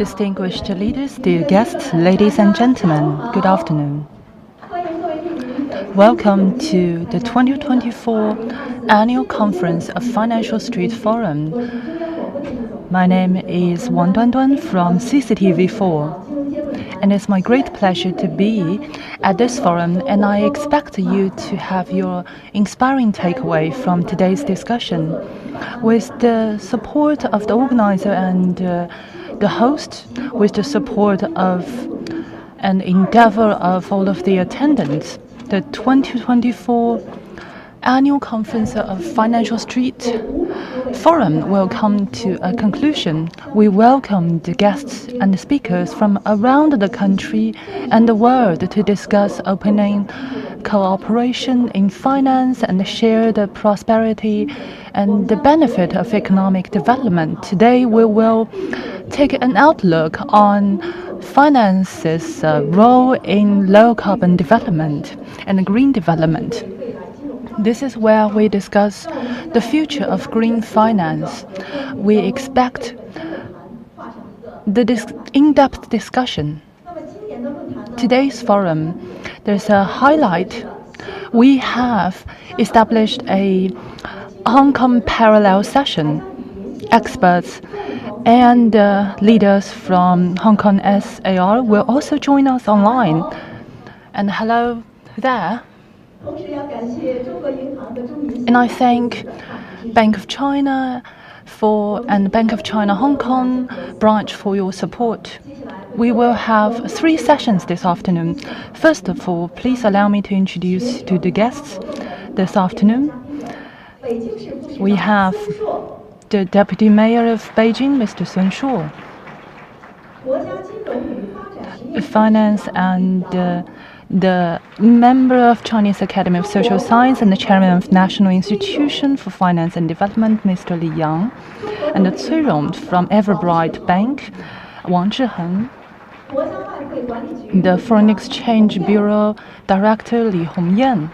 Distinguished leaders, dear guests, ladies and gentlemen, good afternoon. Welcome to the 2024 Annual Conference of Financial Street Forum. My name is Wang Duanduan from CCTV4, and it's my great pleasure to be at this forum, and I expect you to have your inspiring takeaway from today's discussion. With the support of the organizer and the host, with the support of and endeavor of all of the attendants, the 2024 Annual Conference of Financial Street Forum will come to a conclusion. We welcome the guests and the speakers from around the country and the world to discuss opening cooperation in finance and share the prosperity and the benefit of economic development. Today we will take an outlook on finance's role in low carbon development and green development. This is where we discuss the future of green finance. We expect the in-depth discussion. Today's forum, there's a highlight. We have established a Hong Kong parallel session. Experts and leaders from Hong Kong SAR will also join us online. And hello there. And I thank Bank of China and Bank of China Hong Kong branch for your support. We will have 3 sessions this afternoon. First of all, please allow me to introduce to the guests this afternoon. We have the Deputy Mayor of Beijing, Mr. Sun Shuo, Finance and the member of Chinese Academy of Social Science and the chairman of National Institution for Finance and Development, Mr. Li Yang, and the Cui Rong from Everbright Bank, Wang Zhiheng, the Foreign Exchange Bureau Director Li Hongyan,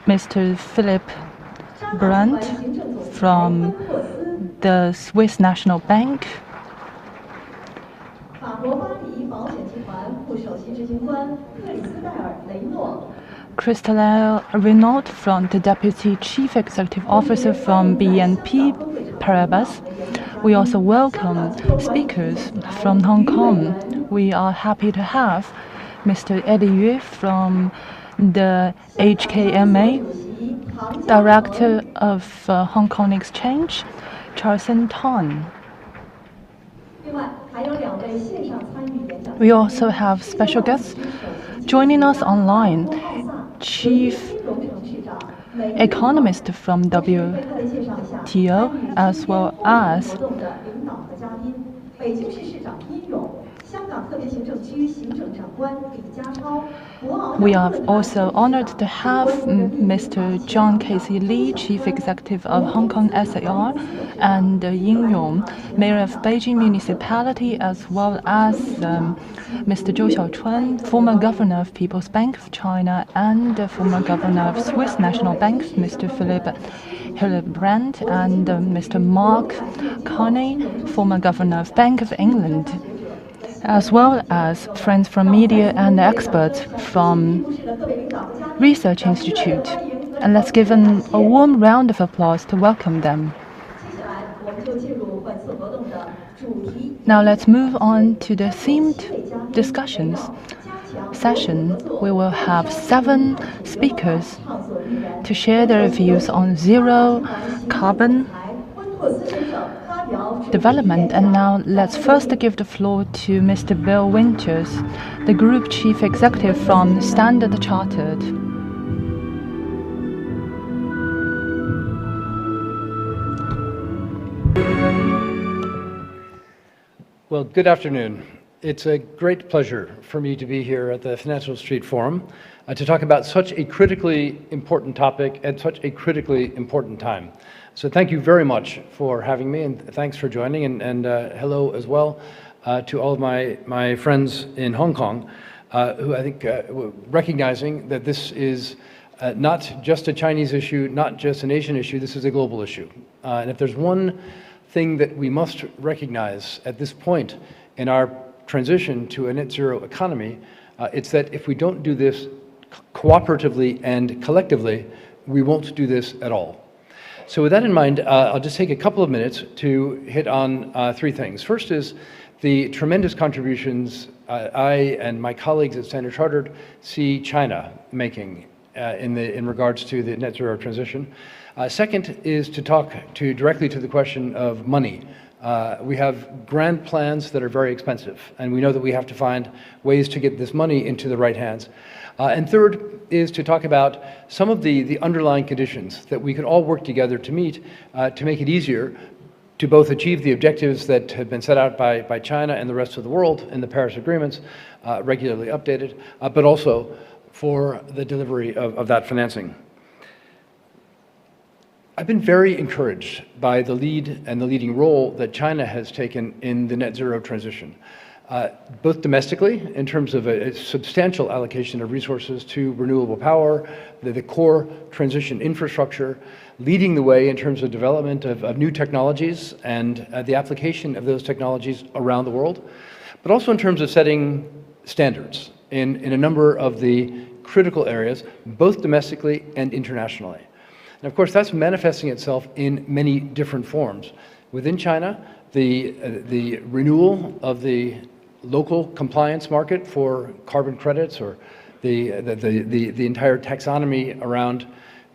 Mr. Philip Brandt from the Swiss National Bank, Christelle Renaud from the Deputy Chief Executive Officer from BNP Paribas. We also welcome speakers from Hong Kong. We are happy to have Mr. Eddie Yue from the HKMA, Director of Hong Kong Exchange, Charlson Tan. We also have special guests joining us online, Chief Economist from WTO, as well as we are also honored to have Mr. John Casey Lee, Chief Executive of Hong Kong SAR, and Ying Yong, Mayor of Beijing Municipality, as well as Mr. Zhou Xiaochuan, former Governor of People's Bank of China and former Governor of Swiss National Bank, Mr. Philip Brandt, and Mr. Mark Carney, former Governor of Bank of England, as well as friends from media and experts from Research Institute. And let's give them a warm round of applause to welcome them. Now let's move on to the themed discussions session. We will have 7 speakers to share their views on zero carbon development. And now let's first give the floor to Mr. Bill Winters, the Group Chief Executive from Standard Chartered. Well, good afternoon. It's a great pleasure for me to be here at the Financial Street Forum to talk about such a critically important topic at such a critically important time. So thank you very much for having me, and thanks for joining, and hello as well to all of my friends in Hong Kong, who I think recognizing that this is not just a Chinese issue, not just an Asian issue, this is a global issue. And if there's one thing that we must recognize at this point in our transition to a net zero economy, it's that if we don't do this cooperatively and collectively, we won't do this at all. So with that in mind, I'll just take a couple of minutes to hit on three things. First is the tremendous contributions I and my colleagues at Standard Chartered see China making in regards to the net zero transition. Second is to talk directly to the question of money. We have grand plans that are very expensive, and we know that we have to find ways to get this money into the right hands. And third is to talk about some of the underlying conditions that we can all work together to meet to make it easier to both achieve the objectives that have been set out by China and the rest of the world in the Paris agreements, regularly updated, but also for the delivery of that financing. I've been very encouraged by the lead and the leading role that China has taken in the net zero transition, both domestically in terms of a substantial allocation of resources to renewable power, the core transition infrastructure, leading the way in terms of development of new technologies and the application of those technologies around the world, but also in terms of setting standards in a number of the critical areas, both domestically and internationally. And of course, that's manifesting itself in many different forms. Within China, the renewal of the local compliance market for carbon credits, or the entire taxonomy around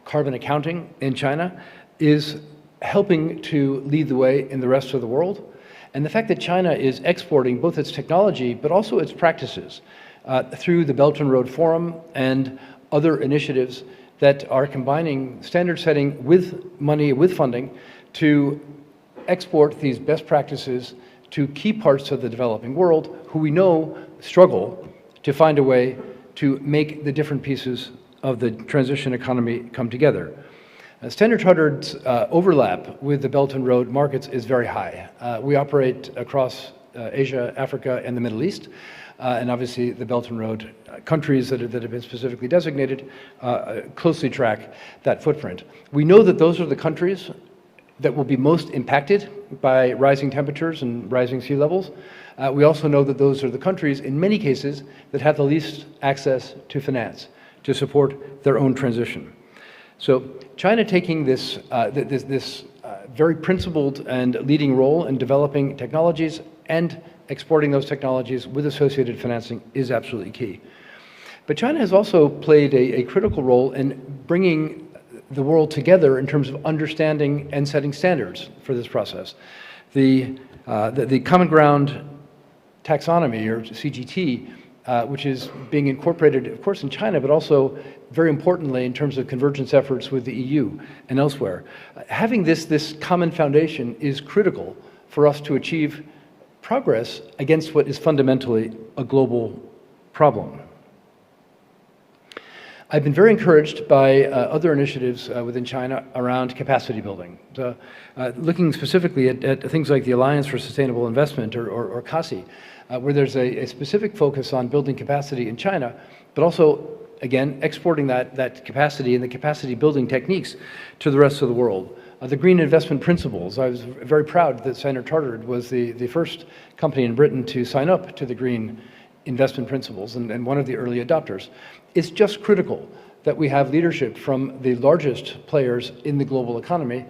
carbon accounting in China, is helping to lead the way in the rest of the world. And the fact that China is exporting both its technology but also its practices through the Belt and Road Forum and other initiatives that are combining standard setting with money, with funding, to export these best practices to key parts of the developing world who we know struggle to find a way to make the different pieces of the transition economy come together. Standard Chartered's overlap with the Belt and Road markets is very high. We operate across Asia, Africa, and the Middle East, and obviously the Belt and Road countries that have been specifically designated closely track that footprint. We know that those are the countries that will be most impacted by rising temperatures and rising sea levels. We also know that those are the countries, in many cases, that have the least access to finance to support their own transition. So China taking this very principled and leading role in developing technologies and exporting those technologies with associated financing is absolutely key. But China has also played a critical role in bringing the world together in terms of understanding and setting standards for this process. The Common Ground Taxonomy, or CGT, which is being incorporated, of course, in China, but also very importantly in terms of convergence efforts with the EU and elsewhere. Having this common foundation is critical for us to achieve progress against what is fundamentally a global problem. I've been very encouraged by other initiatives within China around capacity building. So, looking specifically at things like the Alliance for Sustainable Investment, or CASI, where there's a specific focus on building capacity in China, but also, again, exporting that capacity and the capacity building techniques to the rest of the world. The green investment principles, I was very proud that Standard Chartered was the first company in Britain to sign up to the green investment principles and one of the early adopters. It's just critical that we have leadership from the largest players in the global economy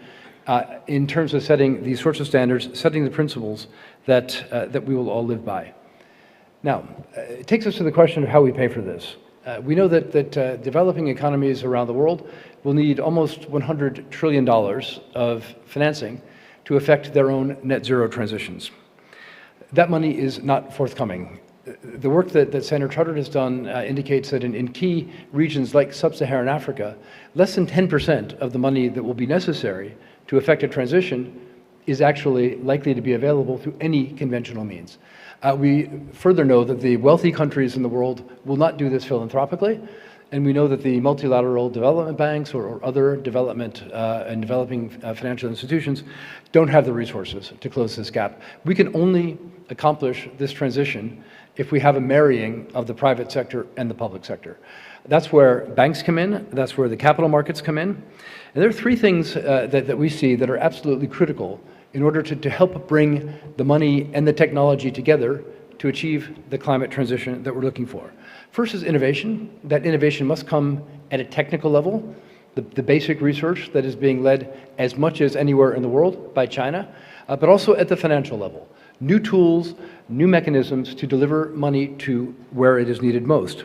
in terms of setting these sorts of standards, setting the principles that we will all live by. Now, it takes us to the question of how we pay for this. We know that developing economies around the world will need almost $100 trillion of financing to affect their own net zero transitions. That money is not forthcoming. The work that Standard Chartered has done indicates that in key regions like sub-Saharan Africa, less than 10% of the money that will be necessary to effect a transition is actually likely to be available through any conventional means. We further know that the wealthy countries in the world will not do this philanthropically. And we know that the multilateral development banks or other development and developing financial institutions don't have the resources to close this gap. We can only accomplish this transition if we have a marrying of the private sector and the public sector. That's where banks come in, that's where the capital markets come in. And there are three things that we see that are absolutely critical in order to help bring the money and the technology together to achieve the climate transition that we're looking for. First is innovation. That innovation must come at a technical level, the basic research that is being led as much as anywhere in the world by China, but also at the financial level. New tools, new mechanisms to deliver money to where it is needed most.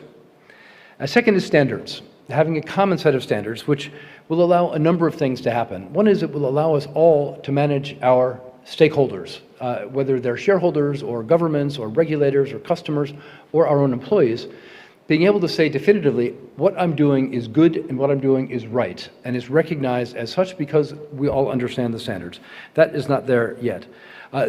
Second is standards. Having a common set of standards, which will allow a number of things to happen. One is it will allow us all to manage our stakeholders, whether they're shareholders or governments or regulators or customers or our own employees, being able to say definitively, what I'm doing is good and what I'm doing is right, and is recognized as such because we all understand the standards. That is not there yet.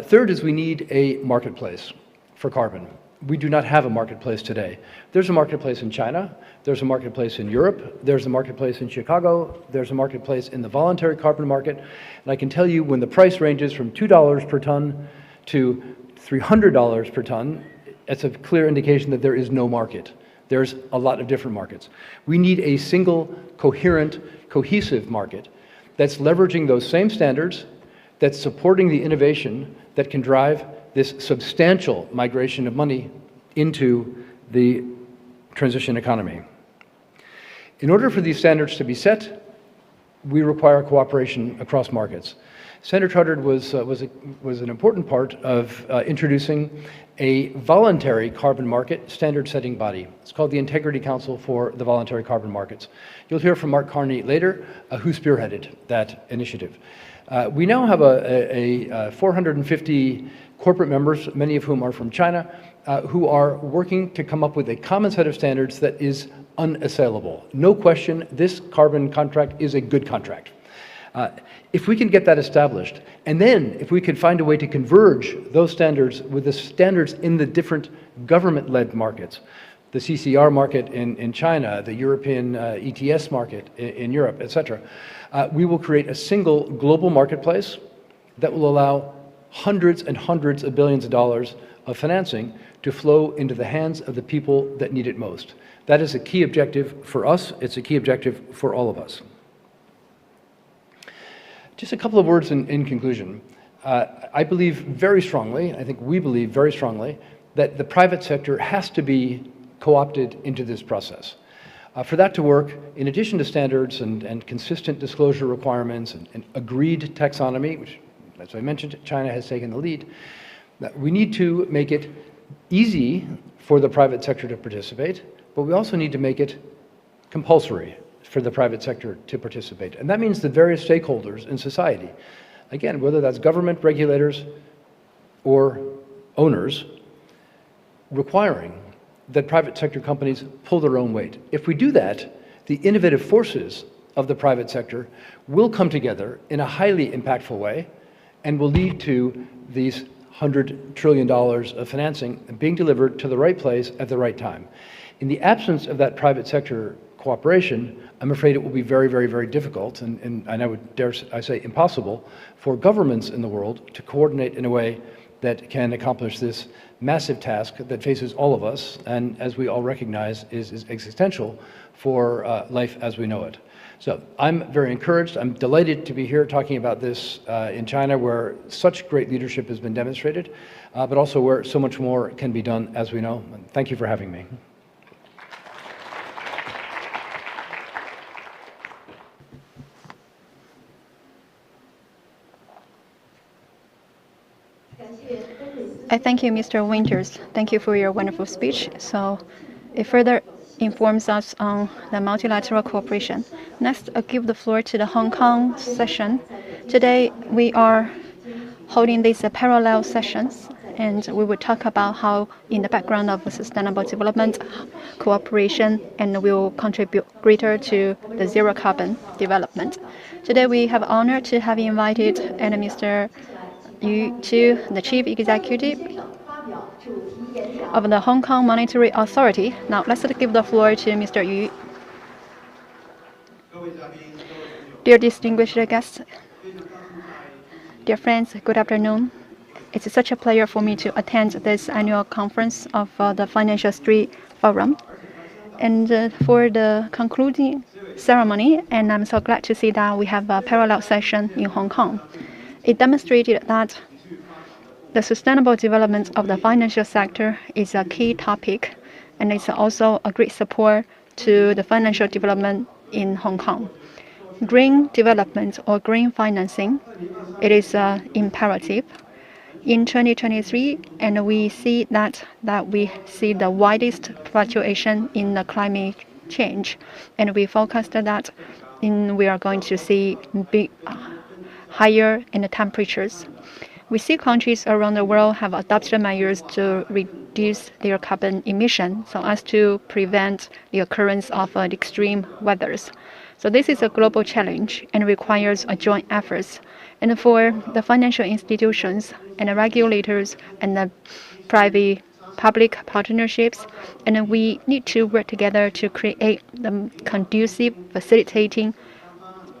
Third is we need a marketplace for carbon. We do not have a marketplace today. There's a marketplace in China, there's a marketplace in Europe, there's a marketplace in Chicago, there's a marketplace in the voluntary carbon market, and I can tell you when the price ranges from $2 per ton to $300 per ton, it's a clear indication that there is no market. There's a lot of different markets. We need a single, coherent, cohesive market that's leveraging those same standards, that's supporting the innovation that can drive this substantial migration of money into the transition economy. In order for these standards to be set, we require cooperation across markets. Standard Chartered was an important part of introducing a voluntary carbon market standard setting body. It's called the Integrity Council for the Voluntary Carbon Markets. You'll hear from Mark Carney later, who spearheaded that initiative. We now have a 450 corporate members, many of whom are from China, who are working to come up with a common set of standards that is unassailable. No question, this carbon contract is a good contract. If we can get that established, and then if we can find a way to converge those standards with the standards in the different government-led markets, the CCR market in China, the European ETS market in Europe, etc., we will create a single global marketplace that will allow hundreds and hundreds of billions of dollars of financing to flow into the hands of the people that need it most. That is a key objective for us. It's a key objective for all of us. Just a couple of words in conclusion. I believe very strongly, I think we believe very strongly, that the private sector has to be co-opted into this process. For that to work, in addition to standards and consistent disclosure requirements and agreed taxonomy, which, as I mentioned, China has taken the lead, we need to make it easy for the private sector to participate, but we also need to make it compulsory for the private sector to participate. And that means the various stakeholders in society, again, whether that's government, regulators, or owners, requiring that private sector companies pull their own weight. If we do that, the innovative forces of the private sector will come together in a highly impactful way and will lead to these $100 trillion of financing being delivered to the right place at the right time. In the absence of that private sector cooperation, I'm afraid it will be very, very, very difficult, and I would dare I say impossible, for governments in the world to coordinate in a way that can accomplish this massive task that faces all of us, and as we all recognize, is existential for life as we know it. So I'm very encouraged. I'm delighted to be here talking about this in China, where such great leadership has been demonstrated, but also where so much more can be done, as we know. And thank you for having me. I thank you, Mr. Winters. Thank you for your wonderful speech. So it further informs us on the multilateral cooperation. Next, I'll give the floor to the Hong Kong session. Today, we are holding these parallel sessions, and we will talk about how, in the background of sustainable development, cooperation, and will contribute greater to the zero carbon development. Today, we have honor to have invited Mr. Yu Chu, the Chief Executive of the Hong Kong Monetary Authority. Now, let's give the floor to Mr. Yu. Dear distinguished guests, dear friends, good afternoon. It's such a pleasure for me to attend this annual conference of the Financial Street Forum. And for the concluding ceremony, and I'm so glad to see that we have a parallel session in Hong Kong. It demonstrated that the sustainable development of the financial sector is a key topic, and it's also a great support to the financial development in Hong Kong. Green development or green financing, it is imperative. In 2023, and we see that we see the widest fluctuation in the climate change, and we forecast that we are going to see big, higher in the temperatures. We see countries around the world have adopted measures to reduce their carbon emission so as to prevent the occurrence of extreme weathers. So this is a global challenge and requires a joint efforts. And for the financial institutions and the regulators and the private public partnerships, and we need to work together to create the conducive facilitating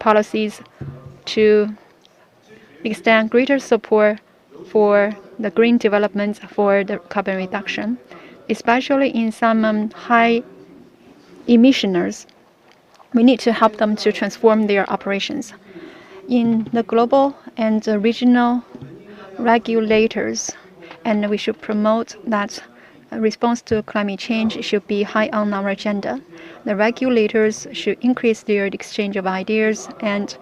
policies to extend greater support for the green development for the carbon reduction, especially in some high emissioners. We need to help them to transform their operations. In the global and regional regulators, and we should promote that response to climate change should be high on our agenda. The regulators should increase their exchange of ideas and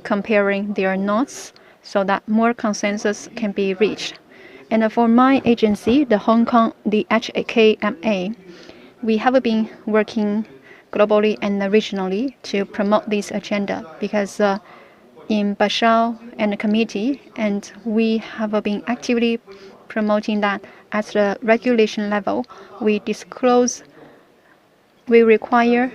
comparing their notes so that more consensus can be reached. And for my agency, the HKMA, we have been working globally and regionally to promote this agenda because in Basel and the committee, and we have been actively promoting that at the regulation level, we require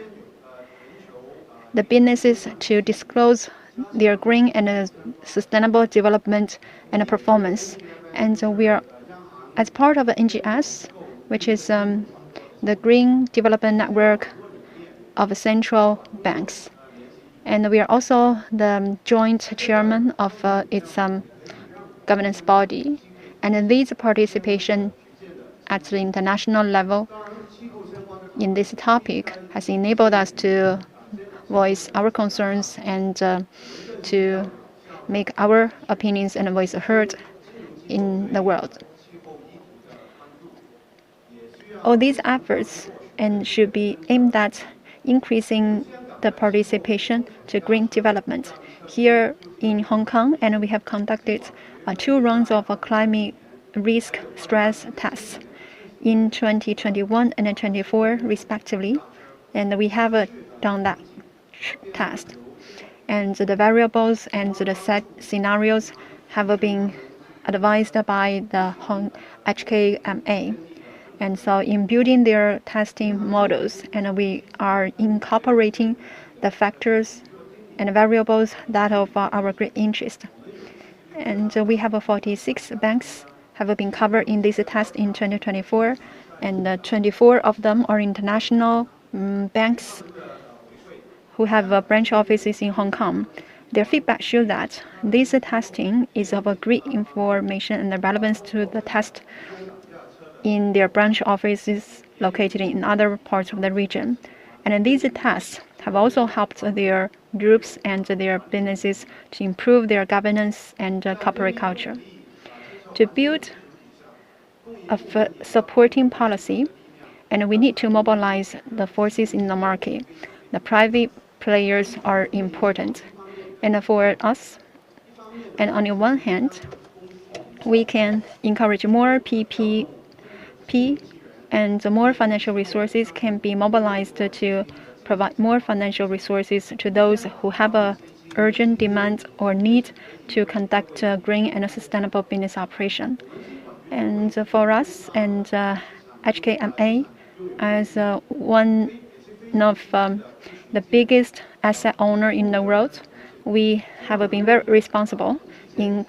the businesses to disclose their green and sustainable development and performance. And we are, as part of the NGS, which is the Green Development Network of central banks. And we are also the joint chairman of its governance body. And this participation at the international level in this topic has enabled us to voice our concerns and to make our opinions and voice heard in the world. All these efforts and should be aimed at increasing the participation to green development. Here in Hong Kong, and we have conducted 2 rounds of climate risk stress tests in 2021 and 2024 respectively, and we have done that test. And the variables and the set scenarios have been advised by the HKMA. And so in building their testing models, and we are incorporating the factors and variables that of our great interest. And we have 46 banks have been covered in this test in 2024, and 24 of them are international banks who have branch offices in Hong Kong. Their feedback shows that this testing is of a great information and relevance to the test in their branch offices located in other parts of the region. And these tests have also helped their groups and their businesses to improve their governance and corporate culture. To build a supporting policy, and we need to mobilize the forces in the market. The private players are important. And for us, and on the one hand, we can encourage more PPP, and more financial resources can be mobilized to provide more financial resources to those who have a urgent demand or need to conduct green and sustainable business operation. And for us and HKMA, as one of the biggest asset owner in the world, we have been very responsible in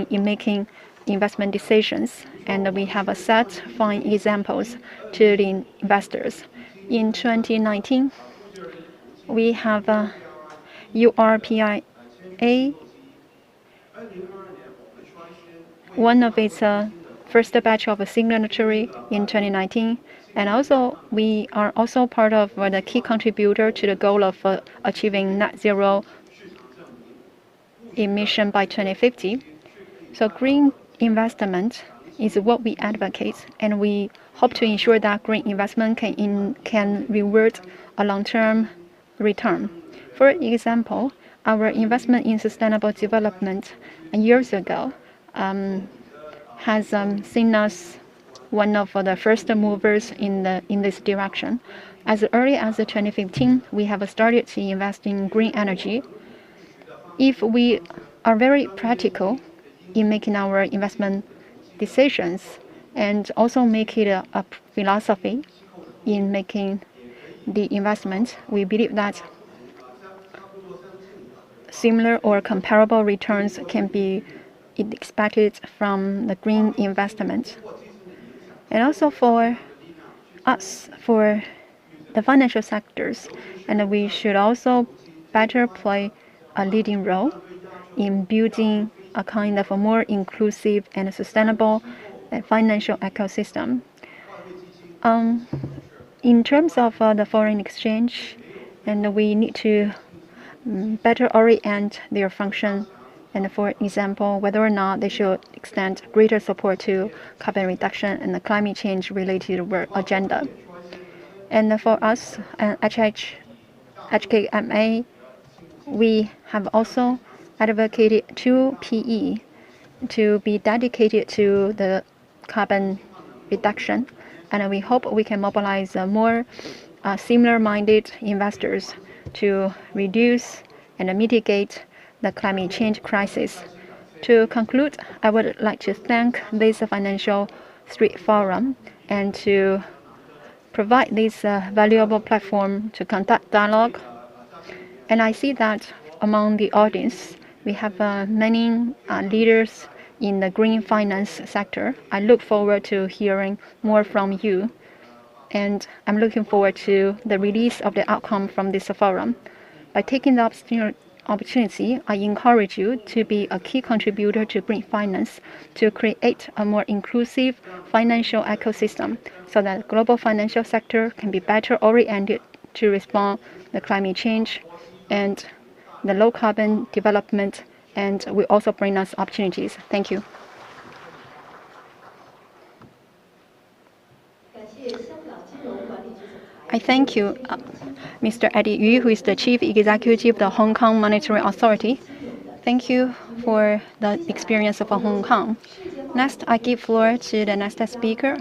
making investment decisions, and we have set fine examples to the investors. In 2019, we have URPIA, one of its first batch of a signatory in 2019. And also, we are also part of the key contributor to the goal of achieving net zero emission by 2050. So green investment is what we advocate, and we hope to ensure that green investment can reward a long-term return. For example, our investment in sustainable development years ago has seen us one of the first movers in this direction. As early as 2015, we have started to invest in green energy. If we are very practical in making our investment decisions and also make it a philosophy in making the investment, we believe that similar or comparable returns can be expected from the green investment. And also for us, for the financial sectors, and we should also better play a leading role in building a kind of a more inclusive and sustainable financial ecosystem. In terms of the foreign exchange, and we need to better orient their function, and for example, whether or not they should extend greater support to carbon reduction and the climate change related work agenda. And for us, HKMA, we have also advocated 2PE to be dedicated to the carbon reduction, and we hope we can mobilize more similar-minded investors to reduce and mitigate the climate change crisis. To conclude, I would like to thank this Financial Street Forum and to provide this valuable platform to conduct dialogue. And I see that among the audience, we have many leaders in the green finance sector. I look forward to hearing more from you, and I'm looking forward to the release of the outcome from this forum. By taking the opportunity, I encourage you to be a key contributor to green finance to create a more inclusive financial ecosystem so that the global financial sector can be better oriented to respond to the climate change and the low carbon development, and will also bring us opportunities. Thank you. I thank you, Mr. Eddie Yu, who is the Chief Executive of the Hong Kong Monetary Authority. Thank you for the experience of Hong Kong. Next, I give floor to the next speaker,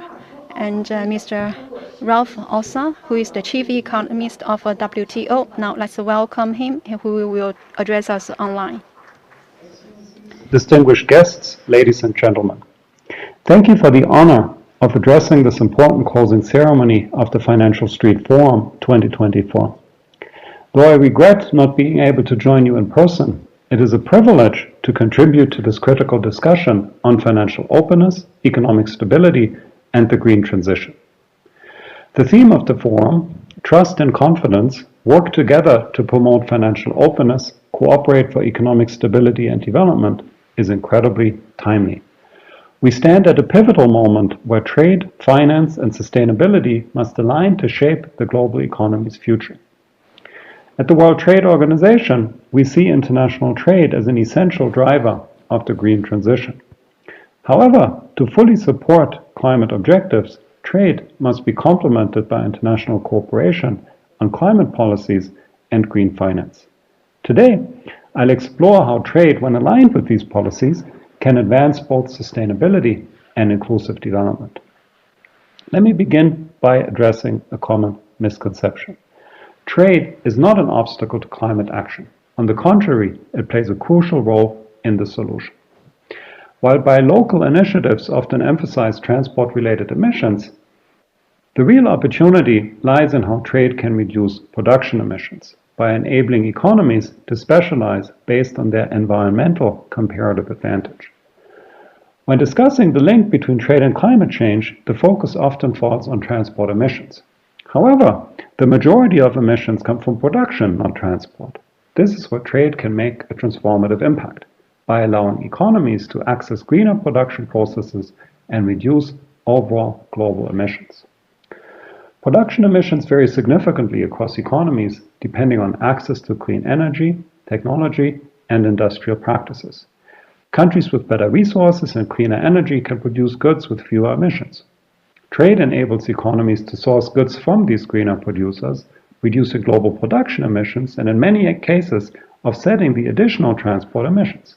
and Mr. Ralph Ossa, who is the Chief Economist of WTO. Now let's welcome him, who will address us online. Distinguished guests, ladies and gentlemen, thank you for the honor of addressing this important closing ceremony of the Financial Street Forum 2024. Though I regret not being able to join you in person, it is a privilege to contribute to this critical discussion on financial openness, economic stability, and the green transition. The theme of the forum, Trust and Confidence, work together to promote financial openness, cooperate for economic stability and development, is incredibly timely. We stand at a pivotal moment where trade, finance, and sustainability must align to shape the global economy's future. At the World Trade Organization, we see international trade as an essential driver of the green transition. However, to fully support climate objectives, trade must be complemented by international cooperation on climate policies and green finance. Today, I'll explore how trade, when aligned with these policies, can advance both sustainability and inclusive development. Let me begin by addressing a common misconception. Trade is not an obstacle to climate action. On the contrary, it plays a crucial role in the solution. While buy local initiatives often emphasize transport-related emissions, the real opportunity lies in how trade can reduce production emissions by enabling economies to specialize based on their environmental comparative advantage. When discussing the link between trade and climate change, the focus often falls on transport emissions. However, the majority of emissions come from production, not transport. This is where trade can make a transformative impact, by allowing economies to access greener production processes and reduce overall global emissions. Production emissions vary significantly across economies depending on access to clean energy, technology, and industrial practices. Countries with better resources and cleaner energy can produce goods with fewer emissions. Trade enables economies to source goods from these greener producers, reducing global production emissions and in many cases offsetting the additional transport emissions.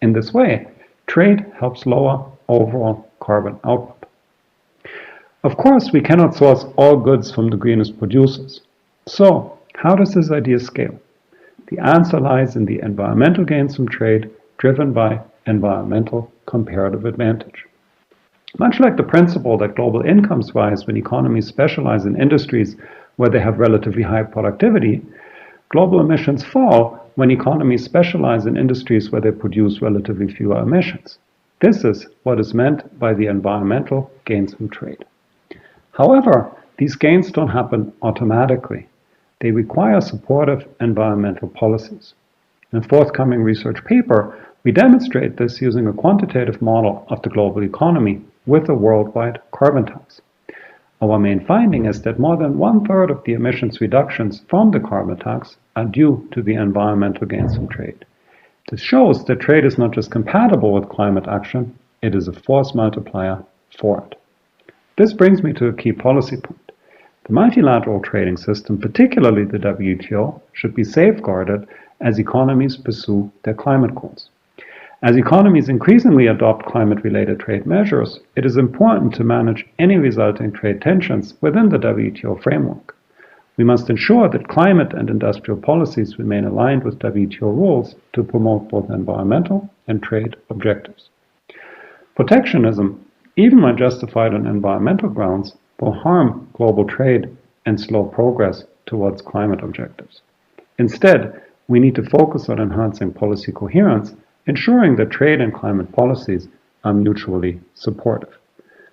In this way, trade helps lower overall carbon output. Of course, we cannot source all goods from the greenest producers. So, how does this idea scale? The answer lies in the environmental gains from trade driven by environmental comparative advantage. Much like the principle that global incomes rise when economies specialize in industries where they have relatively high productivity, global emissions fall when economies specialize in industries where they produce relatively fewer emissions. This is what is meant by the environmental gains from trade. However, these gains don't happen automatically. They require supportive environmental policies. In a forthcoming research paper, we demonstrate this using a quantitative model of the global economy with a worldwide carbon tax. Our main finding is that more than 1/3 of the emissions reductions from the carbon tax are due to the environmental gains from trade. This shows that trade is not just compatible with climate action, it is a force multiplier for it. This brings me to a key policy point. The multilateral trading system, particularly the WTO, should be safeguarded as economies pursue their climate goals. As economies increasingly adopt climate-related trade measures, it is important to manage any resulting trade tensions within the WTO framework. We must ensure that climate and industrial policies remain aligned with WTO rules to promote both environmental and trade objectives. Protectionism, even when justified on environmental grounds, will harm global trade and slow progress towards climate objectives. Instead, we need to focus on enhancing policy coherence, ensuring that trade and climate policies are mutually supportive.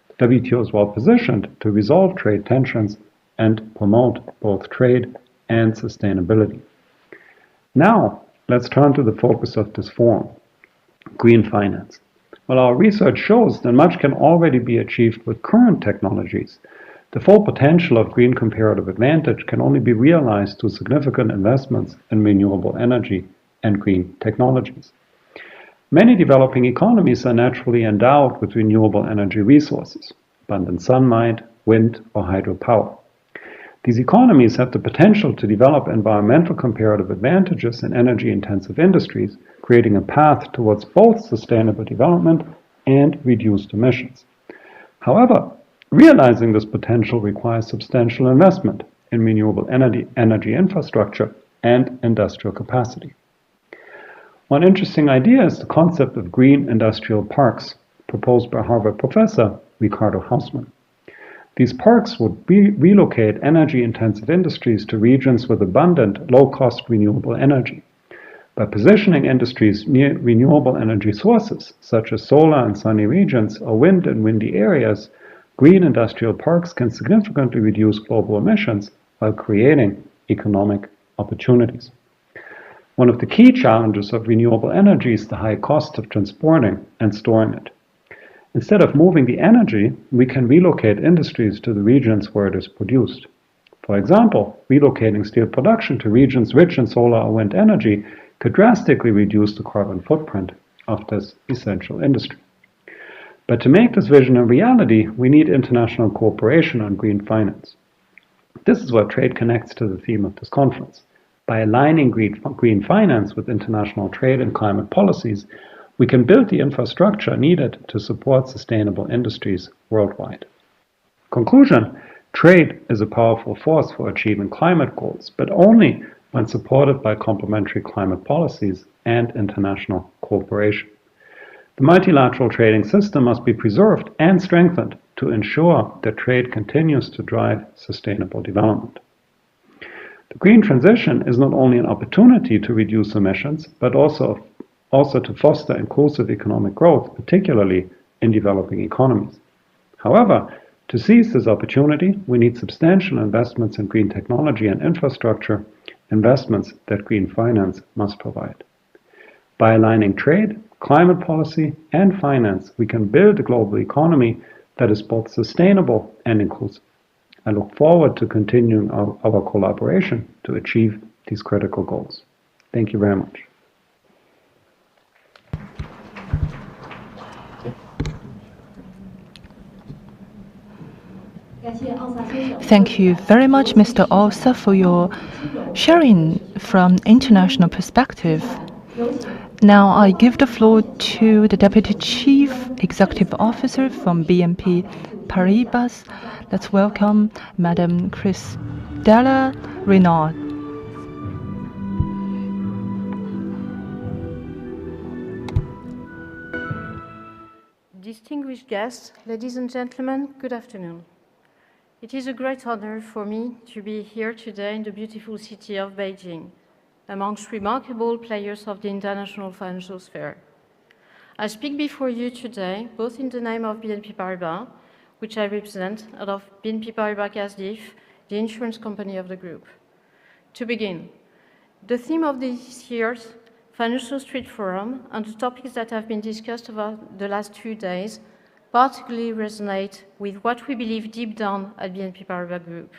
The WTO is well positioned to resolve trade tensions and promote both trade and sustainability. Now, let's turn to the focus of this forum, green finance. While our research shows that much can already be achieved with current technologies, the full potential of green comparative advantage can only be realized through significant investments in renewable energy and green technologies. Many developing economies are naturally endowed with renewable energy resources, abundant sunlight, wind, or hydropower. These economies have the potential to develop environmental comparative advantages in energy-intensive industries, creating a path towards both sustainable development and reduced emissions. However, realizing this potential requires substantial investment in renewable energy infrastructure and industrial capacity. One interesting idea is the concept of green industrial parks, proposed by Harvard professor Ricardo Hausmann. These parks would relocate energy-intensive industries to regions with abundant, low-cost renewable energy. By positioning industries near renewable energy sources, such as solar and sunny regions or wind and windy areas, green industrial parks can significantly reduce global emissions while creating economic opportunities. One of the key challenges of renewable energy is the high cost of transporting and storing it. Instead of moving the energy, we can relocate industries to the regions where it is produced. For example, relocating steel production to regions rich in solar or wind energy could drastically reduce the carbon footprint of this essential industry. But to make this vision a reality, we need international cooperation on green finance. This is where trade connects to the theme of this conference. By aligning green finance with international trade and climate policies, we can build the infrastructure needed to support sustainable industries worldwide. Conclusion: trade is a powerful force for achieving climate goals, but only when supported by complementary climate policies and international cooperation. The multilateral trading system must be preserved and strengthened to ensure that trade continues to drive sustainable development. The green transition is not only an opportunity to reduce emissions, but also to foster inclusive economic growth, particularly in developing economies. However, to seize this opportunity, we need substantial investments in green technology and infrastructure investments that green finance must provide. By aligning trade, climate policy, and finance, we can build a global economy that is both sustainable and inclusive. I look forward to continuing our collaboration to achieve these critical goals. Thank you very much. Thank you very much, Mr. Osa, for your sharing from international perspective. Now I give the floor to the Deputy Chief Executive Officer from BNP Paribas. Let's welcome Madam Christella Renaud. Distinguished guests, ladies and gentlemen, good afternoon. It is a great honor for me to be here today in the beautiful city of Beijing, amongst remarkable players of the international financial sphere. I speak before you today, both in the name of BNP Paribas, which I represent, and of BNP Paribas Cardif, the insurance company of the group. To begin, the theme of this year's Financial Street Forum and the topics that have been discussed over the last 2 days particularly resonate with what we believe deep down at BNP Paribas Group.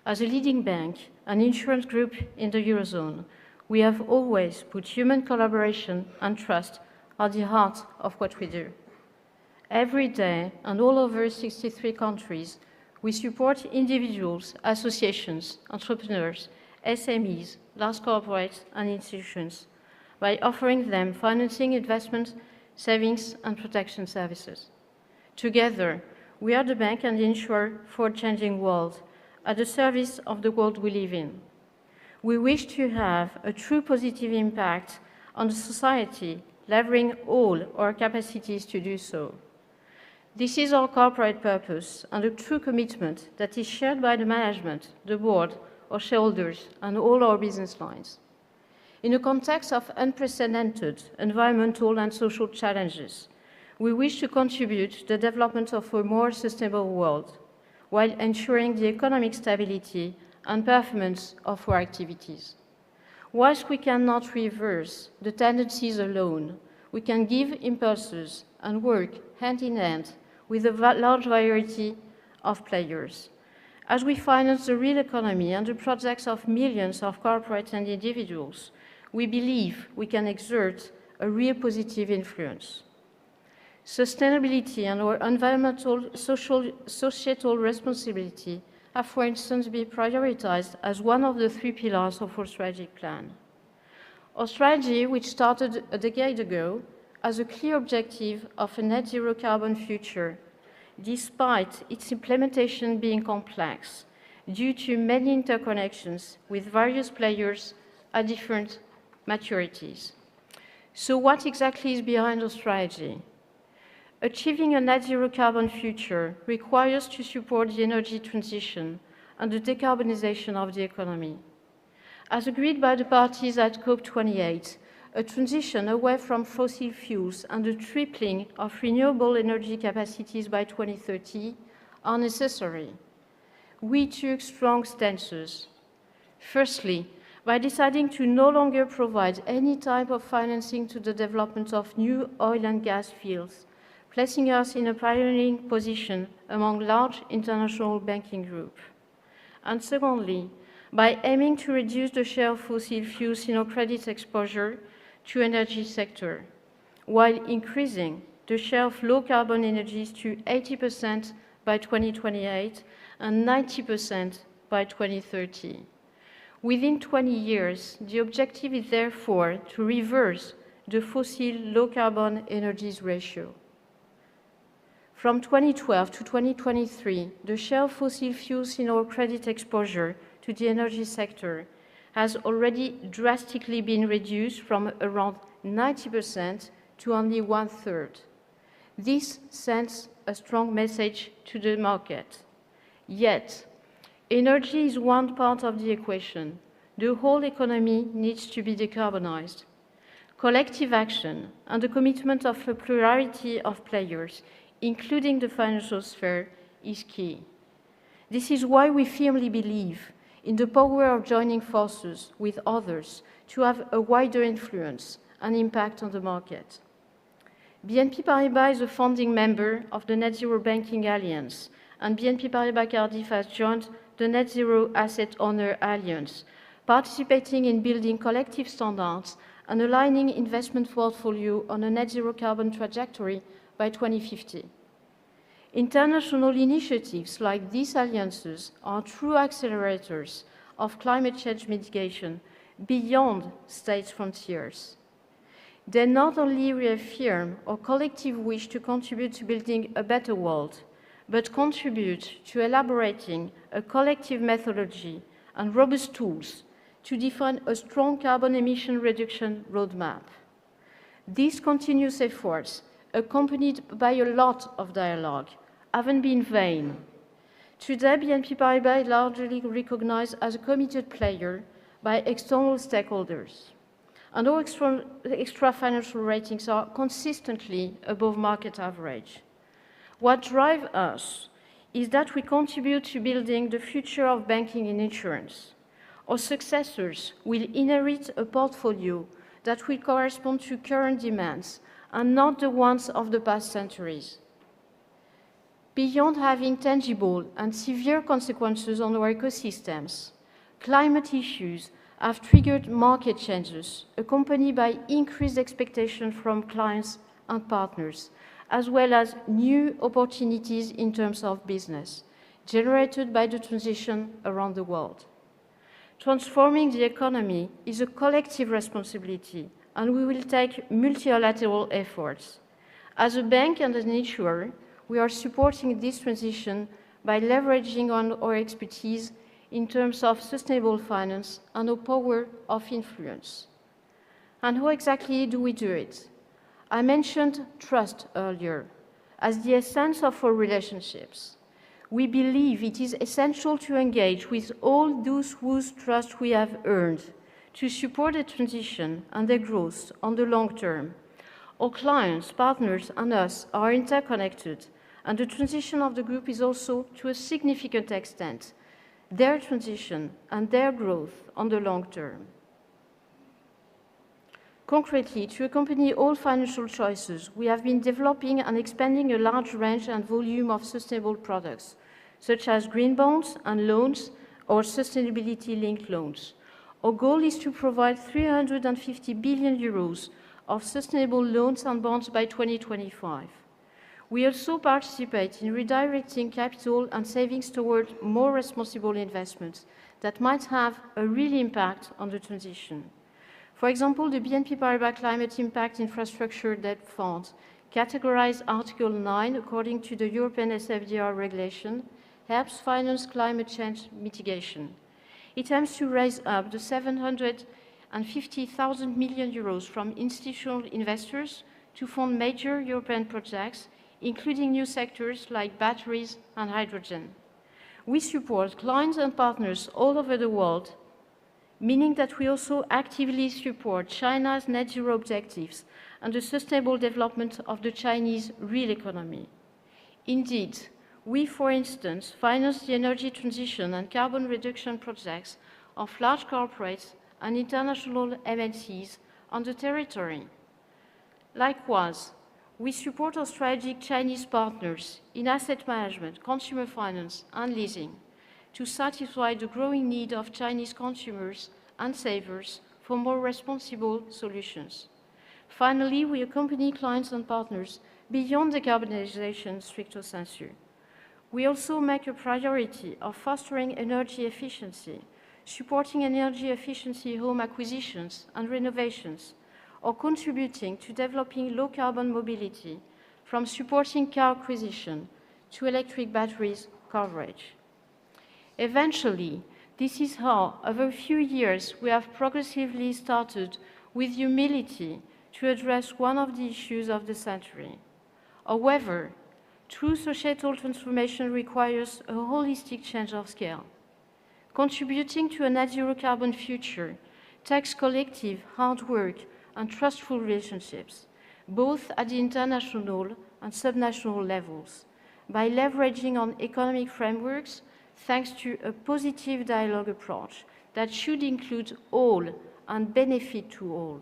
As a leading bank and insurance group in the Eurozone, we have always put human collaboration and trust at the heart of what we do. Every day and all over 63 countries, we support individuals, associations, entrepreneurs, SMEs, large corporates and institutions by offering them financing, investment, savings and protection services. Together, we are the bank and the insurer for a changing world, at the service of the world we live in. We wish to have a true positive impact on the society, leveraging all our capacities to do so. This is our corporate purpose and a true commitment that is shared by the management, the board, our shareholders, and all our business lines. In a context of unprecedented environmental and social challenges, we wish to contribute to the development of a more sustainable world, while ensuring the economic stability and performance of our activities. Whilst we cannot reverse the tendencies alone, we can give impulses and work hand in hand with a large variety of players. As we finance the real economy and the projects of millions of corporates and individuals, we believe we can exert a real positive influence. Sustainability and our environmental, societal responsibility have, for instance, been prioritized as one of the 3 pillars of our strategic plan. Our strategy, which started a decade ago, has a clear objective of a net zero carbon future, despite its implementation being complex due to many interconnections with various players at different maturities. So what exactly is behind our strategy? Achieving a net zero carbon future requires to support the energy transition and the decarbonization of the economy. As agreed by the parties at COP28, a transition away from fossil fuels and the tripling of renewable energy capacities by 2030 are necessary. We took strong stances. Firstly, by deciding to no longer provide any type of financing to the development of new oil and gas fields, placing us in a pioneering position among large international banking groups. And secondly, by aiming to reduce the share of fossil fuels in our credit exposure to energy sector, while increasing the share of low-carbon energies to 80% by 2028 and 90% by 2030. Within 20 years, the objective is therefore to reverse the fossil low-carbon energies ratio. From 2012 to 2023, the share of fossil fuels in our credit exposure to the energy sector has already drastically been reduced from around 90% to only 1/3. This sends a strong message to the market. Yet, energy is one part of the equation. The whole economy needs to be decarbonized. Collective action and the commitment of a plurality of players, including the financial sphere, is key. This is why we firmly believe in the power of joining forces with others to have a wider influence and impact on the market. BNP Paribas is a founding member of the Net Zero Banking Alliance, and BNP Paribas Cardiff has joined the Net Zero Asset Owner Alliance, participating in building collective standards and aligning investment portfolio on a net zero carbon trajectory by 2050. International initiatives like these alliances are true accelerators of climate change mitigation beyond state frontiers. They not only reaffirm our collective wish to contribute to building a better world, but contribute to elaborating a collective methodology and robust tools to define a strong carbon emission reduction roadmap. These continuous efforts, accompanied by a lot of dialogue, haven't been vain. Today, BNP Paribas is largely recognized as a committed player by external stakeholders, and our extra financial ratings are consistently above market average. What drives us is that we contribute to building the future of banking and insurance. Our successors will inherit a portfolio that will correspond to current demands and not the ones of the past centuries. Beyond having tangible and severe consequences on our ecosystems, climate issues have triggered market changes accompanied by increased expectations from clients and partners, as well as new opportunities in terms of business generated by the transition around the world. Transforming the economy is a collective responsibility, and we will take multilateral efforts. As a bank and an insurer, we are supporting this transition by leveraging on our expertise in terms of sustainable finance and our power of influence. And how exactly do we do it? I mentioned trust earlier as the essence of our relationships. We believe it is essential to engage with all those whose trust we have earned to support the transition and their growth on the long term. Our clients, partners, and us are interconnected, and the transition of the group is also, to a significant extent, their transition and their growth on the long term. Concretely, to accompany all financial choices, we have been developing and expanding a large range and volume of sustainable products, such as green bonds and loans or sustainability-linked loans. Our goal is to provide 350 billion euros of sustainable loans and bonds by 2025. We also participate in redirecting capital and savings toward more responsible investments that might have a real impact on the transition. For example, the BNP Paribas Climate Impact Infrastructure Debt Fund, categorized Article 9 according to the European SFDR regulation, helps finance climate change mitigation. It aims to raise up to 750,000 million euros from institutional investors to fund major European projects, including new sectors like batteries and hydrogen. We support clients and partners all over the world, meaning that we also actively support China's net zero objectives and the sustainable development of the Chinese real economy. Indeed, we, for instance, finance the energy transition and carbon reduction projects of large corporates and international MNCs on the territory. Likewise, we support our strategic Chinese partners in asset management, consumer finance, and leasing to satisfy the growing need of Chinese consumers and savers for more responsible solutions. Finally, we accompany clients and partners beyond decarbonization stricto sensu. We also make a priority of fostering energy efficiency, supporting energy efficiency home acquisitions and renovations, or contributing to developing low-carbon mobility, from supporting car acquisition to electric batteries coverage. Eventually, this is how, over a few years, we have progressively started with humility to address one of the issues of the century. However, true societal transformation requires a holistic change of scale. Contributing to a net zero carbon future takes collective hard work and trustful relationships, both at the international and subnational levels, by leveraging on economic frameworks thanks to a positive dialogue approach that should include all and benefit to all.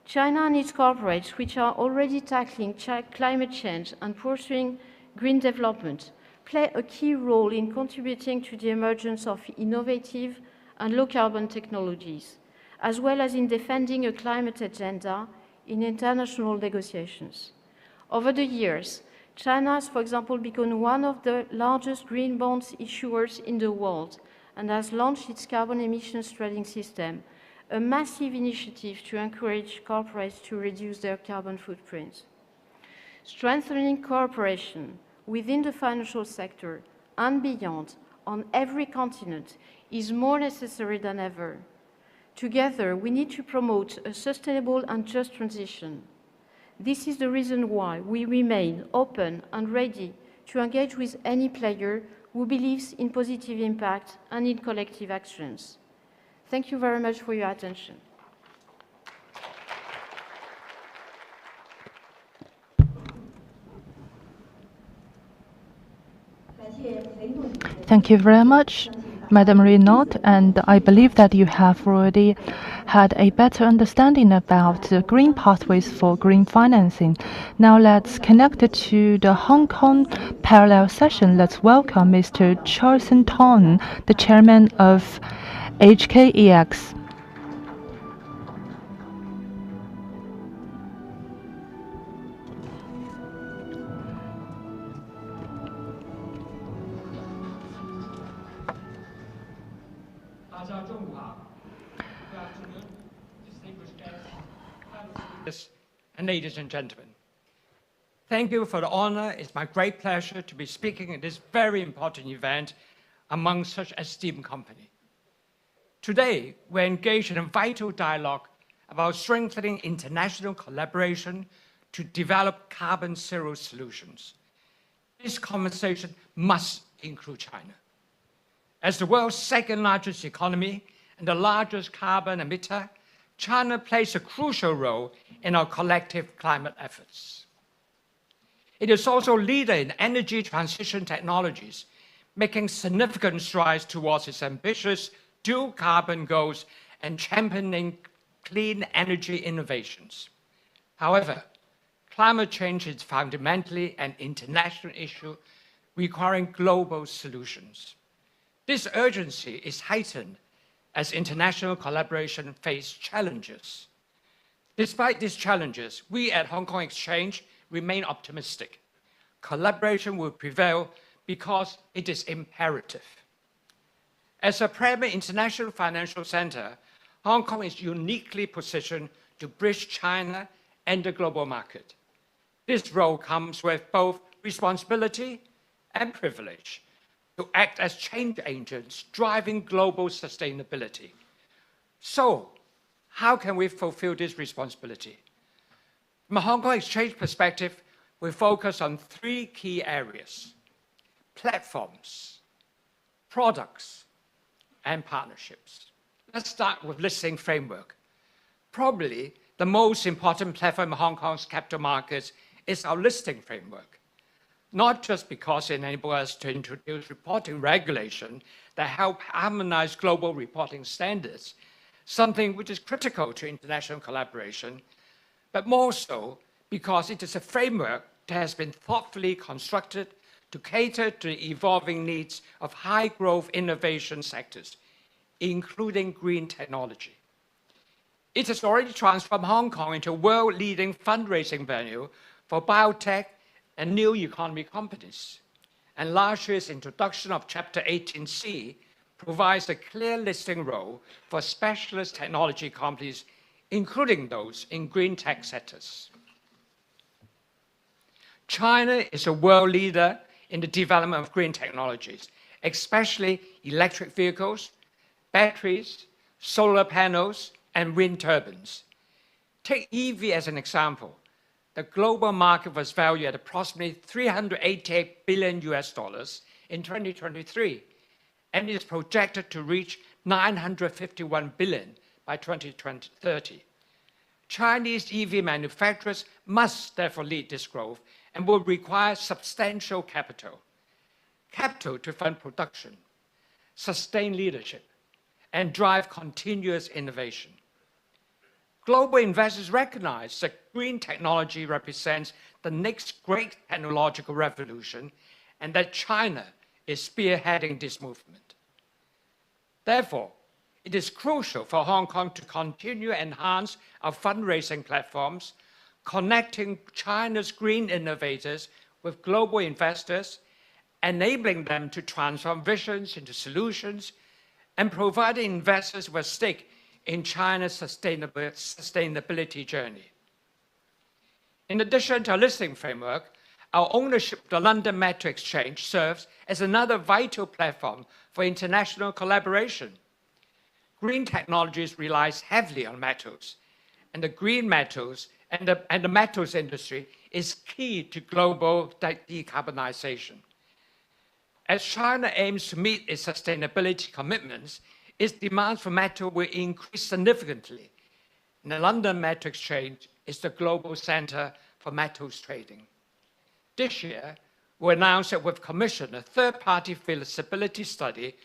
China and its corporates, which are already tackling climate change and pursuing green development, play a key role in contributing to the emergence of innovative and low-carbon technologies, as well as in defending a climate agenda in international negotiations. Over the years, China has, for example, become one of the largest green bonds issuers in the world and has launched its carbon emissions trading system, a massive initiative to encourage corporates to reduce their carbon footprints. Strengthening cooperation within the financial sector and beyond on every continent is more necessary than ever. Together, we need to promote a sustainable and just transition. This is the reason why we remain open and ready to engage with any player who believes in positive impact and in collective actions. Thank you very much for your attention. Thank you very much, Madam Renaud, and I believe that you have already had a better understanding about the green pathways for green financing. Now let's connect it to the Hong Kong parallel session. Let's welcome Mr. Charlson Tong, the chairman of HKEX. And ladies and gentlemen, thank you for the honor. It's my great pleasure to be speaking at this very important event among such esteemed company. Today, we're engaged in a vital dialogue about strengthening international collaboration to develop carbon zero solutions. This conversation must include China. As the world's second largest economy and the largest carbon emitter, China plays a crucial role in our collective climate efforts. It is also a leader in energy transition technologies, making significant strides towards its ambitious dual carbon goals and championing clean energy innovations. However, climate change is fundamentally an international issue requiring global solutions. This urgency is heightened as international collaboration faces challenges. Despite these challenges, we at Hong Kong Exchange remain optimistic. Collaboration will prevail because it is imperative. As a premier international financial center, Hong Kong is uniquely positioned to bridge China and the global market. This role comes with both responsibility and privilege to act as change agents driving global sustainability. So, how can we fulfill this responsibility? From a Hong Kong Exchange perspective, we focus on three key areas: platforms, products, and partnerships. Let's start with listing framework. Probably the most important platform in Hong Kong's capital markets is our listing framework. Not just because it enables us to introduce reporting regulation that help harmonize global reporting standards, something which is critical to international collaboration, but more so because it is a framework that has been thoughtfully constructed to cater to the evolving needs of high-growth innovation sectors, including green technology. It has already transformed Hong Kong into a world-leading fundraising venue for biotech and new economy companies. And last year's introduction of Chapter 18C provides a clear listing role for specialist technology companies, including those in green tech sectors. China is a world leader in the development of green technologies, especially electric vehicles, batteries, solar panels, and wind turbines. Take EV as an example. The global market was valued at approximately $388 billion in 2023, and is projected to reach $951 billion by 2030. Chinese EV manufacturers must therefore lead this growth and will require substantial capital. capital to fund production, sustain leadership, and drive continuous innovation. Global investors recognize that green technology represents the next great technological revolution and that China is spearheading this movement. Therefore, it is crucial for Hong Kong to continue to enhance our fundraising platforms, connecting China's green innovators with global investors, enabling them to transform visions into solutions, and providing investors with a stake in China's sustainability journey. In addition to our listing framework, our ownership of the London Metal Exchange serves as another vital platform for international collaboration. Green technologies relies heavily on metals, and the green metals and the metals industry is key to global decarbonization. As China aims to meet its sustainability commitments, its demand for metal will increase significantly. And the London Metal Exchange is the global center for metals trading. This year, we announced that we've commissioned a third-party feasibility study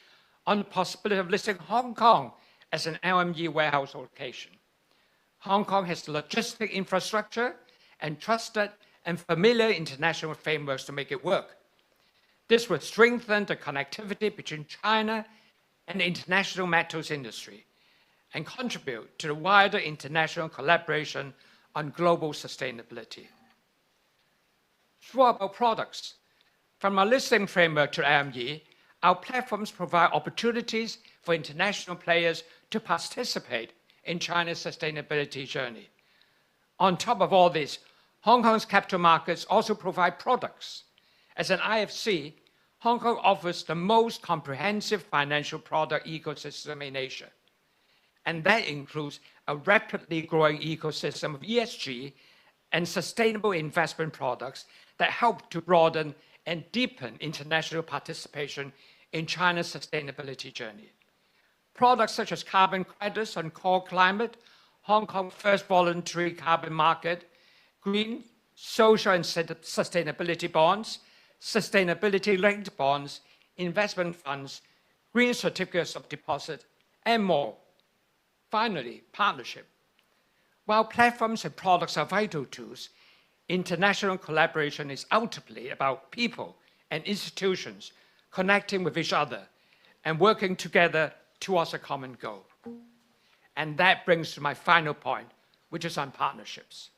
on the possibility of listing Hong Kong as an LME warehouse location. Hong Kong has the logistic infrastructure and trusted and familiar international frameworks to make it work. This would strengthen the connectivity between China and the international metals industry and contribute to the wider international collaboration on global sustainability. Through our products, from our listing framework to LME, our platforms provide opportunities for international players to participate in China's sustainability journey. On top of all this, Hong Kong's capital markets also provide products. As an IFC, Hong Kong offers the most comprehensive financial product ecosystem in Asia. And that includes a rapidly growing ecosystem of ESG and sustainable investment products that help to broaden and deepen international participation in China's sustainability journey. Products such as carbon credits and core climate, Hong Kong's first voluntary carbon market, green, social and sustainability bonds, sustainability-linked bonds, investment funds, green certificates of deposit, and more. Finally, partnership. While platforms and products are vital tools, international collaboration is ultimately about people and institutions connecting with each other and working together towards a common goal. And that brings to my final point, which is on partnerships.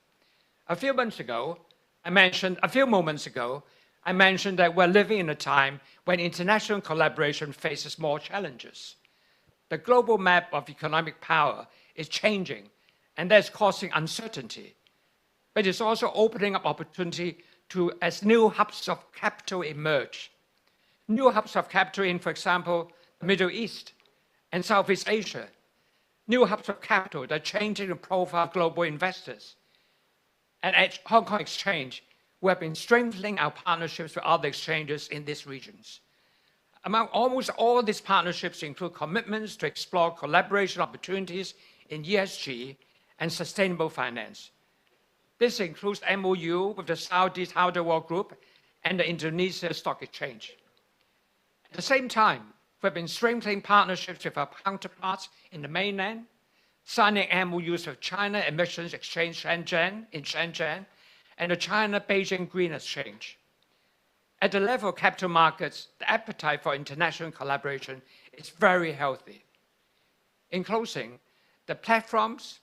A few moments ago, I mentioned that we're living in a time when international collaboration faces more challenges. The global map of economic power is changing, and that's causing uncertainty. But it's also opening up opportunity as new hubs of capital emerge. New hubs of capital in, for example, the Middle East and Southeast Asia. New hubs of capital that are changing the profile of global investors. And at Hong Kong Exchange, we have been strengthening our partnerships with other exchanges in these regions. Among almost all these partnerships include commitments to explore collaboration opportunities in ESG and sustainable finance. This includes MOU with the Saudi Taldawar Group and the Indonesia Stock Exchange. At the same time, we've been strengthening partnerships with our counterparts in the mainland, signing MOUs with China Emissions Exchange Shenzhen and the China Beijing Green Exchange. At the level of capital markets, the appetite for international collaboration is very healthy. In closing, the platforms,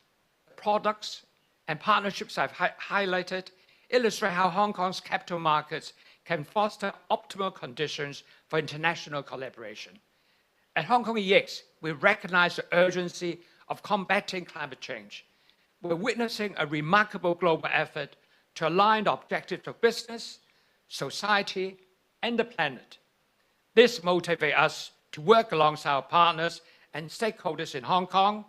products, and partnerships I've highlighted illustrate how Hong Kong's capital markets can foster optimal conditions for international collaboration. At Hong Kong EX, we recognize the urgency of combating climate change. We're witnessing a remarkable global effort to align the objectives of business, society, and the planet. This motivates us to work alongside our partners and stakeholders in Hong Kong,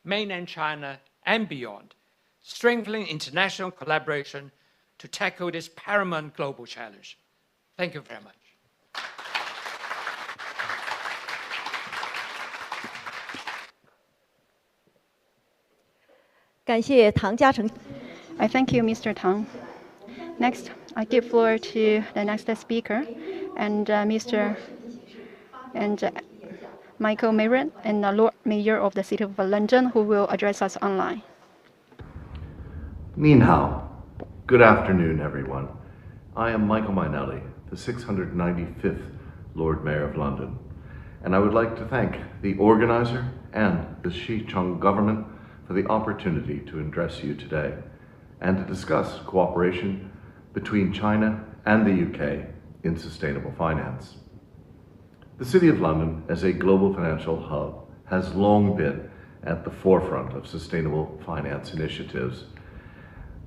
mainland China, and beyond, strengthening international collaboration to tackle this paramount global challenge. Thank you very much. I thank you, Mr. Tang. Next, I give floor to the next speaker, and Mr. and Michael Mayron, and the Lord Mayor of the City of London, who will address us online. Nin hao. Good afternoon, everyone. I am Michael Mainelli, the 695th Lord Mayor of London, and I would like to thank the organizer and the Xi-Chong government for the opportunity to address you today and to discuss cooperation between China and the UK in sustainable finance. The City of London, as a global financial hub, has long been at the forefront of sustainable finance initiatives,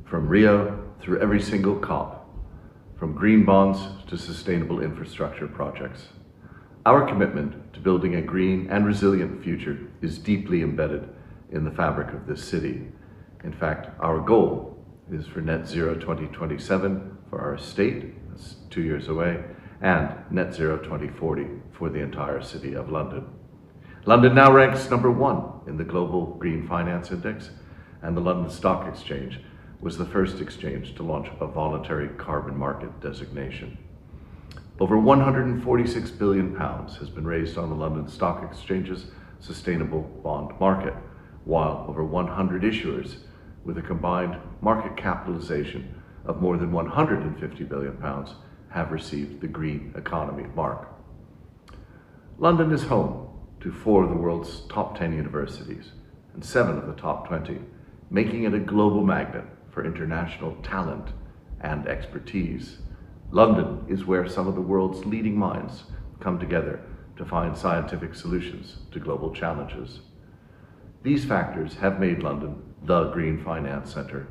from Rio through every single COP, from green bonds to sustainable infrastructure projects. Our commitment to building a green and resilient future is deeply embedded in the fabric of this city. In fact, our goal is for net zero 2027 for our state, that's 2 years away, and net zero 2040 for the entire City of London. London now ranks number 1 in the Global Green Finance Index, and the London Stock Exchange was the first exchange to launch a voluntary carbon market designation. Over £146 billion has been raised on the London Stock Exchange's sustainable bond market, while over 100 issuers with a combined market capitalization of more than £150 billion have received the Green Economy mark. London is home to 4 of the world's top 10 universities and 7 of the top 20, making it a global magnet for international talent and expertise. London is where some of the world's leading minds come together to find scientific solutions to global challenges. These factors have made London the Green Finance Centre,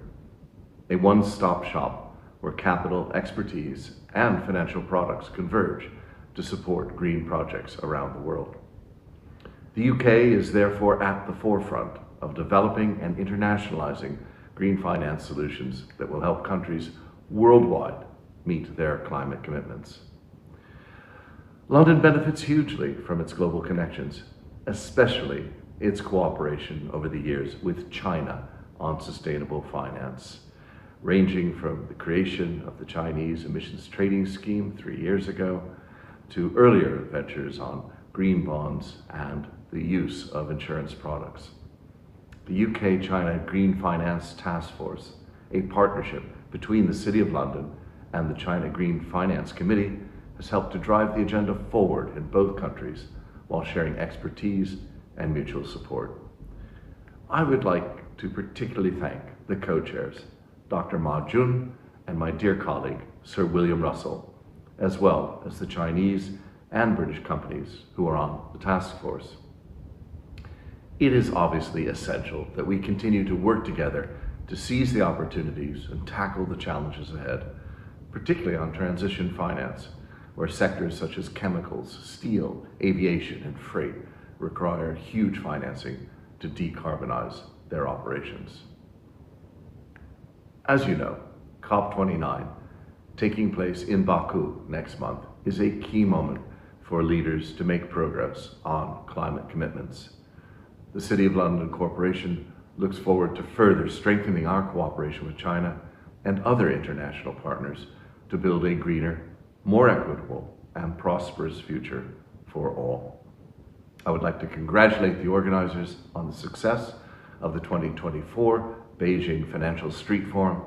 a one-stop shop where capital, expertise, and financial products converge to support green projects around the world. The UK is therefore at the forefront of developing and internationalizing green finance solutions that will help countries worldwide meet their climate commitments. London benefits hugely from its global connections, especially its cooperation over the years with China on sustainable finance, ranging from the creation of the Chinese emissions trading scheme 3 years ago to earlier ventures on green bonds and the use of insurance products. The UK-China Green Finance Task Force, a partnership between the City of London and the China Green Finance Committee, has helped to drive the agenda forward in both countries while sharing expertise and mutual support. I would like to particularly thank the co-chairs, Dr. Ma Jun and my dear colleague, Sir William Russell, as well as the Chinese and British companies who are on the task force. It is obviously essential that we continue to work together to seize the opportunities and tackle the challenges ahead, particularly on transition finance, where sectors such as chemicals, steel, aviation, and freight require huge financing to decarbonize their operations. As you know, COP29, taking place in Baku next month, is a key moment for leaders to make progress on climate commitments. The City of London Corporation looks forward to further strengthening our cooperation with China and other international partners to build a greener, more equitable, and prosperous future for all. I would like to congratulate the organizers on the success of the 2024 Beijing Financial Street Forum,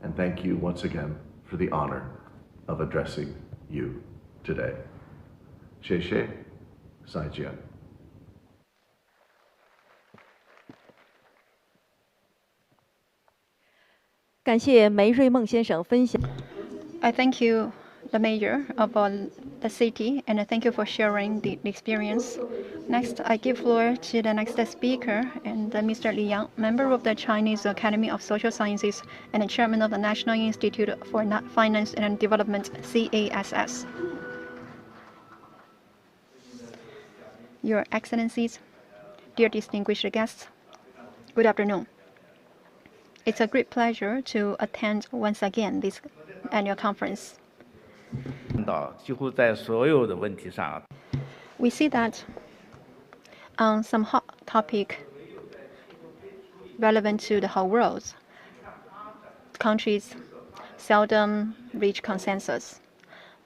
and thank you once again for the honor of addressing you today. 谢谢，再见。感谢梅瑞梦先生分享。I thank you, the mayor of the city, and I thank you for sharing the experience. Next, I give floor to the next speaker, and Mr. Li Yang, member of the Chinese Academy of Social Sciences and chairman of the National Institute for Finance and Development, CASS. Your Excellencies, dear distinguished guests, good afternoon. It's a great pleasure to attend once again this annual conference. We see that on some hot topic relevant to the whole world, countries seldom reach consensus.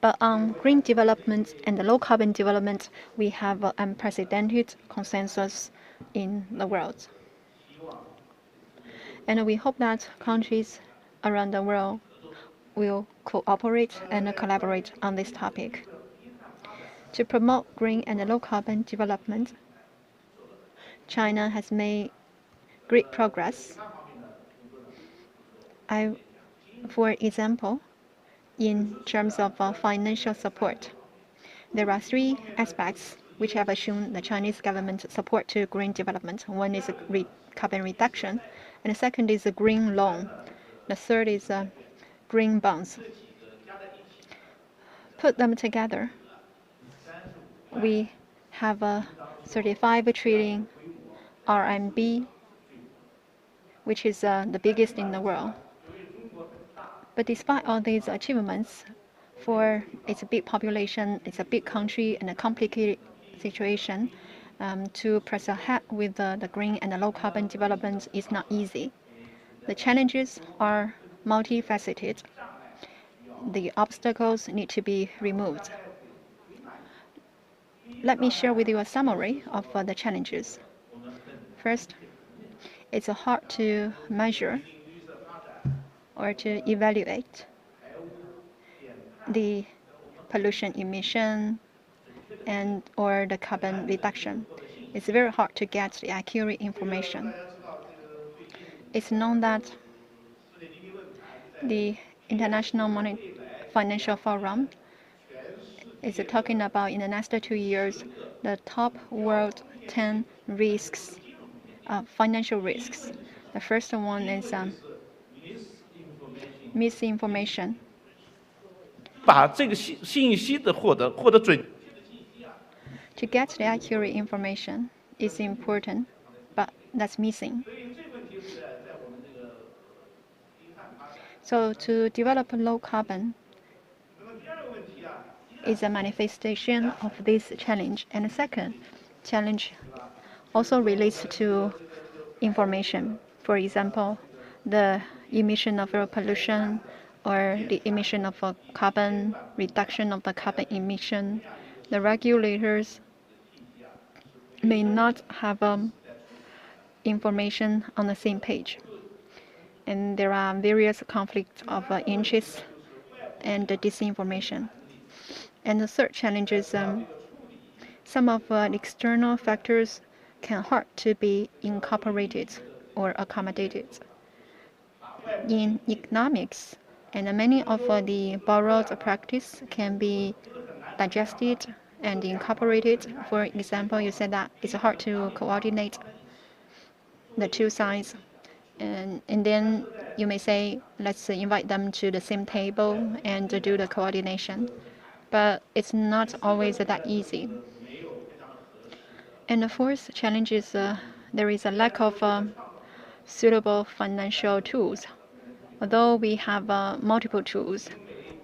But on green development and low carbon development, we have unprecedented consensus in the world. And we hope that countries around the world will cooperate and collaborate on this topic. To promote green and low carbon development, China has made great progress. For example, in terms of financial support, there are three aspects which have shown the Chinese government support to green development. One is carbon reduction, and the second is a green loan. The third is green bonds. Put them together, we have a 35 trillion RMB, which is the biggest in the world. But despite all these achievements, for its big population, it's a big country and a complicated situation, to press ahead with the green and the low carbon development is not easy. The challenges are multifaceted. The obstacles need to be removed. Let me share with you a summary of the challenges. First, it's hard to measure or to evaluate the pollution emission or the carbon reduction. It's very hard to get the accurate information. It's known that the International Financial Forum is talking about in the next 2 years the top world 10 risks, financial risks. The first one is misinformation. 把这个信息的获得准。 To get the accurate information is important, but that's missing. So to develop low carbon is a manifestation of this challenge. And the second challenge also relates to information. For example, the emission of air pollution or the emission of carbon, reduction of the carbon emission. The regulators may not have information on the same page. And there are various conflicts of interests and disinformation. And the third challenge is some of the external factors can hard to be incorporated or accommodated. In economics, and many of the borrowed practice can be digested and incorporated. For example, you said that it's hard to coordinate the two sides. And then you may say, let's invite them to the same table and do the coordination. But it's not always that easy. And the fourth challenge is there is a lack of suitable financial tools. Although we have multiple tools,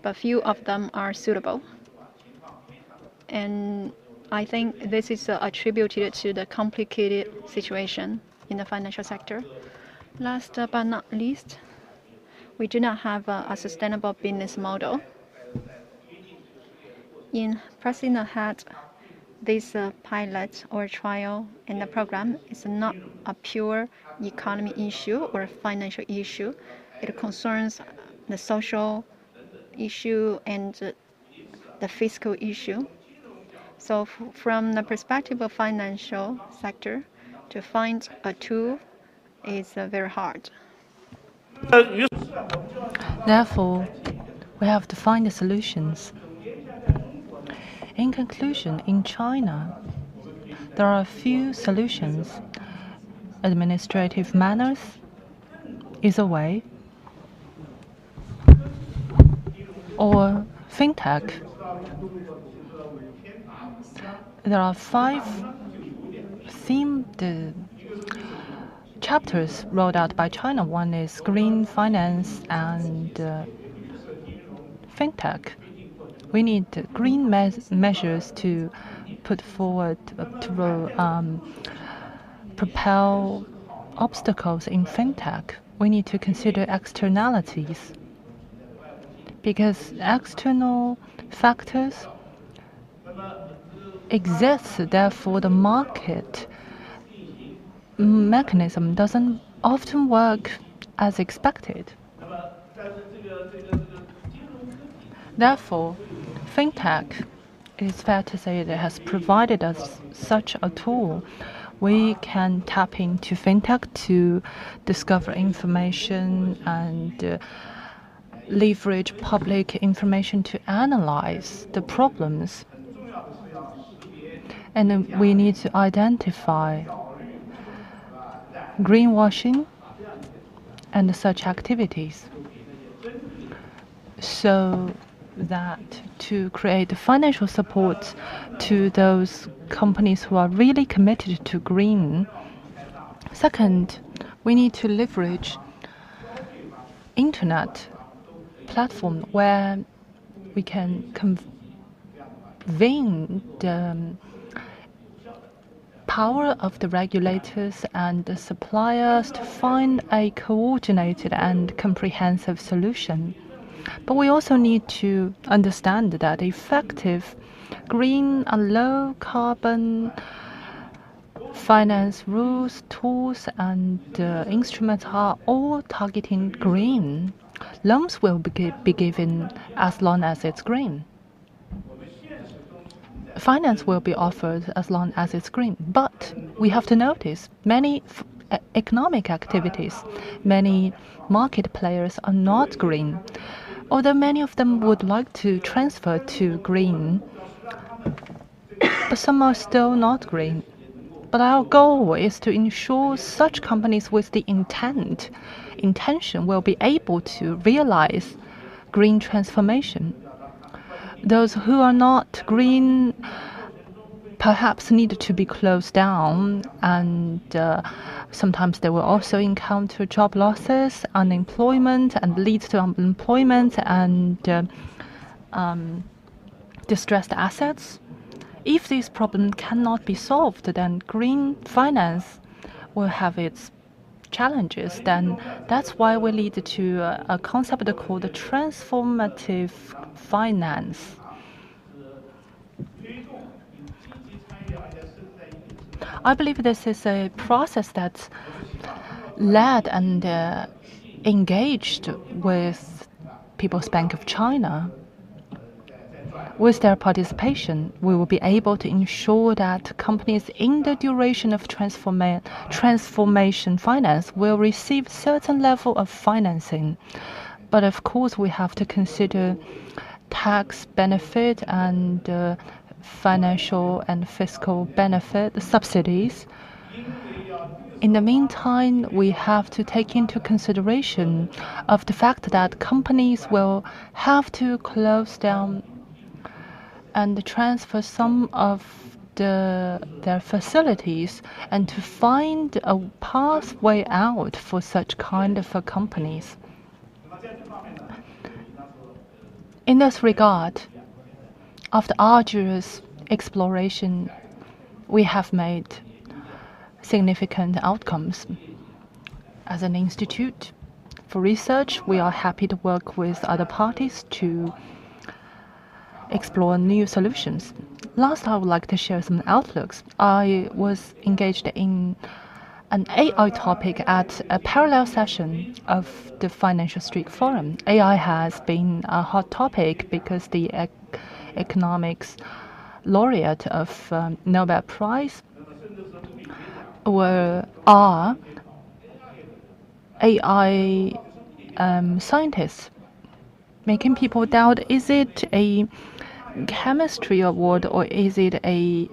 but few of them are suitable. And I think this is attributed to the complicated situation in the financial sector. Last but not least, we do not have a sustainable business model. In pressing ahead this pilot or trial and the program is not a pure economy issue or financial issue. It concerns the social issue and the fiscal issue. So from the perspective of financial sector, to find a tool is very hard. Therefore, we have to find the solutions. In conclusion, in China, there are a few solutions. Administrative manners is a way, or fintech. There are 5 themed chapters rolled out by China. One is green finance and fintech. We need green measures to put forward to propel obstacles in fintech. We need to consider externalities. because external factors exist. Therefore, the market mechanism doesn't often work as expected. Therefore, fintech, it is fair to say, it has provided us such a tool. We can tap into fintech to discover information and leverage public information to analyze the problems. And we need to identify greenwashing and such activities, so that to create financial support to those companies who are really committed to green. Second, we need to leverage internet platform where we can convene the power of the regulators and the suppliers to find a coordinated and comprehensive solution. But we also need to understand that effective green and low carbon finance rules, tools, and instruments are all targeting green. Loans will be given as long as it's green. Finance will be offered as long as it's green. But we have to notice many economic activities, many market players are not green. Although many of them would like to transfer to green, but some are still not green. But our goal is to ensure such companies with the intention will be able to realize green transformation. Those who are not green perhaps need to be closed down, and sometimes they will also encounter job losses, unemployment, and lead to unemployment and distressed assets. If this problem cannot be solved, then green finance will have its challenges. Then that's why we lead to a concept called transformative finance. I believe this is a process that's led and engaged with People's Bank of China. With their participation, we will be able to ensure that companies in the duration of transformation finance will receive certain level of financing. But of course, we have to consider tax benefit and financial and fiscal benefit, subsidies. In the meantime, we have to take into consideration of the fact that companies will have to close down and transfer some of their facilities, and to find a pathway out for such kind of companies. In this regard, after arduous exploration, we have made significant outcomes. As an institute for research, we are happy to work with other parties to explore new solutions. Last, I would like to share some outlooks. I was engaged in an AI topic at a parallel session of the Financial Street Forum. AI has been a hot topic because the economics laureate of Nobel Prize are AI scientists, making people doubt, is it a chemistry award or is it a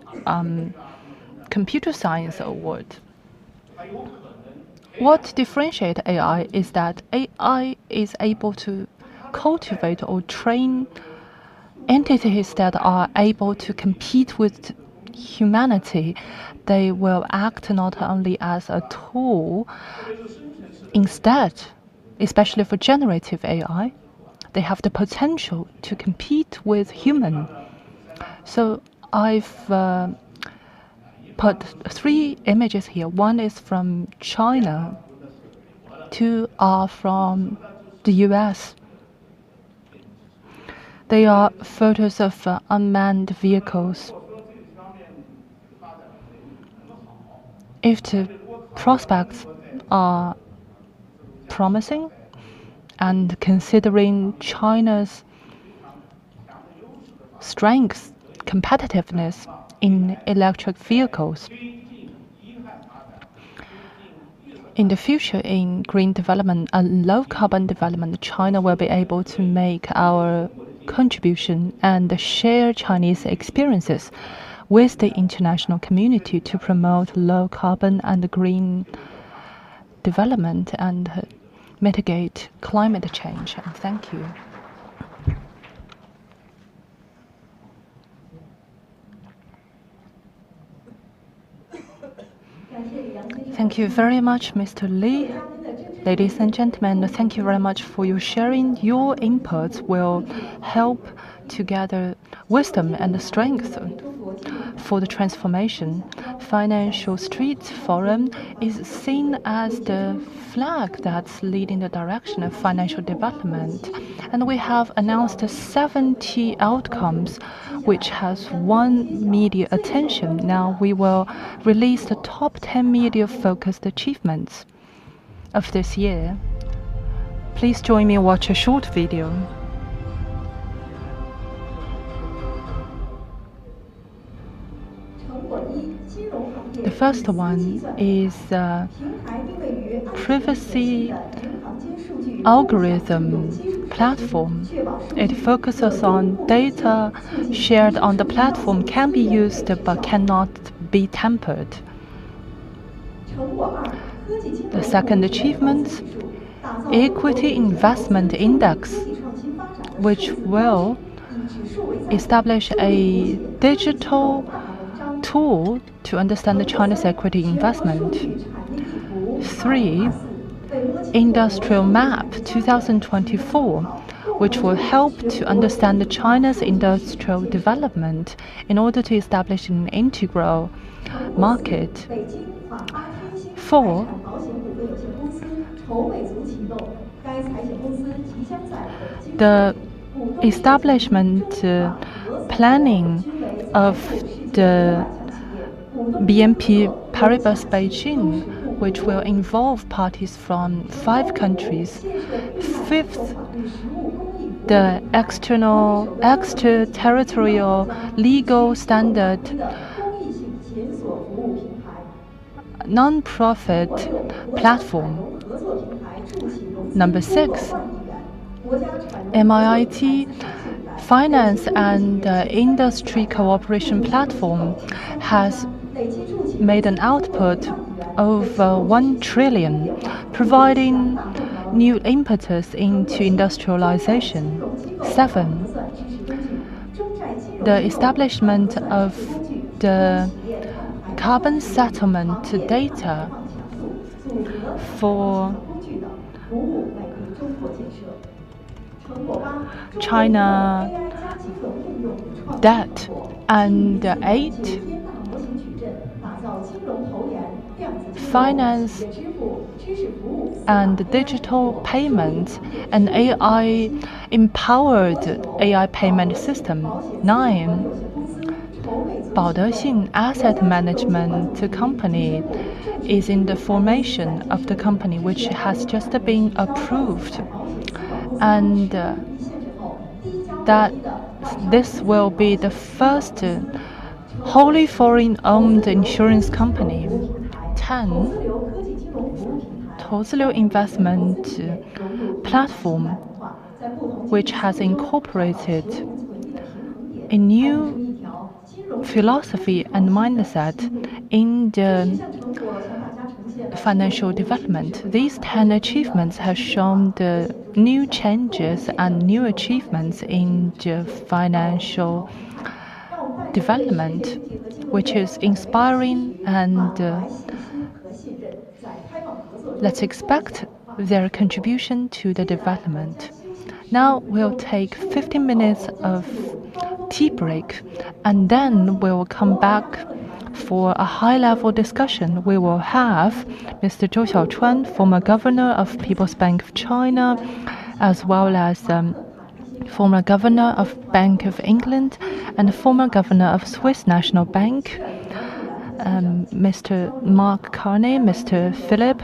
computer science award? What differentiates AI is that AI is able to cultivate or train entities that are able to compete with humanity. They will act not only as a tool, instead, especially for generative AI, they have the potential to compete with human. So I've put 3 images here. One is from China, 2 are from the US. They are photos of unmanned vehicles. If the prospects are promising, and considering China's strength, competitiveness in electric vehicles, in the future, in green development and low carbon development, China will be able to make our contribution and share Chinese experiences with the international community to promote low carbon and green development and mitigate climate change. And thank you. Thank you very much, Mr. Li. Ladies and gentlemen, thank you very much for your sharing. Your inputs will help to gather wisdom and strength for the transformation. Financial Street Forum is seen as the flag that's leading the direction of financial development. And we have announced 70 outcomes, which has won media attention. Now we will release the top 10 media-focused achievements of this year. Please join me watch a short video. The first one is privacy algorithm platform. It focuses on data shared on the platform can be used but cannot be tampered. The second achievement, Equity Investment Index, which will establish a digital tool to understand China's equity investment. 3, Industrial Map 2024, which will help to understand China's industrial development in order to establish an integral market. 4, the establishment planning of the BNP Paribas Beijing, which will involve parties from 5 countries. 5th, the extraterritorial legal standard non-profit platform. Number 6, MIIT Finance and Industry Cooperation Platform has made an output of 1 trillion, providing new impetus into industrialization. 7, the establishment of the carbon settlement data for China debt. And 8, finance and digital payment, an AI-empowered AI payment system. 9, Baodexing Asset Management Company is in the formation of the company, which has just been approved. And that this will be the first wholly foreign-owned insurance company. 10, 投资流 investment platform, which has incorporated a new philosophy and mindset in the financial development. These 10 achievements have shown the new changes and new achievements in the financial development, which is inspiring, and let's expect their contribution to the development. Now we'll take 15 minutes of tea break, and then we'll come back for a high-level discussion. We will have Mr. Zhou Xiaochuan, former governor of People's Bank of China, as well as former governor of Bank of England, and former governor of Swiss National Bank, Mr. Mark Carney, Mr. Philip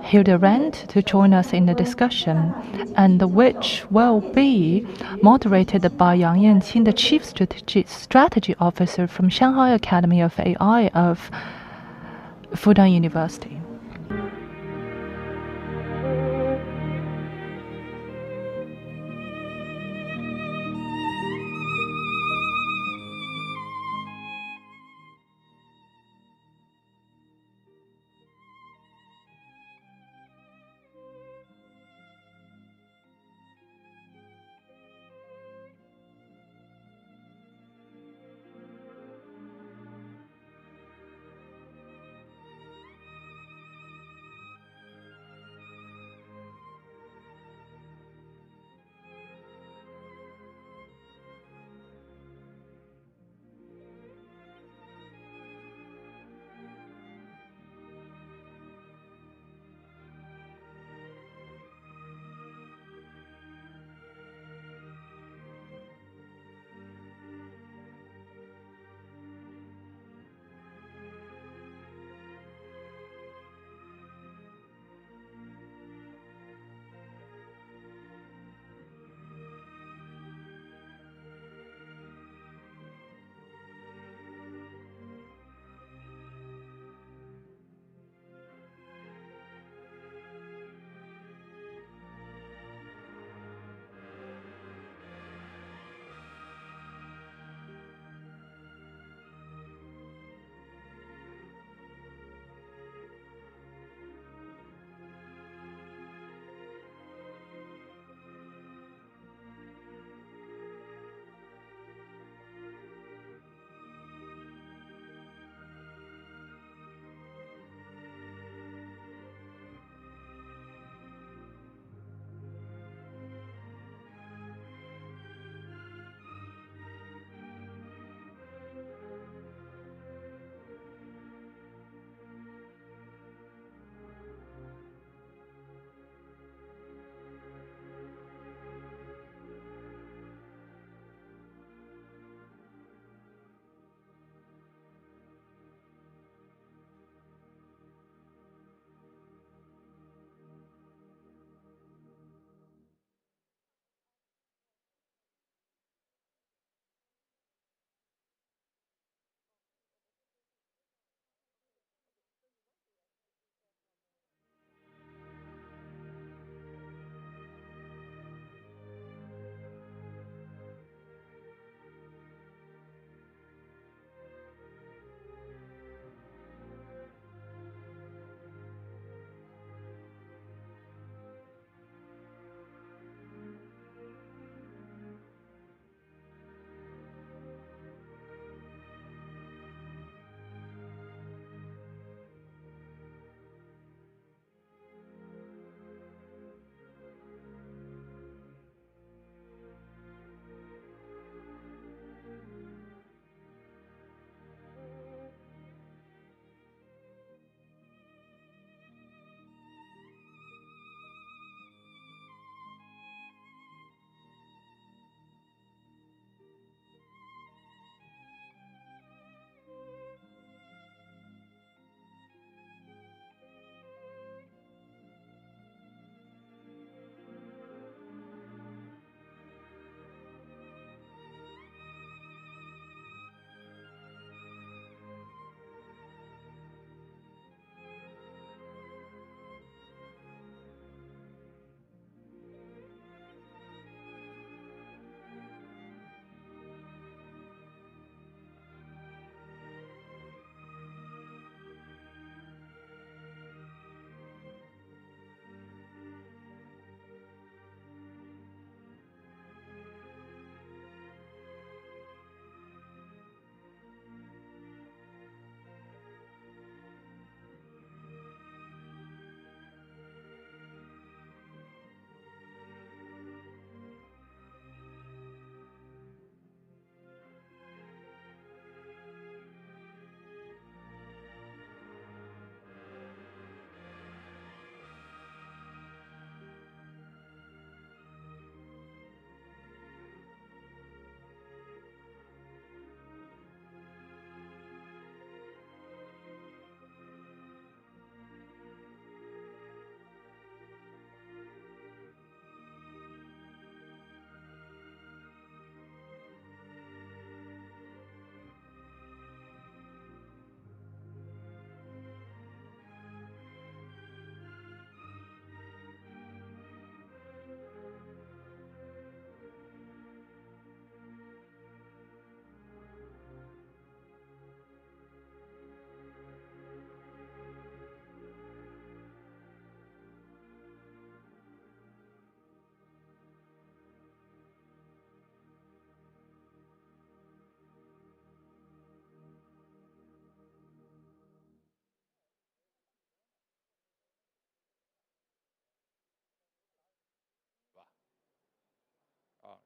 Hildebrand, to join us in the discussion, and which will be moderated by Yang Yanqing, the Chief Strategy Officer from Shanghai Academy of AI of Fudan University.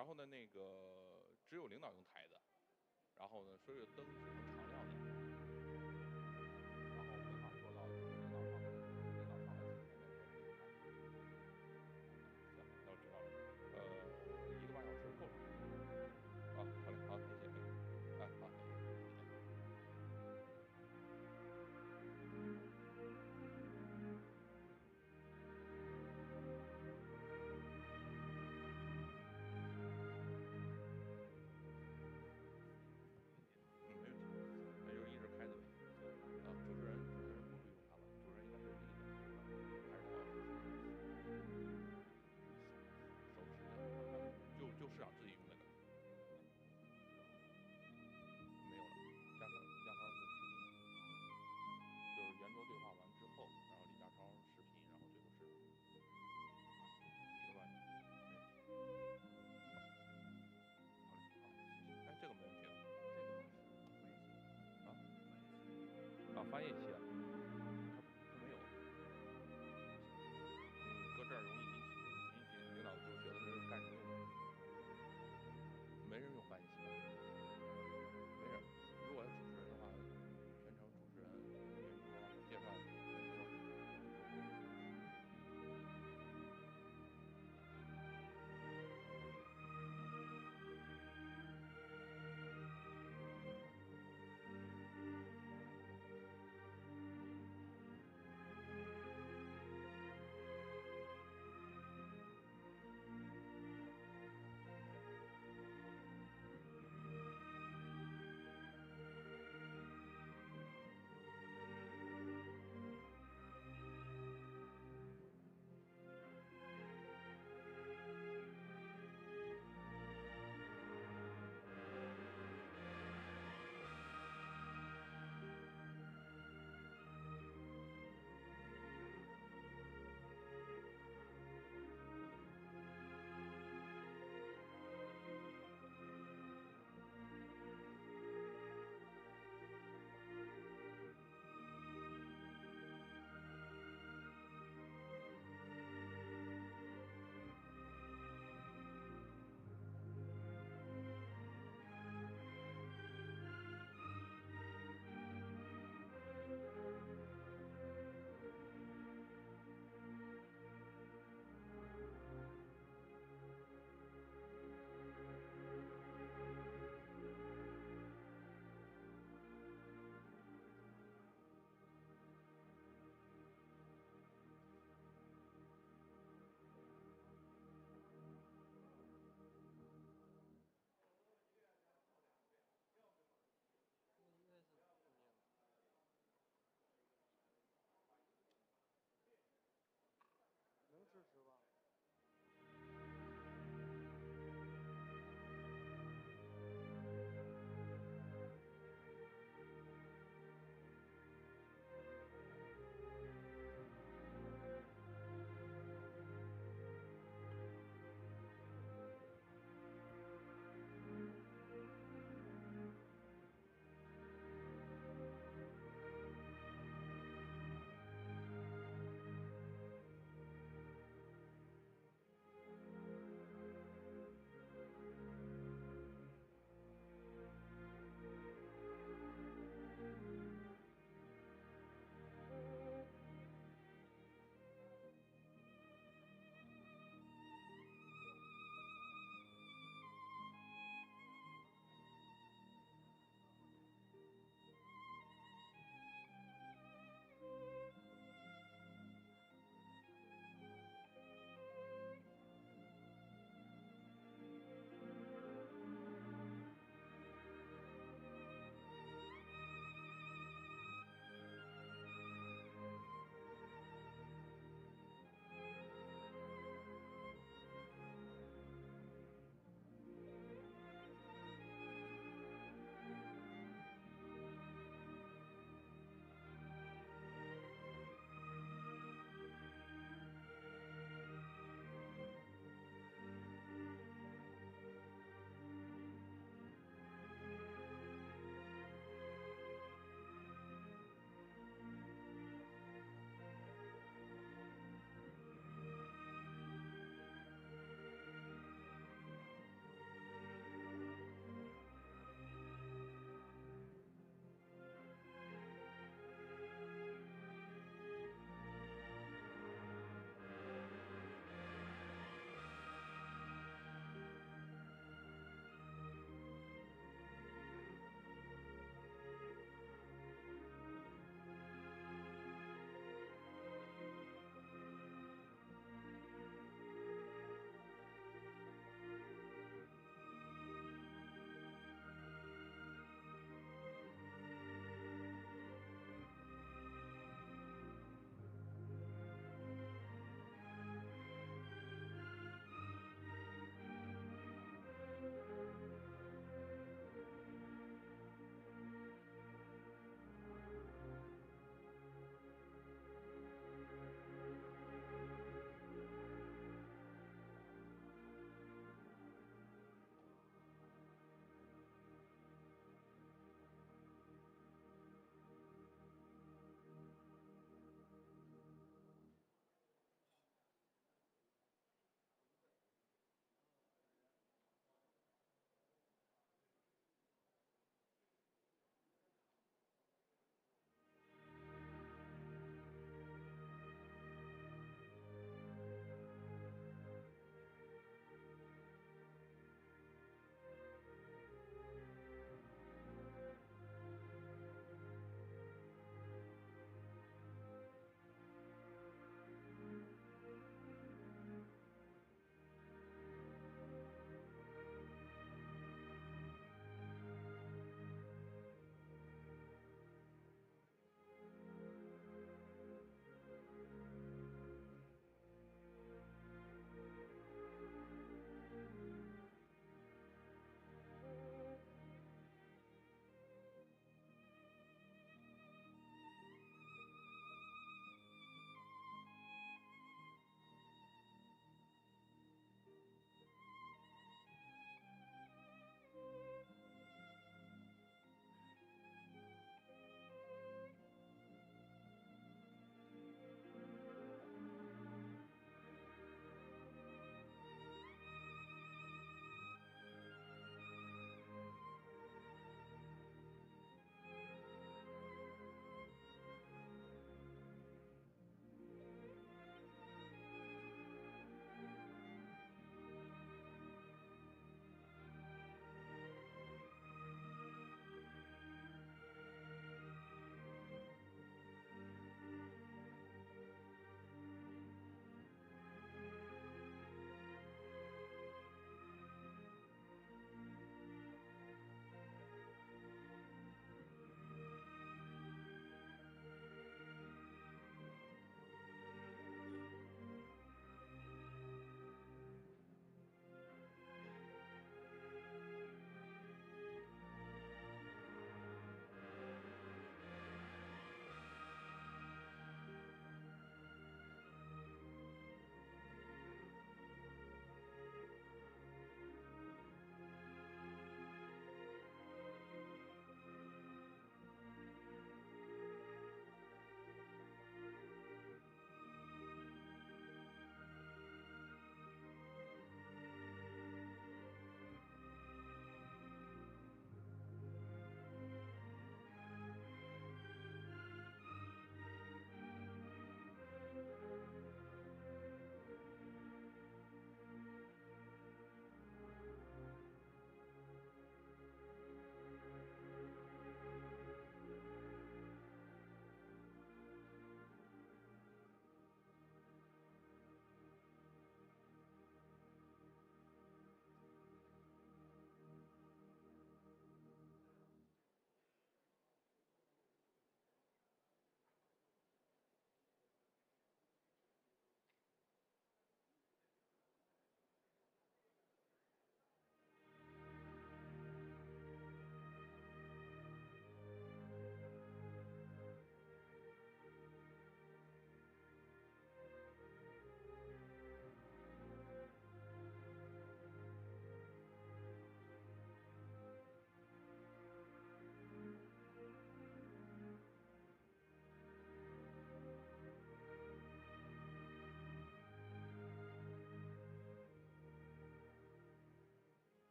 然后呢，那个只有领导用台子，然后呢，所有灯只能常亮的，然后没法做到领导上来之前的行，那我知道了。1个半小时够了。啊，好嘞，好，谢谢。哎，好，再见。没问题，那就一直开着呗。主持人不用他了，主持人应该是立的，还是我手持的？就市长自己用那个。没有了，加上是视频，就是圆桌对话完之后，然后李家超视频，然后最后是1个半小时，没问题。好嘞，好，谢谢。哎，这个没问题了。这个是翻译器啊，它没有。搁这儿容易引起领导就觉得这是干什么用的？没人用翻译器。没人，如果是主持人的话，全程主持人圆桌介绍圆桌。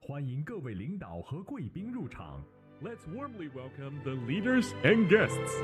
欢迎各位领导和贵宾入场。Let's warmly welcome the leaders and guests.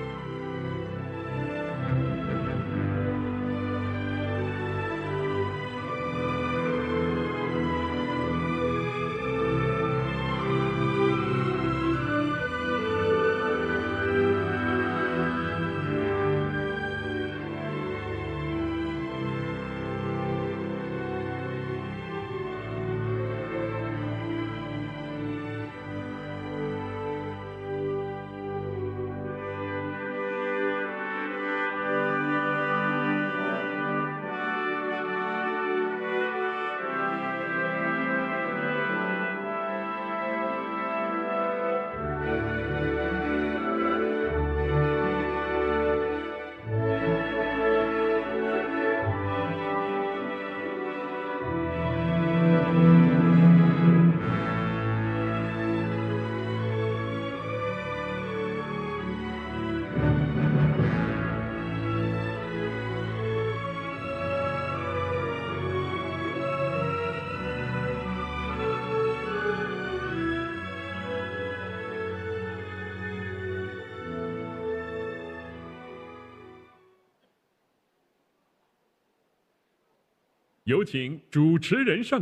有请主持人上。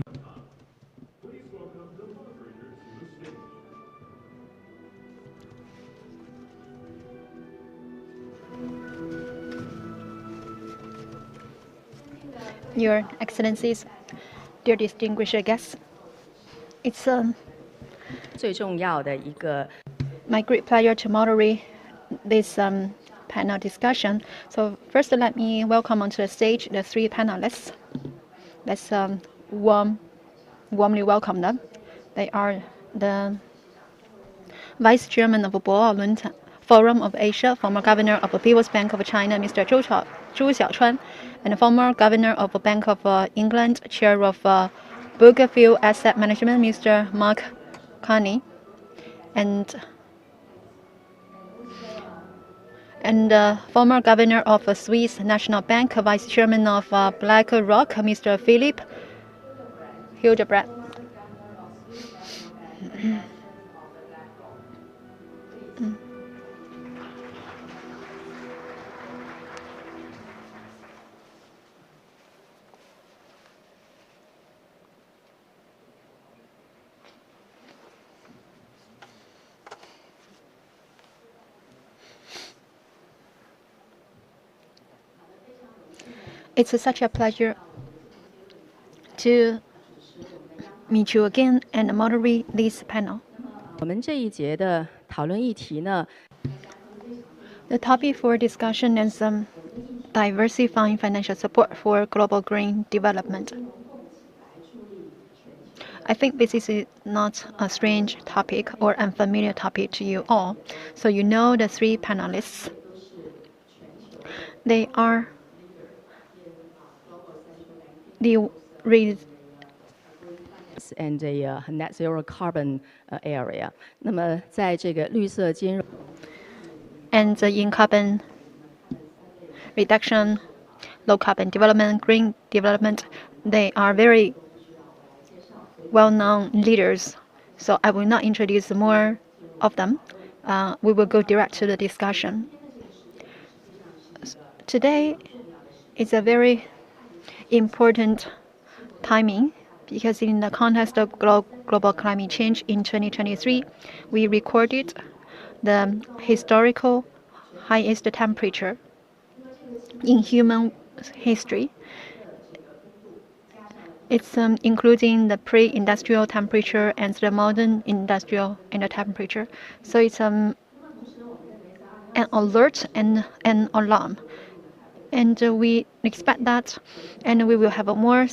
Your Excellencies, dear distinguished guests, it's 最重要的一个 my great pleasure to moderate this panel discussion. So first, let me welcome onto the stage the three panelists. Let's warmly welcome them. They are the Vice Chairman of Boao Forum of Asia, former Governor of the People's Bank of China, Mr. Zhou Xiaochuan, and former Governor of the Bank of England, Chair of Brookfield Asset Management, Mr. Mark Carney, and former Governor of Swiss National Bank, Vice Chairman of BlackRock, Mr. Philip Hildebrandt. It's such a pleasure to meet you again and moderate this panel. 我们这一节的讨论议题呢， The topic for discussion is diversifying financial support for global green development. I think this is not a strange topic or unfamiliar topic to you all. So you know the three panelists. They are the and a net zero carbon area. 那么在这个绿色金融 and in carbon reduction, low carbon development, green development, they are very well-known leaders. So I will not introduce more of them. We will go direct to the discussion. Today is a very important timing because in the context of global climate change in 2023, we recorded the historical highest temperature in human history. It's including the pre-industrial temperature and the modern industrial temperature. So it's an alert and an alarm. And we expect that, and we will have a more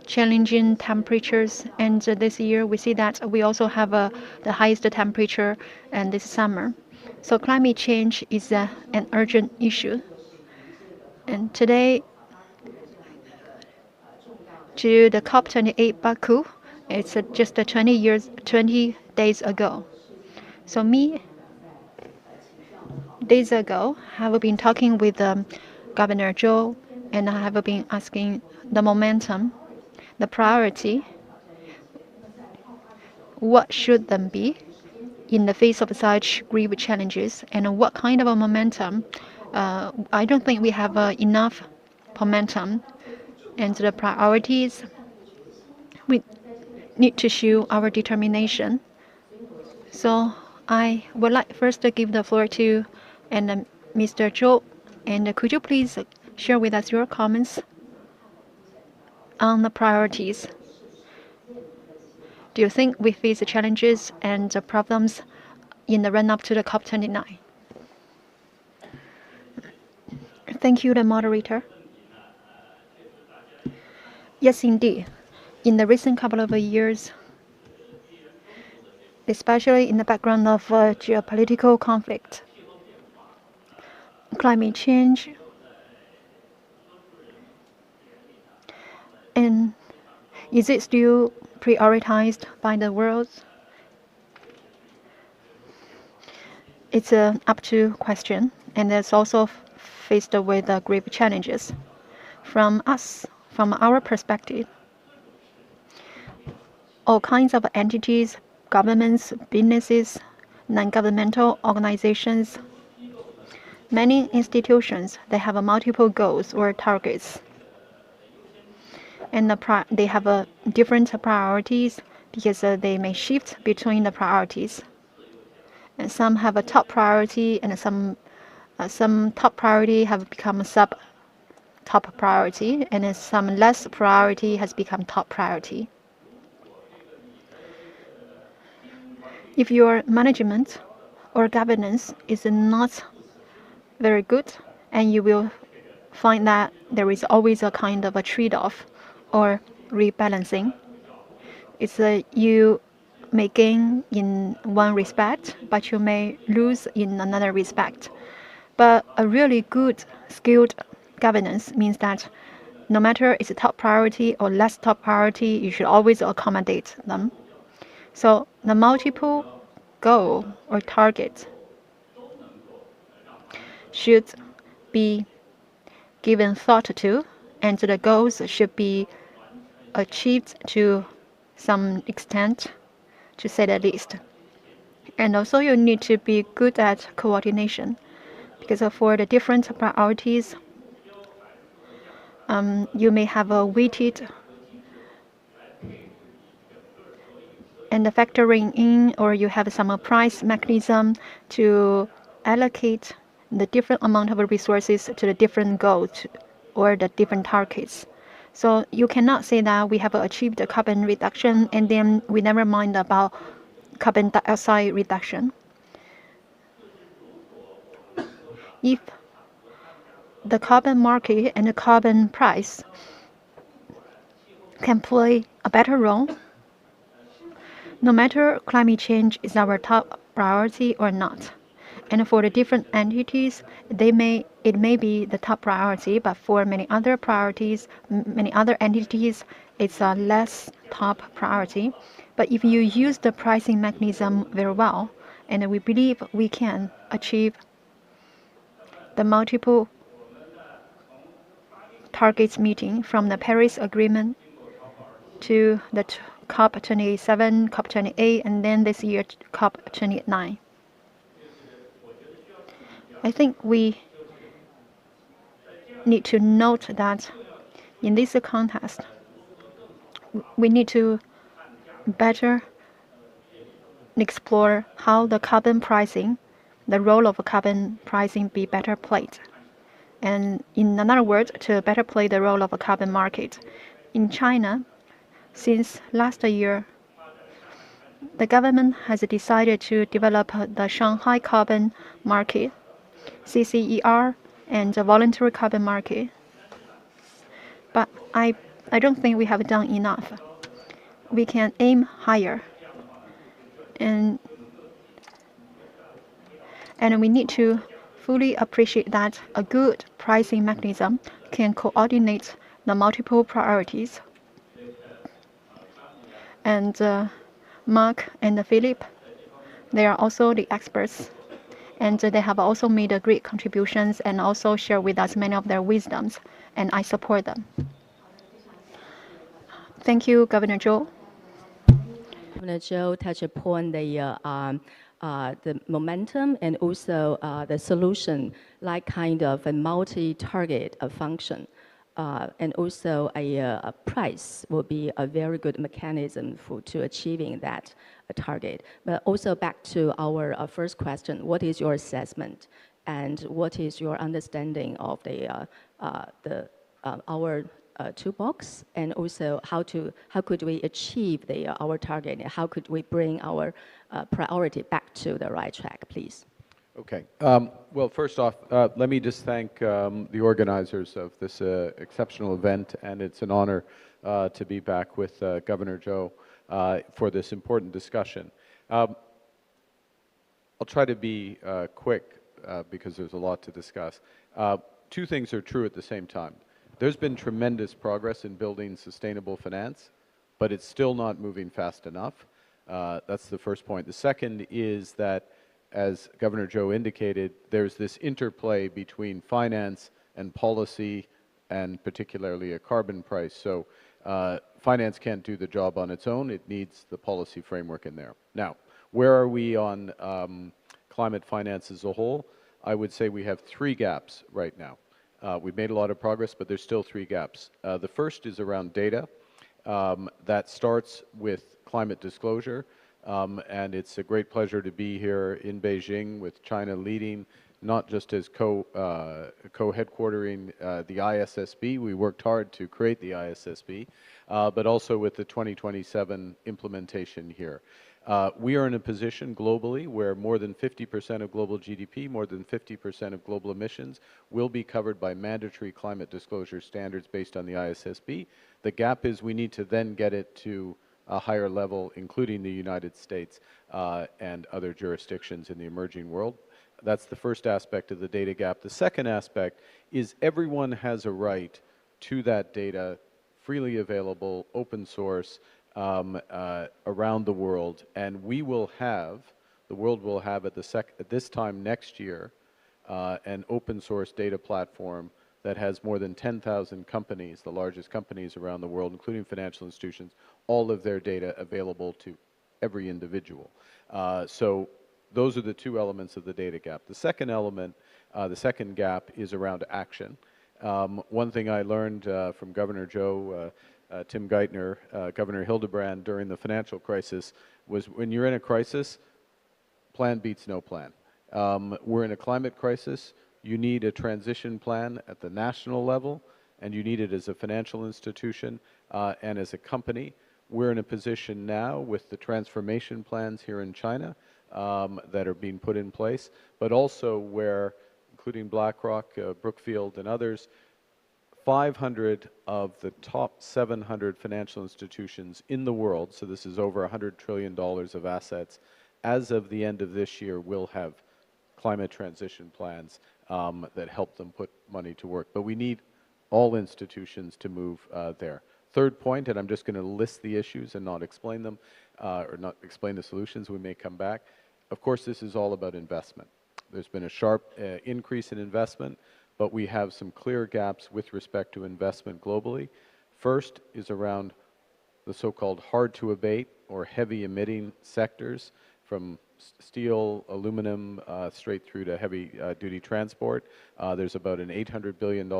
challenging temperatures. And this year, we see that we also have the highest temperature and this summer. So climate change is an urgent issue. And today, to the COP28 Baku, it's just 20 days ago. So days ago, I have been talking with Governor Zhou, and I have been asking the momentum, the priority what should them be in the face of such grave challenges, and what kind of a momentum. I don't think we have enough momentum, and the priorities we need to show our determination. So I would like first to give the floor to Mr. Zhou, and could you please share with us your comments on the priorities? Do you think we face the challenges and the problems in the run-up to the COP29? Thank you, the moderator. Yes, indeed. In the recent couple of years, especially in the background of geopolitical conflict, climate change, and is it still prioritized by the world? It's a up to question, and it's also faced with grave challenges. From our perspective, all kinds of entities, governments, businesses, non-governmental organizations, many institutions, they have multiple goals or targets. And they have different priorities because they may shift between the priorities. And some have a top priority, and some top priority have become sub-top priority, and then some less priority has become top priority. If your management or governance is not very good, and you will find that there is always a kind of a trade-off or rebalancing. It's you may gain in one respect, but you may lose in another respect. But a really good, skilled governance means that no matter it's a top priority or less top priority, you should always accommodate them. So the multiple goal or target should be given thought to, and the goals should be achieved to some extent, to say the least. And also you need to be good at coordination, because for the different priorities, you may have a weighted and factoring in, or you have some price mechanism to allocate the different amount of resources to the different goals or the different targets. So you cannot say that we have achieved a carbon reduction and then we never mind about carbon dioxide reduction. If the carbon market and the carbon price can play a better role, no matter climate change is our top priority or not. And for the different entities, it may be the top priority, but for many other priorities, many other entities, it's a less top priority. But if you use the pricing mechanism very well, and we believe we can achieve the multiple targets meeting from the Paris Agreement to the COP27, COP28, and then this year COP29. I think we need to note that in this context, we need to better explore how the carbon pricing, the role of carbon pricing be better played. And in another word, to better play the role of a carbon market. In China, since last year, the government has decided to develop the Shanghai carbon market, CCER, and the voluntary carbon market. But I don't think we have done enough. We can aim higher. And we need to fully appreciate that a good pricing mechanism can coordinate the multiple priorities. And Mark and Philip, they are also the experts. And they have also made great contributions and also share with us many of their wisdoms, and I support them. Thank you, Governor Zhou. Governor Zhou touched upon the momentum and also the solution, like kind of a multi-target function. And also a price will be a very good mechanism to achieving that target. But also back to our first question, what is your assessment and what is your understanding of our toolbox, and also how could we achieve our target, and how could we bring our priority back to the right track, please? Okay. Well, first off, let me just thank the organizers of this exceptional event, and it's an honor to be back with Governor Zhou for this important discussion. I'll try to be quick because there's a lot to discuss. Two things are true at the same time. There's been tremendous progress in building sustainable finance, but it's still not moving fast enough. That's the first point. The second is that, as Governor Zhou indicated, there's this interplay between finance and policy, and particularly a carbon price. So finance can't do the job on its own. It needs the policy framework in there. Now, where are we on climate finance as a whole? I would say we have three gaps right now. We've made a lot of progress, but there's still three gaps. The first is around data. That starts with climate disclosure. And it's a great pleasure to be here in Beijing with China leading, not just as co-headquartering the ISSB. We worked hard to create the ISSB, but also with the 2027 implementation here. We are in a position globally where more than 50% of global GDP, more than 50% of global emissions will be covered by mandatory climate disclosure standards based on the ISSB. The gap is we need to then get it to a higher level, including the United States and other jurisdictions in the emerging world. That's the first aspect of the data gap. The second aspect is everyone has a right to that data, freely available, open source, around the world, and we will have, the world will have at this time next year, an open source data platform that has more than 10,000 companies, the largest companies around the world, including financial institutions, all of their data available to every individual. So those are the two elements of the data gap. The second element, the second gap, is around action. One thing I learned from Governor Zhou, Tim Geithner, Governor Hildebrand during the financial crisis was when you're in a crisis, plan beats no plan. We're in a climate crisis. You need a transition plan at the national level, and you need it as a financial institution and as a company. We're in a position now with the transformation plans here in China that are being put in place, but also where, including BlackRock, Brookfield, and others, 500 of the top 700 financial institutions in the world, so this is over $100 trillion of assets, as of the end of this year will have climate transition plans that help them put money to work. But we need all institutions to move there. Third point, and I'm just going to list the issues and not explain them, or not explain the solutions, we may come back. Of course, this is all about investment. There's been a sharp increase in investment, but we have some clear gaps with respect to investment globally. First is around the so-called hard-to-abate or heavy-emitting sectors, from steel, aluminum, straight through to heavy-duty transport. There's about an $800 billion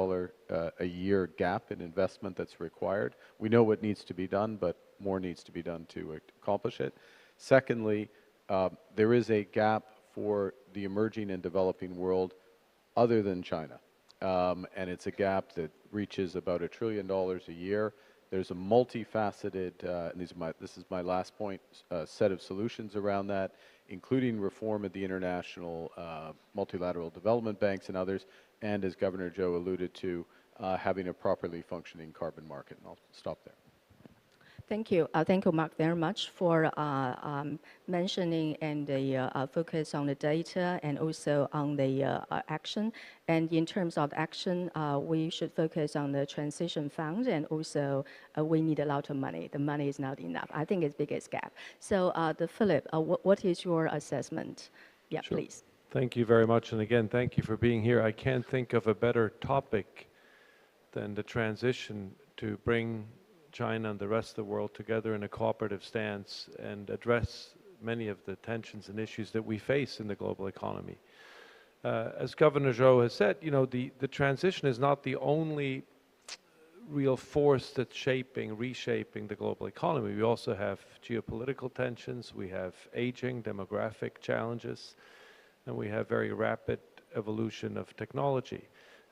a year gap in investment that's required. We know what needs to be done, but more needs to be done to accomplish it. Secondly, there is a gap for the emerging and developing world other than China. And it's a gap that reaches about $1 trillion a year. There's a multifaceted, and this is my last point, set of solutions around that, including reform of the international multilateral development banks and others, and as Governor Zhou alluded to, having a properly functioning carbon market. And I'll stop there. Thank you. Thank you, Mark, very much for mentioning and the focus on the data and also on the action. And in terms of action, we should focus on the transition fund, and also we need a lot of money. The money is not enough. I think it's the biggest gap. So, Philip, what is your assessment? Yeah, Sure. please. Thank you very much. And again, thank you for being here. I can't think of a better topic than the transition to bring China and the rest of the world together in a cooperative stance and address many of the tensions and issues that we face in the global economy. As Governor Zhou has said, you know, the transition is not the only real force that's reshaping the global economy. We also have geopolitical tensions, we have aging, demographic challenges, and we have very rapid evolution of technology.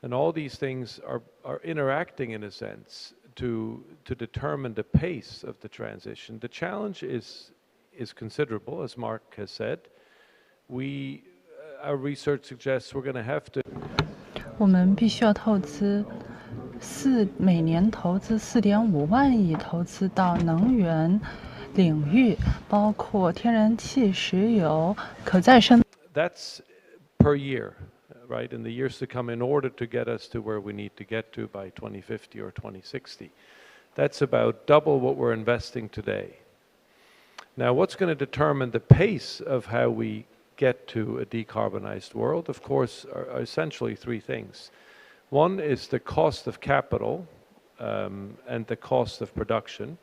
And all these things are interacting in a sense to determine the pace of the transition. The challenge is considerable, as Mark has said. Our research suggests we're going to have to 我们必须要每年投资4.5万亿投资到能源领域，包括天然气、石油、可再生。That's per year, right? In the years to come, in order to get us to where we need to get to by 2050 or 2060. That's about double what we're investing today. Now, what's going to determine the pace of how we get to a decarbonized world, of course, are essentially three things. One is the cost of capital and the cost of production.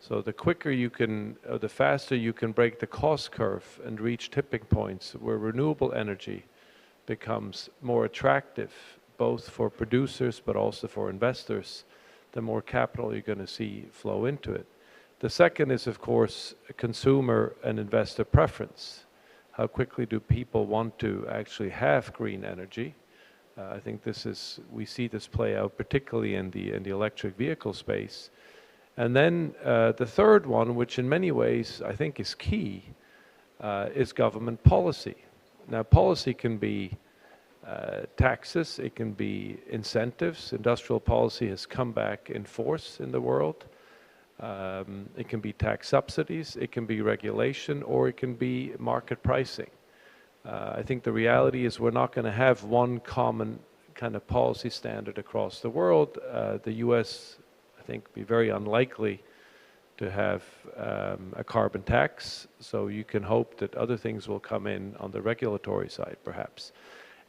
So the quicker you can, or the faster you can break the cost curve and reach tipping points where renewable energy becomes more attractive, both for producers but also for investors, the more capital you're going to see flow into it. The second is, of course, consumer and investor preference. How quickly do people want to actually have green energy? I think we see this play out particularly in the electric vehicle space. And then the third one, which in many ways I think is key, is government policy. Now, policy can be taxes, it can be incentives. Industrial policy has come back in force in the world. It can be tax subsidies, it can be regulation, or it can be market pricing. I think the reality is we're not going to have one common kind of policy standard across the world. The US, I think, be very unlikely to have a carbon tax, so you can hope that other things will come in on the regulatory side, perhaps.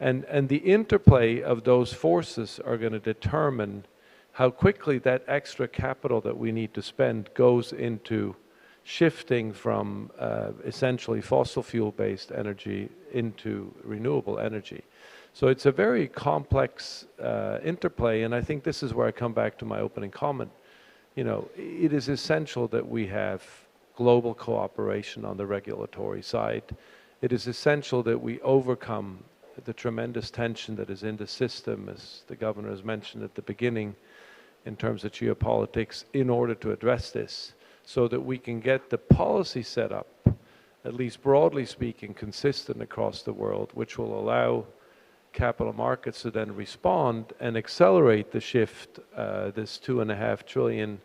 And the interplay of those forces are going to determine how quickly that extra capital that we need to spend goes into shifting from essentially fossil fuel-based energy into renewable energy. So it's a very complex interplay, and I think this is where I come back to my opening comment. You know, it is essential that we have global cooperation on the regulatory side. It is essential that we overcome the tremendous tension that is in the system, as the governor has mentioned at the beginning, in terms of geopolitics, in order to address this, so that we can get the policy set up, at least broadly speaking, consistent across the world, which will allow capital markets to then respond and accelerate the shift, this $2.5 trillion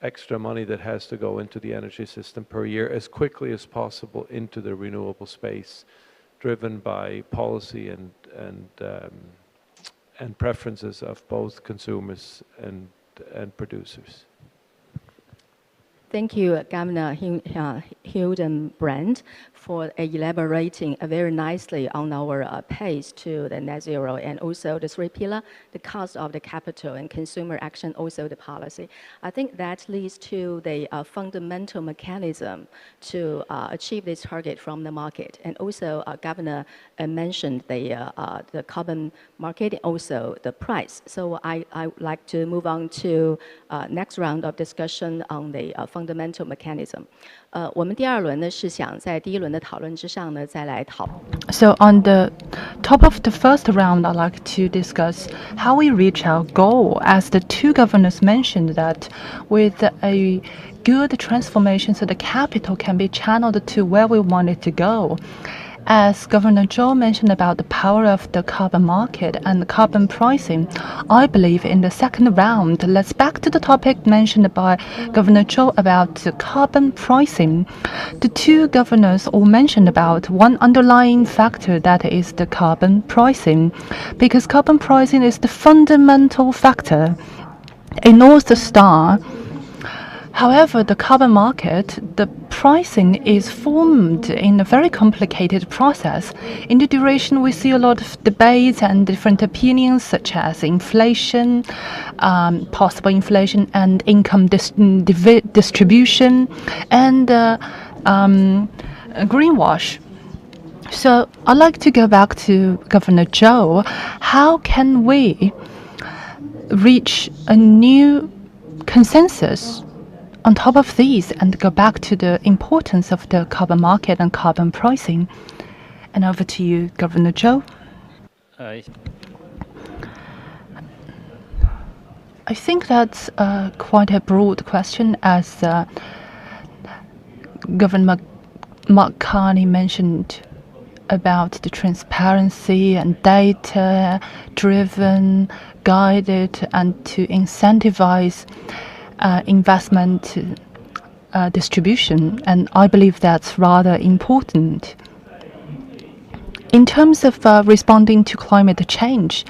extra money that has to go into the energy system per year as quickly as possible into the renewable space, driven by policy and preferences of both consumers and producers. Thank you, Governor Hildenbrand, for elaborating very nicely on our pace to the net zero, and also the three pillars, the cost of the capital and consumer action, also the policy. I think that leads to the fundamental mechanism to achieve this target from the market. And also, Governor mentioned the carbon market, also the price. So I would like to move on to next round of discussion on the fundamental mechanism. 我们第二轮呢是想在第一轮的讨论之上呢再来讨。So on the top of the first round, I'd like to discuss how we reach our goal. As the two governors mentioned that with a good transformation, so the capital can be channeled to where we want it to go. As Governor Zhou mentioned about the power of the carbon market and the carbon pricing, I believe in the second round, let's back to the topic mentioned by Governor Zhou about the carbon pricing. The two governors all mentioned about one underlying factor, that is the carbon pricing, because carbon pricing is the fundamental factor, a North Star. However, the carbon market, the pricing is formed in a very complicated process. In the duration, we see a lot of debates and different opinions, such as inflation, possible inflation, and income distribution, and greenwash. So I'd like to go back to Governor Zhou. How can we reach a new consensus on top of these and go back to the importance of the carbon market and carbon pricing? And over to you, Governor Zhou. I think that's quite a broad question, as Governor Mark mentioned about the transparency and data-driven, guided, and to incentivize investment distribution, and I believe that's rather important. In terms of responding to climate change,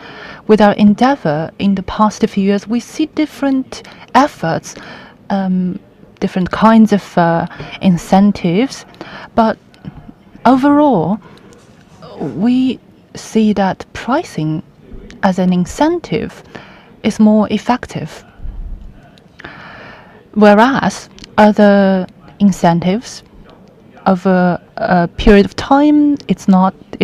with our endeavor in the past few years, we see different efforts, different kinds of incentives, but overall, we see that pricing as an incentive is more effective. Whereas other incentives over a period of time, it's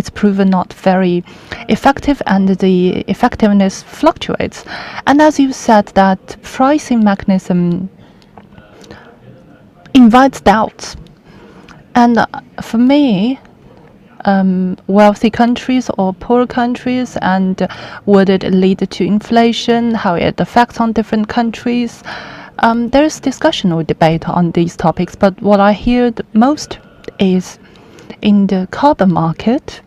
proven not very effective, and the effectiveness fluctuates. And as you said, that pricing mechanism invites doubts. And for me, wealthy countries or poor countries, and would it lead to inflation, how it affects on different countries. There's discussion or debate on these topics, but what I hear the most is in the carbon market,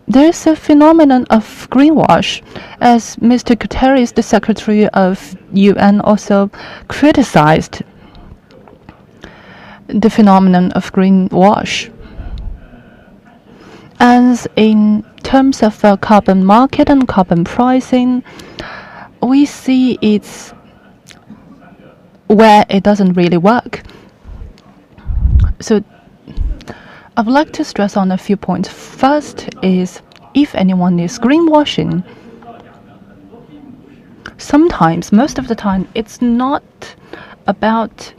there's a phenomenon of greenwash, as Mr. Guterres, the Secretary of UN, also criticized the phenomenon of greenwash. And in terms of carbon market and carbon pricing, we see it's where it doesn't really work. So I would like to stress on a few points. First is, if anyone is greenwashing, sometimes, most of the time, it's not about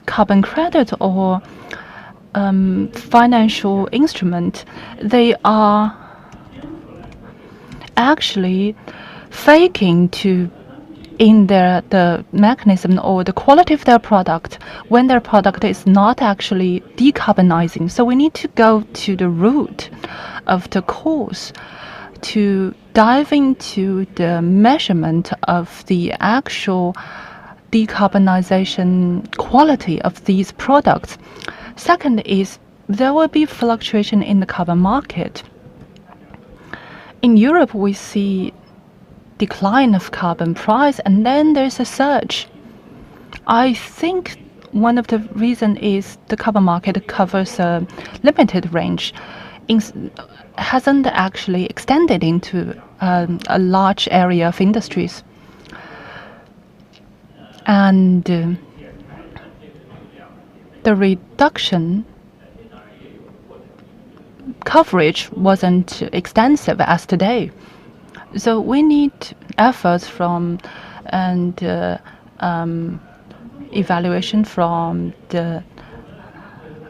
carbon credit or financial instrument. They are actually faking in the mechanism or the quality of their product when their product is not actually decarbonizing. So we need to go to the root of the cause, to dive into the measurement of the actual decarbonization quality of these products. Second is, there will be fluctuation in the carbon market. In Europe, we see decline of carbon price, and then there's a surge. I think one of the reasons is the carbon market covers a limited range, hasn't actually extended into a large area of industries. And the reduction coverage wasn't extensive as today. So we need efforts from and evaluation from the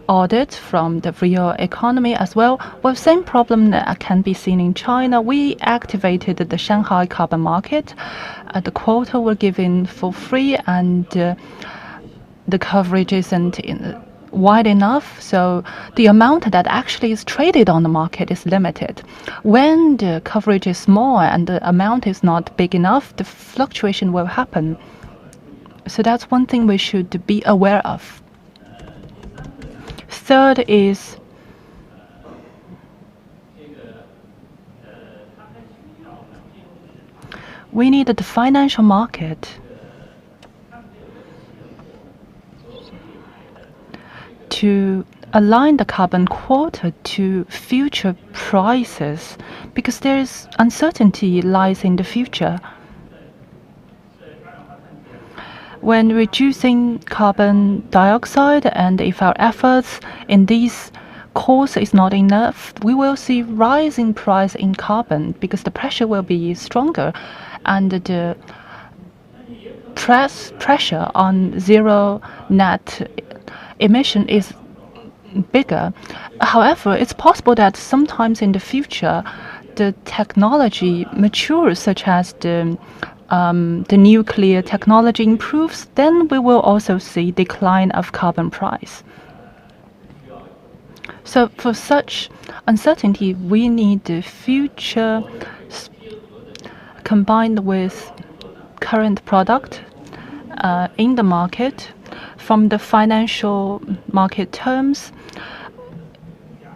audit from the real economy as well. Well, same problem that can be seen in China. We activated the Shanghai carbon market. The quota were given for free, and the coverage isn't wide enough, so the amount that actually is traded on the market is limited. When the coverage is small and the amount is not big enough, the fluctuation will happen. So that's one thing we should be aware of. Third is we need the financial market to align the carbon quota to future prices, because there is uncertainty lies in the future. when reducing carbon dioxide, and if our efforts in these cause is not enough, we will see rising price in carbon because the pressure will be stronger, and the pressure on zero net emission is bigger. However, it's possible that sometimes in the future, the technology matures, such as the nuclear technology improves, then we will also see decline of carbon price. So for such uncertainty, we need the future combined with current product in the market. From the financial market terms,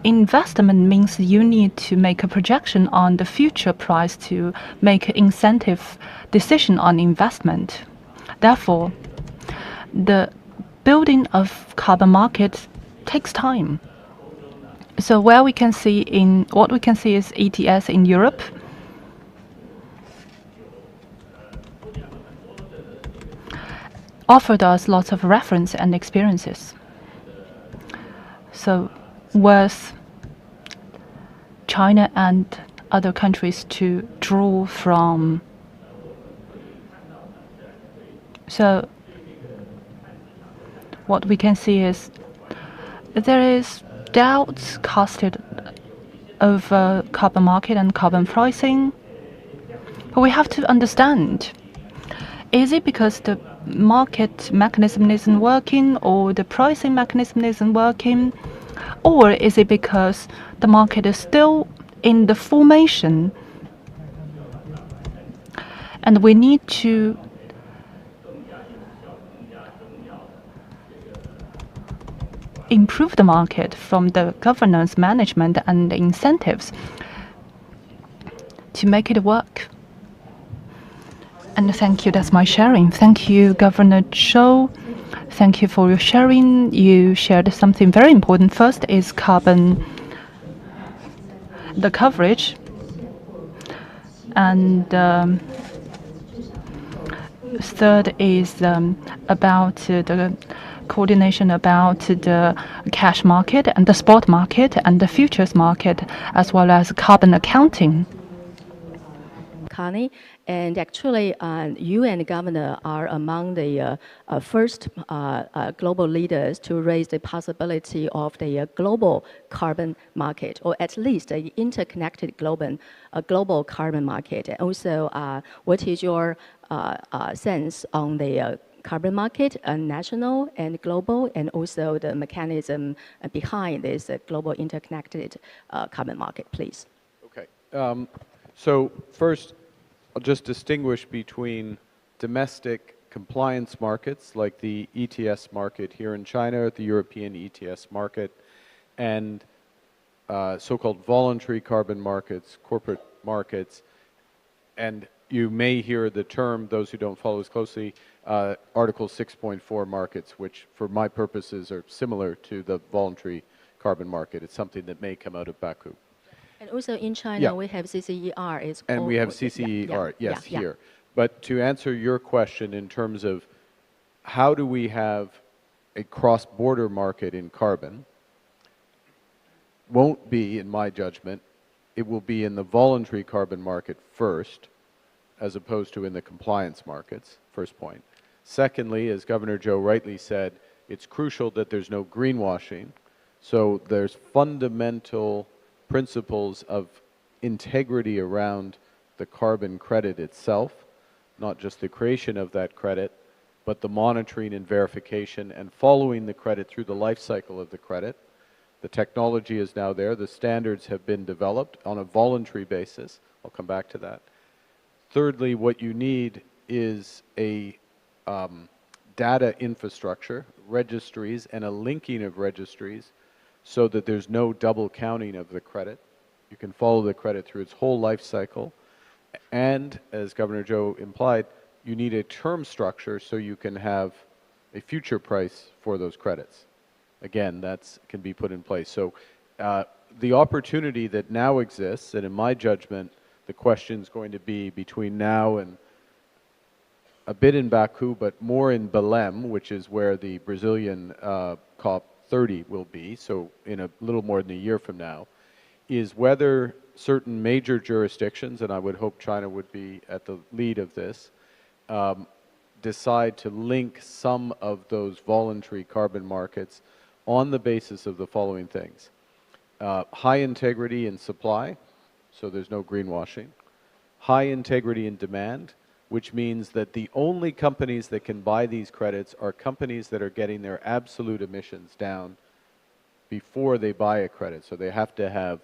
investment means you need to make a projection on the future price to make an incentive decision on investment. Therefore, the building of carbon market takes time. So what we can see is ETS in Europe. Offered us lots of reference and experiences. So worth China and other countries to draw from. So what we can see is there is doubts casted over carbon market and carbon pricing. But we have to understand, is it because the market mechanism isn't working or the pricing mechanism isn't working? Or is it because the market is still in the formation and we need to improve the market from the governance, management, and the incentives to make it work? And thank you, that's my sharing. Thank you, Governor Zhou. Thank you for your sharing. You shared something very important. First is carbon, the coverage, and third is about the coordination about the cash market and the spot market and the futures market, as well as carbon accounting. Connie, and actually, you and the governor are among the first global leaders to raise the possibility of the global carbon market, or at least an interconnected global carbon market. And also, what is your sense on the carbon market, national and global, and also the mechanism behind this global interconnected carbon market, please? Okay. So first, I'll just distinguish between domestic compliance markets like the ETS market here in China, the European ETS market, and so-called voluntary carbon markets, corporate markets, and you may hear the term, those who don't follow as closely, Article 6.4 markets, which for my purposes are similar to the voluntary carbon market. It's something that may come out of Baku. And also in China, we have CCER. And we have CCER, yes, here. But to answer your question in terms of how do we have a cross-border market in carbon, won't be, in my judgment, it will be in the voluntary carbon market first, as opposed to in the compliance markets, first point. Secondly, as Governor Zhou rightly said, it's crucial that there's no greenwashing. So there's fundamental principles of integrity around the carbon credit itself, not just the creation of that credit, but the monitoring and verification and following the credit through the life cycle of the credit. The technology is now there. The standards have been developed on a voluntary basis. I'll come back to that. Thirdly, what you need is a data infrastructure, registries, and a linking of registries so that there's no double counting of the credit. You can follow the credit through its whole life cycle. And, as Governor Zhou implied, you need a term structure so you can have a future price for those credits. Again, that can be put in place. So the opportunity that now exists, and in my judgment, the question is going to be between now and a bit in Baku, but more in Belém, which is where the Brazilian COP30 will be, so in a little more than a year from now, is whether certain major jurisdictions, and I would hope China would be at the lead of this, decide to link some of those voluntary carbon markets on the basis of the following things. High integrity in supply, so there's no greenwashing. High integrity in demand, which means that the only companies that can buy these credits are companies that are getting their absolute emissions down before they buy a credit. So they have to have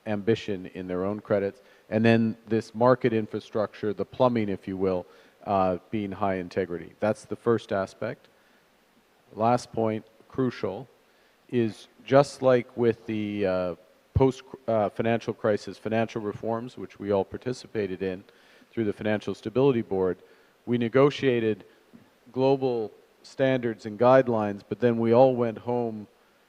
ambition in their own credits. And then this market infrastructure, the plumbing, if you will, being high integrity. That's the first aspect. Last point, crucial, is just like with the post-financial crisis financial reforms, which we all participated in through the Financial Stability Board, we negotiated global standards and guidelines, but then we all went home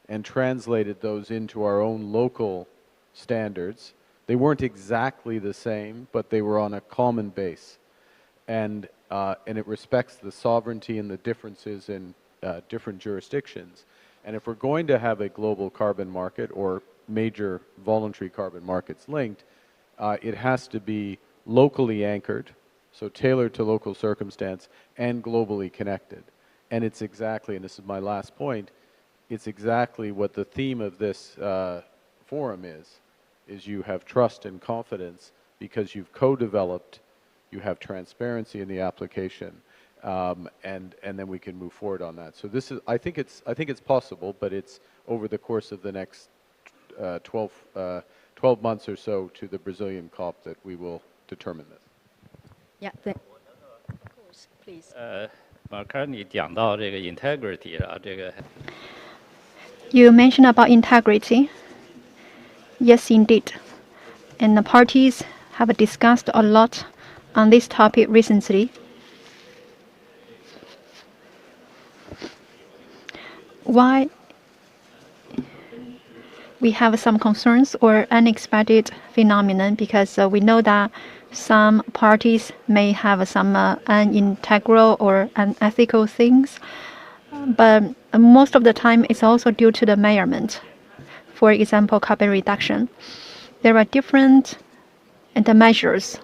and translated those into our own local standards. They weren't exactly the same, but they were on a common base. And it respects the sovereignty and the differences in different jurisdictions. And if we're going to have a global carbon market or major voluntary carbon markets linked, it has to be locally anchored, so tailored to local circumstance, and globally connected. And it's exactly, and this is my last point, it's exactly what the theme of this forum is you have trust and confidence because you've co-developed, you have transparency in the application, and then we can move forward on that. So this is, I think it's possible, but it's over the course of the next 12 months or so to the Brazilian COP that we will determine this. Yeah, of course, please. You mentioned about integrity. Yes, indeed. And the parties have discussed a lot on this topic recently. Why we have some concerns or unexpected phenomenon, because we know that some parties may have some unintegral or unethical things, but most of the time it's also due to the measurement. For example, carbon reduction. There are different measures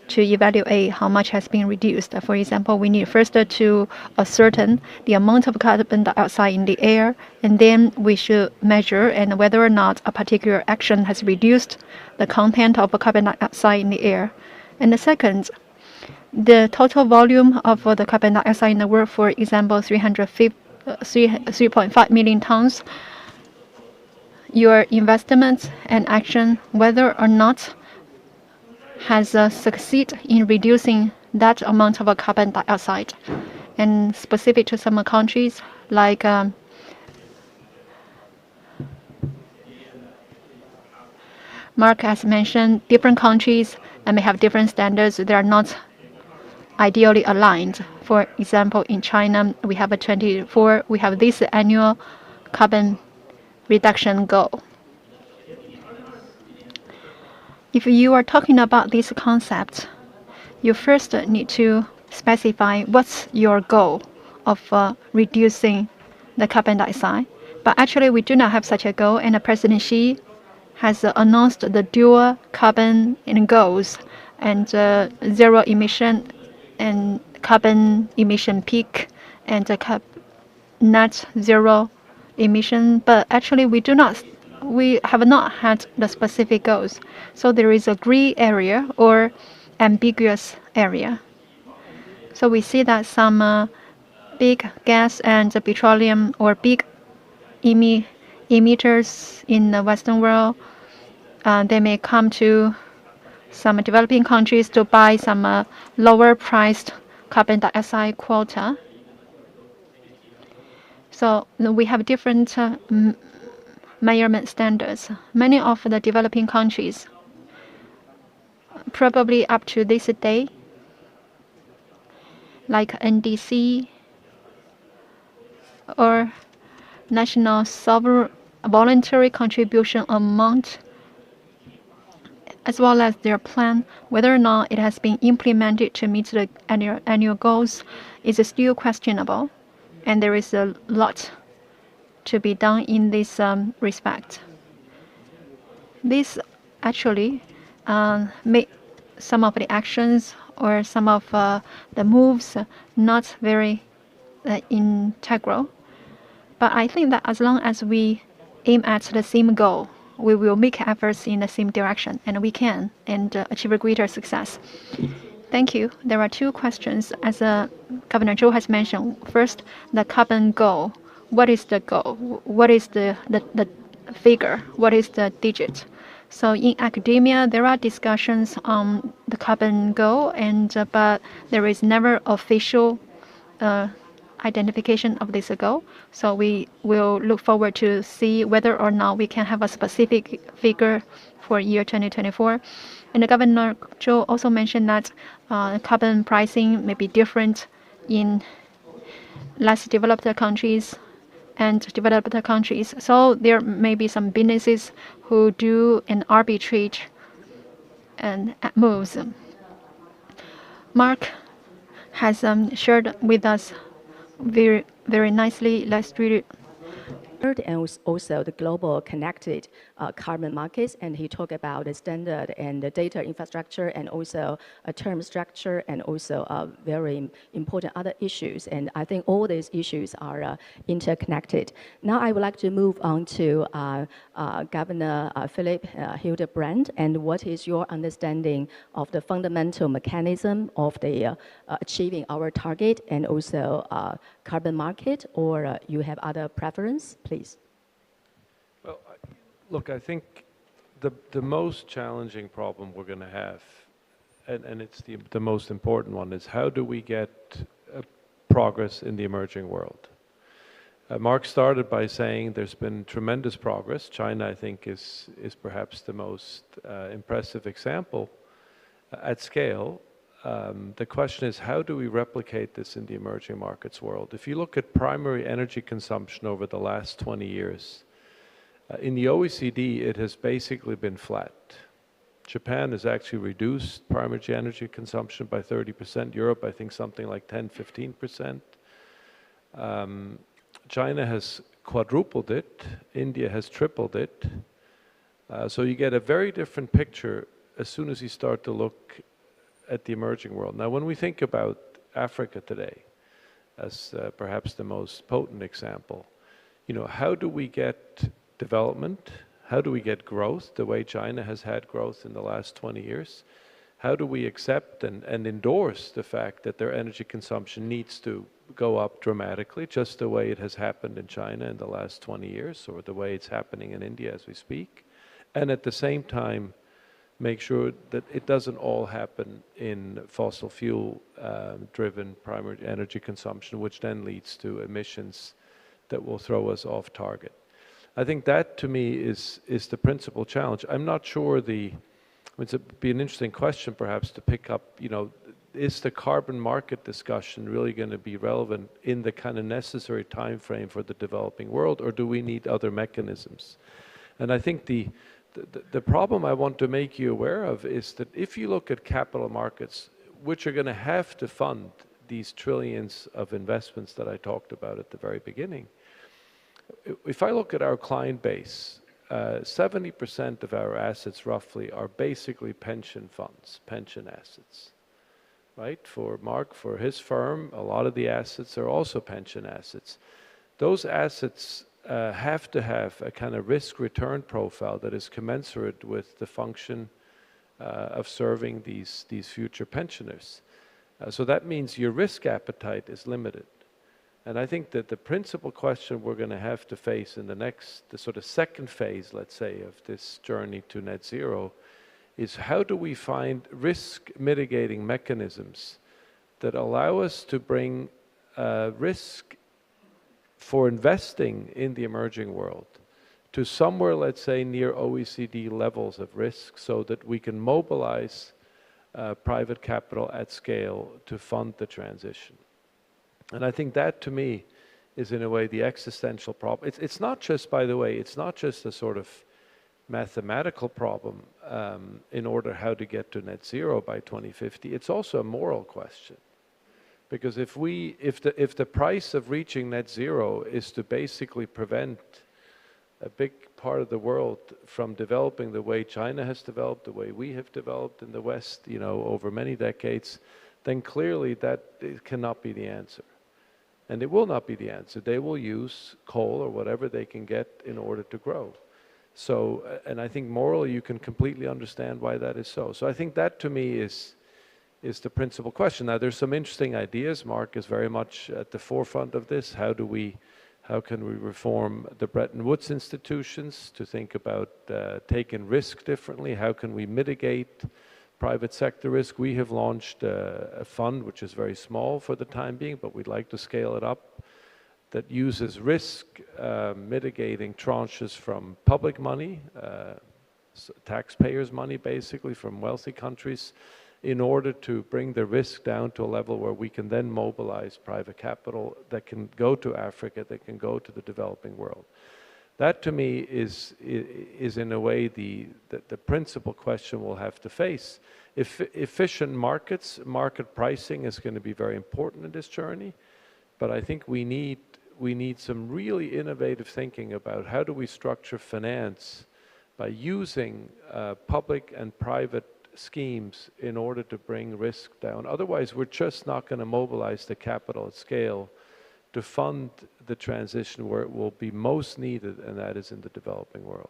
to evaluate how much has been reduced. For example, we need first to ascertain the amount of carbon dioxide in the air, and then we should measure and whether or not a particular action has reduced the content of carbon dioxide in the air. And the second, the total volume of the carbon dioxide in the world, for example, 3.5 million tons. Your investment and action, whether or not has succeeded in reducing that amount of carbon dioxide. And specific to some countries, like Mark has mentioned, different countries may have different standards. They are not ideally aligned. For example, in China, we have we have this annual carbon reduction goal. If you are talking about this concept, you first need to specify what's your goal of reducing the carbon dioxide. But actually, we do not have such a goal, and President Xi has announced the dual carbon goals and zero emission and carbon emission peak and net zero emission. But actually, we have not had the specific goals. So there is a gray area or ambiguous area. So we see that some big gas and petroleum or big emitters in the Western world, they may come to some developing countries to buy some lower priced carbon dioxide quota. So we have different measurement standards. Many of the developing countries, probably up to this day, like NDC or national sovereign voluntary contribution amount, as well as their plan, whether or not it has been implemented to meet the annual goals, is still questionable, and there is a lot to be done in this respect. This actually make some of the actions or some of the moves not very integral. But I think that as long as we aim at the same goal, we will make efforts in the same direction, and we can and achieve a greater success. Thank you. There are two questions, as Governor Zhou has mentioned. First, the carbon goal. What is the goal? What is the figure? What is the digit? So in academia, there are discussions on the carbon goal, and but there is never official identification of this goal. So we will look forward to see whether or not we can have a specific figure for year 2024. And the Governor Zhou also mentioned that carbon pricing may be different in less developed countries and developed countries. So there may be some businesses who do an arbitrage and moves. Mark has shared with us very nicely. Let's read it. And also the global connected carbon markets, and he talked about the standard and the data infrastructure, and also a term structure, and also very important other issues. And I think all these issues are interconnected. Now I would like to move on to Governor Philip Hildebrand, and what is your understanding of the fundamental mechanism of the achieving our target, and also carbon market, or you have other preference, please? Well, look, I think the most challenging problem we're going to have, and it's the most important one, is how do we get progress in the emerging world? Mark started by saying there's been tremendous progress. China, I think, is perhaps the most impressive example at scale. The question is, how do we replicate this in the emerging markets world? If you look at primary energy consumption over the last 20 years, in the OECD, it has basically been flat. Japan has actually reduced primary energy consumption by 30%. Europe, I think, something like 10–15%. China has quadrupled it. India has tripled it. So you get a very different picture as soon as you start to look at the emerging world. Now, when we think about Africa today as perhaps the most potent example, you know, how do we get development? How do we get growth the way China has had growth in the last 20 years? How do we accept and endorse the fact that their energy consumption needs to go up dramatically, just the way it has happened in China in the last 20 years, or the way it's happening in India as we speak? And at the same time, make sure that it doesn't all happen in fossil fuel driven primary energy consumption, which then leads to emissions that will throw us off target. I think that, to me, is the principal challenge. I'm not sure it'd be an interesting question perhaps to pick up, you know, is the carbon market discussion really going to be relevant in the kind of necessary time frame for the developing world, or do we need other mechanisms? And I think the problem I want to make you aware of is that if you look at capital markets, which are going to have to fund these trillions of investments that I talked about at the very beginning, if I look at our client base, 70% of our assets roughly are basically pension funds, pension assets, right? For Mark, for his firm, a lot of the assets are also pension assets. Those assets have to have a kind of risk-return profile that is commensurate with the function of serving these future pensioners. So that means your risk appetite is limited. And I think that the principal question we're going to have to face in the sort of second phase, let's say, of this journey to net zero is how do we find risk mitigating mechanisms that allow us to bring risk for investing in the emerging world to somewhere, let's say, near OECD levels of risk, so that we can mobilize private capital at scale to fund the transition. And I think that, to me, is in a way the existential problem. It's not just, by the way, it's not just a sort of mathematical problem in order how to get to net zero by 2050. It's also a moral question. Because if the price of reaching net zero is to basically prevent a big part of the world from developing the way China has developed, the way we have developed in the West, you know, over many decades, then clearly that it cannot be the answer. And it will not be the answer. They will use coal or whatever they can get in order to grow. So, and I think morally you can completely understand why that is so. So I think that to me is the principal question. Now there's some interesting ideas. Mark is very much at the forefront of this. How can we reform the Bretton Woods institutions to think about taking risk differently? How can we mitigate private sector risk? We have launched a fund which is very small for the time being, but we'd like to scale it up, that uses risk mitigating tranches from public money, taxpayers' money basically, from wealthy countries, in order to bring the risk down to a level where we can then mobilize private capital that can go to Africa, that can go to the developing world. That to me is in a way the principal question we'll have to face. If efficient markets, market pricing is going to be very important in this journey, but I think we need some really innovative thinking about how do we structure finance by using public and private schemes in order to bring risk down. Otherwise, we're just not going to mobilize the capital at scale to fund the transition where it will be most needed, and that is in the developing world.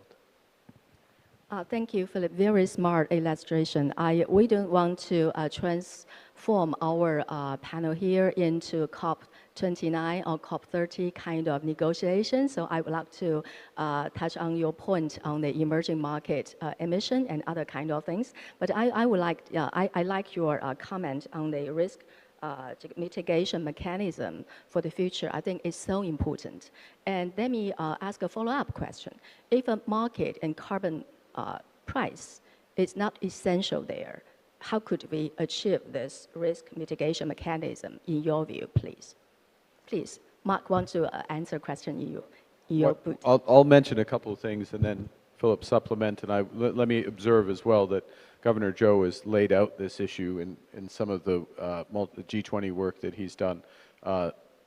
Thank you, Philip. Very smart illustration. We don't want to transform our panel here into COP29 or COP30 kind of negotiation. So I would like to touch on your point on the emerging market emission and other kind of things. But I would like, I like your comment on the risk mitigation mechanism for the future. I think it's so important. And let me ask a follow-up question. If a market and carbon price is not essential there, how could we achieve this risk mitigation mechanism in your view, please? Please, Mark wants to answer a question in your boot. I'll mention a couple of things and then Philip supplement, and let me observe as well that Governor Joe has laid out this issue in some of the G20 work that he's done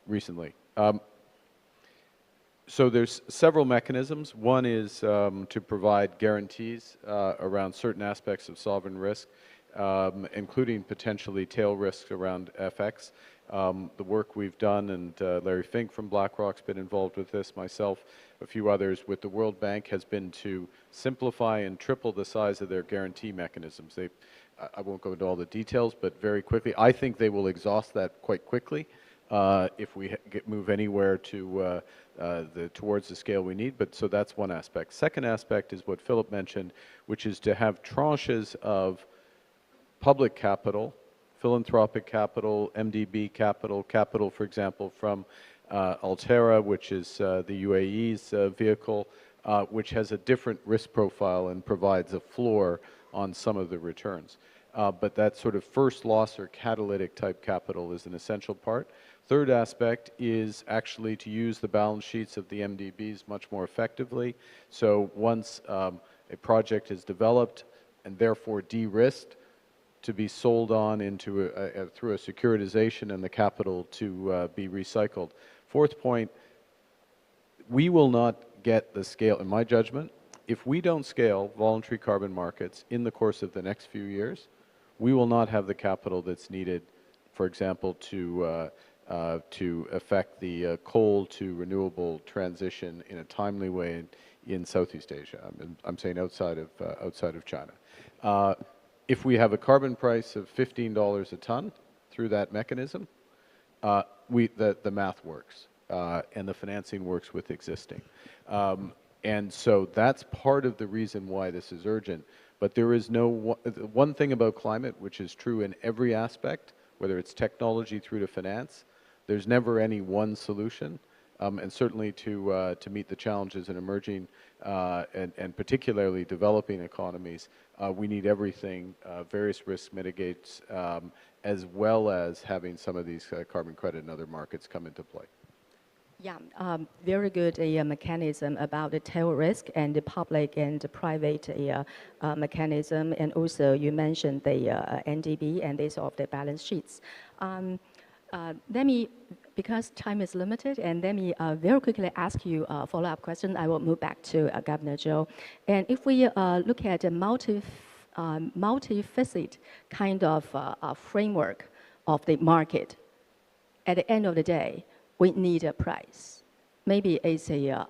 recently. So there's several mechanisms. One is to provide guarantees around certain aspects of sovereign risk, including potentially tail risks around FX. The work we've done, and Larry Fink from BlackRock's been involved with this, myself, a few others with the World Bank, has been to simplify and triple the size of their guarantee mechanisms. I won't go into all the details, but very quickly, I think they will exhaust that quite quickly if we move anywhere to towards the scale we need. But so that's one aspect. Second aspect is what Philip mentioned, which is to have tranches of public capital, philanthropic capital, MDB capital, capital, for example, from Altera, which is the UAE's vehicle, which has a different risk profile and provides a floor on some of the returns. But that sort of first loss or catalytic type capital is an essential part. Third aspect is actually to use the balance sheets of the MDBs much more effectively. So once a project is developed and therefore de-risked, to be sold on into through a securitization and the capital to be recycled. Fourth point, we will not get the scale, in my judgment, if we don't scale voluntary carbon markets in the course of the next few years, we will not have the capital that's needed, for example, to affect the coal to renewable transition in a timely way in Southeast Asia. I'm saying outside of China. If we have a carbon price of $15 a ton through that mechanism, the math works and the financing works with existing. And so that's part of the reason why this is urgent. But there is no one thing about climate, which is true in every aspect, whether it's technology through to finance, there's never any one solution. And certainly to meet the challenges in emerging and particularly developing economies, we need everything, various risk mitigates, as well as having some of these carbon credit and other markets come into play. Yeah, very good mechanism about the tail risk and the public and the private mechanism. And also you mentioned the NDB and this of the balance sheets. Let me, because time is limited, and let me very quickly ask you a follow-up question. I will move back to Governor Zhou. And if we look at a multifaceted kind of framework of the market, at the end of the day, we need a price. Maybe it's a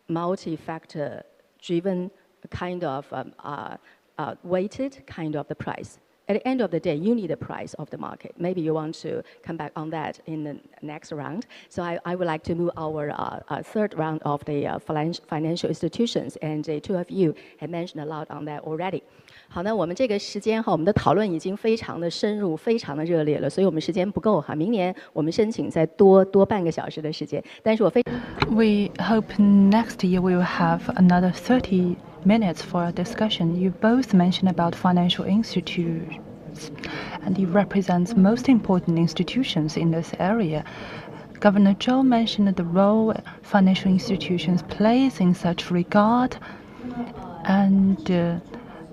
multi-factor driven kind of weighted kind of the price. At the end of the day, you need a price of the market. Maybe you want to come back on that in the next round. So I would like to move our third round of the financial institutions, and the two of you have mentioned a lot on that already. 好，那我们这个时间哈，我们的讨论已经非常的深入，非常的热烈了，所以我们时间不够哈。明年我们申请再多半个小时的时间。但是我非 We hope next year we will have another 30 minutes for a discussion. You both mentioned about financial institutions, and he represents most important institutions in this area. Governor Zhou mentioned the role financial institutions plays in such regard, and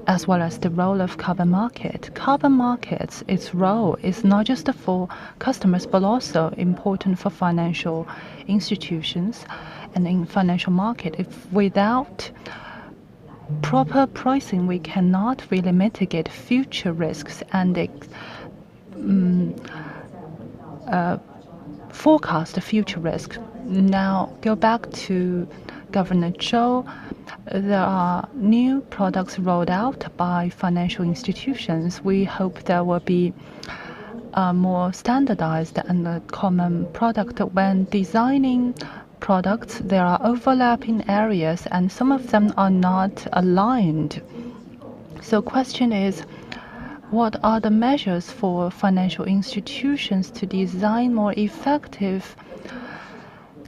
as well as the role of carbon market. Carbon markets, its role is not just for customers, but also important for financial institutions and in financial market. If without proper pricing, we cannot really mitigate future risks and forecast the future risks. Now, go back to Governor Zhou. There are new products rolled out by financial institutions. We hope there will be a more standardized and a common product. When designing products, there are overlapping areas, and some of them are not aligned. So question is, what are the measures for financial institutions to design more effective,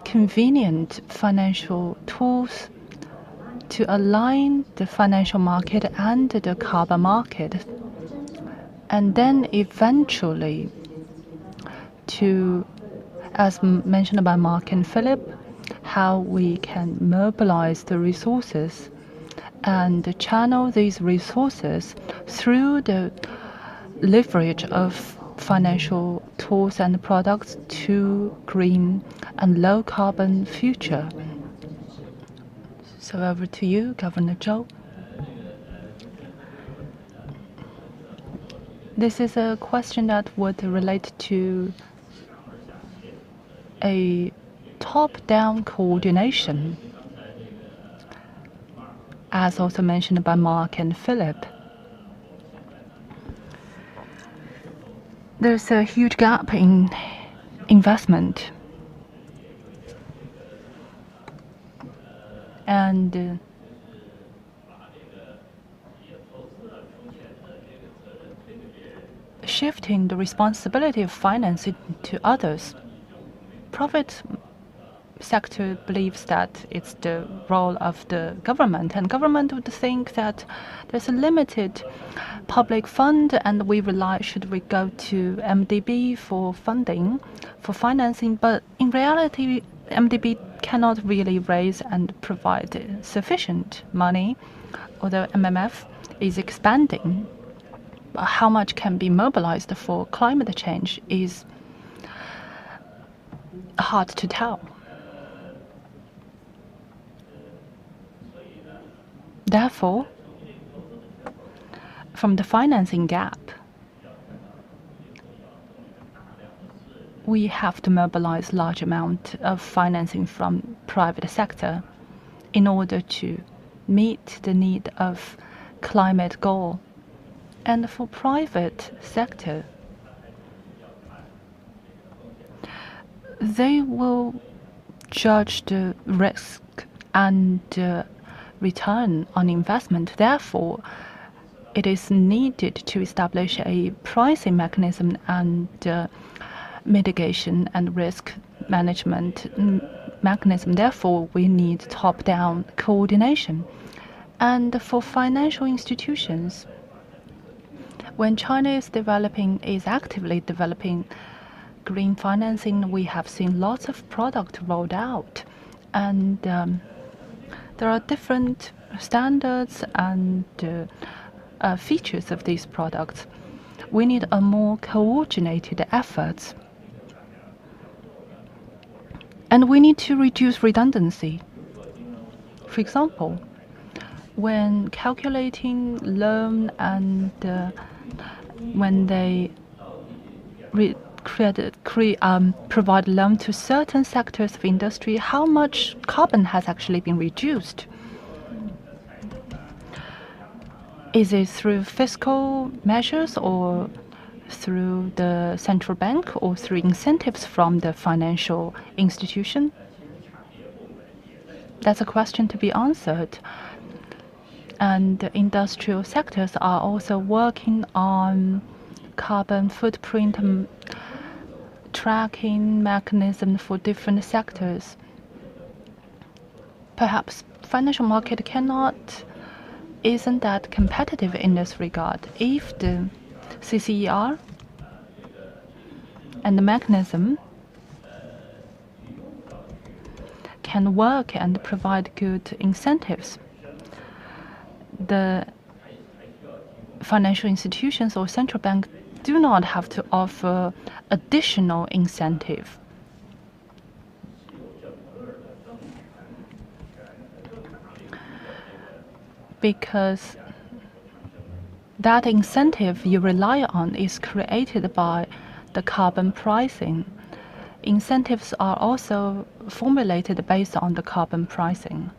convenient financial tools to align the financial market and the carbon market, and then eventually to, as mentioned by Mark and Philip, how we can mobilize the resources and channel these resources through the leverage of financial tools and products to green and low carbon future. So over to you, Governor Zhou. This is a question that would relate to a top-down coordination, as also mentioned by Mark and Philip. There's a huge gap in investment. And shifting the responsibility of financing to others. Private sector believes that it's the role of the government, and government would think that there's a limited public fund, and should we go to MDB for funding, for financing? But in reality, MDB cannot really raise and provide sufficient money, although MMF is expanding. But how much can be mobilized for climate change is hard to tell. Therefore, from the financing gap, we have to mobilize large amount of financing from private sector in order to meet the need of climate goal. And for private sector, they will judge the risk and return on investment. Therefore, it is needed to establish a pricing mechanism and mitigation and risk management mechanism. Therefore, we need top-down coordination. And for financial institutions, when China is actively developing green financing, we have seen lots of products rolled out, and there are different standards and features of these products. We need a more coordinated efforts, and we need to reduce redundancy. For example, when calculating loan and when they provide loan to certain sectors of industry, how much carbon has actually been reduced? Is it through fiscal measures or through the central bank or through incentives from the financial institution? That's a question to be answered. And the industrial sectors are also working on carbon footprint tracking mechanism for different sectors. Perhaps financial market isn't that competitive in this regard. If the CCER and the mechanism can work and provide good incentives, the financial institutions or central bank do not have to offer additional incentive. Because that incentive you rely on is created by the carbon pricing. Incentives are also formulated based on the carbon pricing.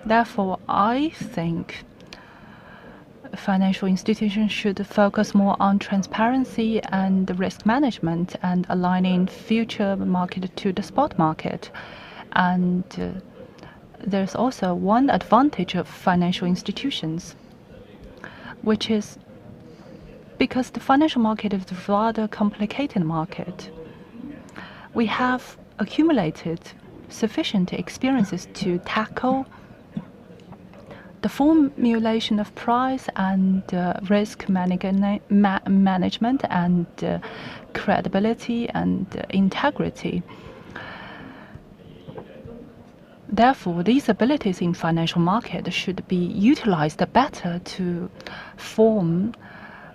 Therefore, I think financial institutions should focus more on transparency and risk management and aligning future market to the spot market. And there's also one advantage of financial institutions, which is because the financial market is a rather complicated market. We have accumulated sufficient experiences to tackle the formulation of price and risk management and credibility and integrity. Therefore, these abilities in financial market should be utilized better to form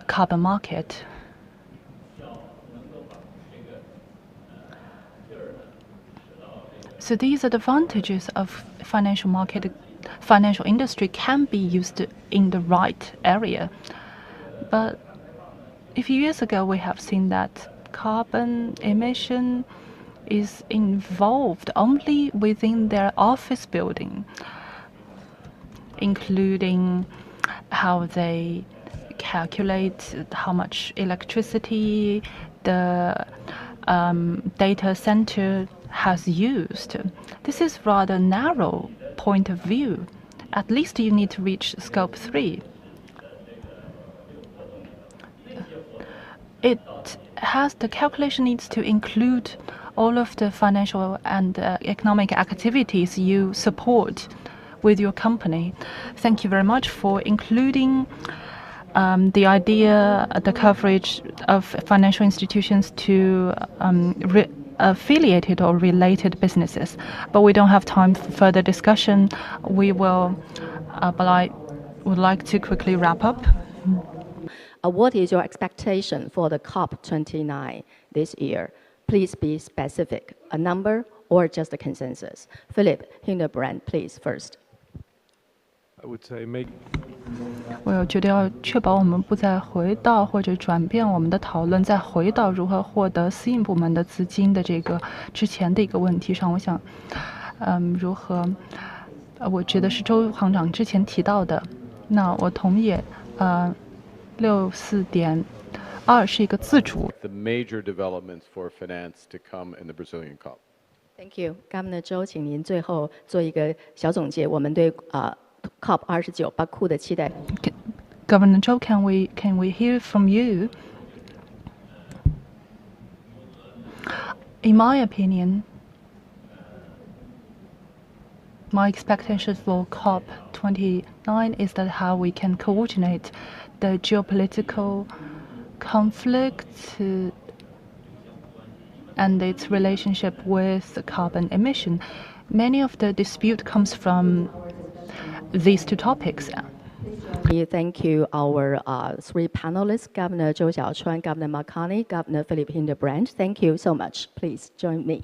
carbon market. So these advantages of financial industry can be used in the right area. But a few years ago, we have seen that carbon emission is involved only within their office building, including how they calculate how much electricity the data center has used. This is rather narrow point of view. At least you need to reach scope 3. The calculation needs to include all of the financial and economic activities you support with your company. Thank you very much for including the idea, the coverage of financial institutions to affiliated or related businesses. But we don't have time for further discussion. We will, but I would like to quickly wrap up. What is your expectation for the COP29 this year? Please be specific, a number or just a consensus. Philip Hildebrand, please, first. I would say 我觉得要确保我们不再回到或者转变我们的讨论，再回到如何获得私营部门的资金的这个之前的一个问题上。我想，如何？我觉得是周行长之前提到的。那我同意，64.2是一个自主。The major developments for finance to come in the Brazilian COP. Thank you, Governor Zhou，请您最后做一个小总结，我们对COP 29巴库的期待。Governor Zhou, can we hear from you? In my opinion, my expectation for COP29 is that how we can coordinate the geopolitical conflict and its relationship with carbon emission. Many of the dispute comes from these two topics. Thank you, our three panelists, Governor Zhou Xiaochuan, Governor Marconi, Governor Philip Hildebrand. Thank you so much. Please join me.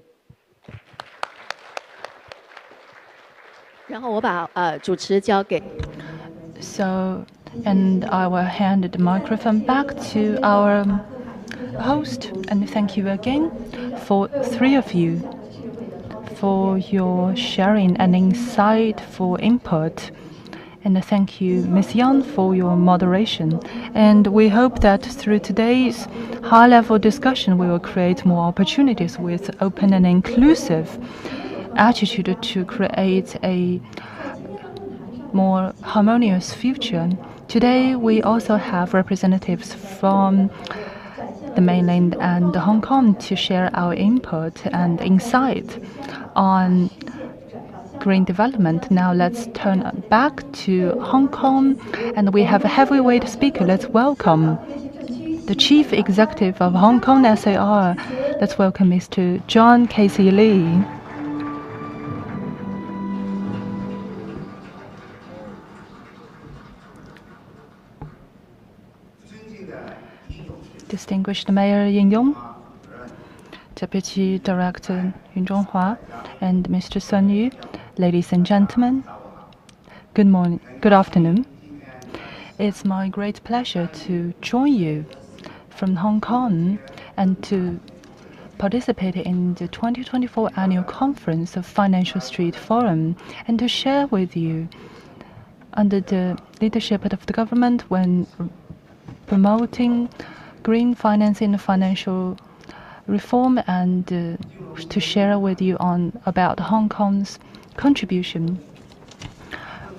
然后我把主持交给 So, and I will hand the microphone back to our host, and thank you again for three of you for your sharing and insightful input. And thank you, Ms. Yang, for your moderation. And we hope that through today's high-level discussion, we will create more opportunities with open and inclusive attitude to create a more harmonious future. Today, we also have representatives from the mainland and Hong Kong to share our input and insight on green development. Now let's turn back to Hong Kong, and we have a heavyweight speaker. Let's welcome the Chief Executive of Hong Kong SAR. Let's welcome Mr. John Casey Lee. Distinguished Mayor Yin Yong, Deputy Director Yun Zhonghua, and Mr. Sun Yu, ladies and gentlemen, good morning, good afternoon. It's my great pleasure to join you from Hong Kong and to participate in the 2024 annual conference of Financial Street Forum and to share with you under the leadership of the government when promoting green finance and financial reform and to share with you about Hong Kong's contribution.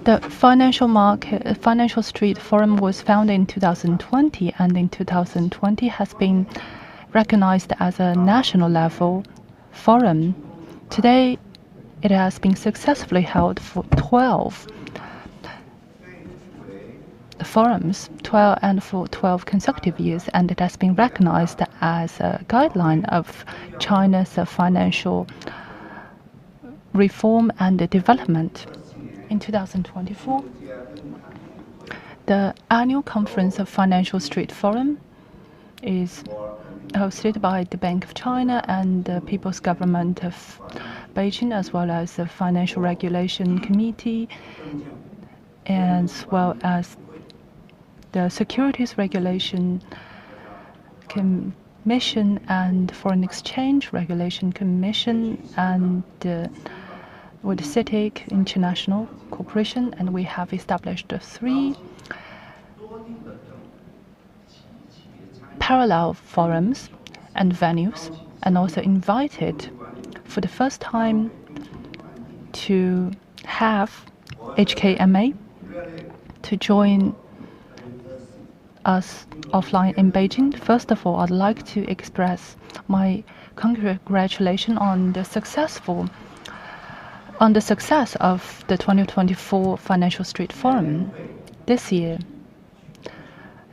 The Financial Street Forum was founded in 2020 and in 2020 has been recognized as a national level forum. Today, it has been successfully held for 12 forums, 12 consecutive years, and it has been recognized as a guideline of China's financial reform and development. In 2024, the annual conference of Financial Street Forum is hosted by the Bank of China and the People's Government of Beijing, as well as the Financial Regulation Committee, as well as the Securities Regulation Commission and Foreign Exchange Regulation Commission, and with CITIC International Corporation, and we have established 3 parallel forums and venues, and also invited for the first time to have HKMA to join us offline in Beijing. First of all, I'd like to express my congratulations on the success of the 2024 Financial Street Forum this year.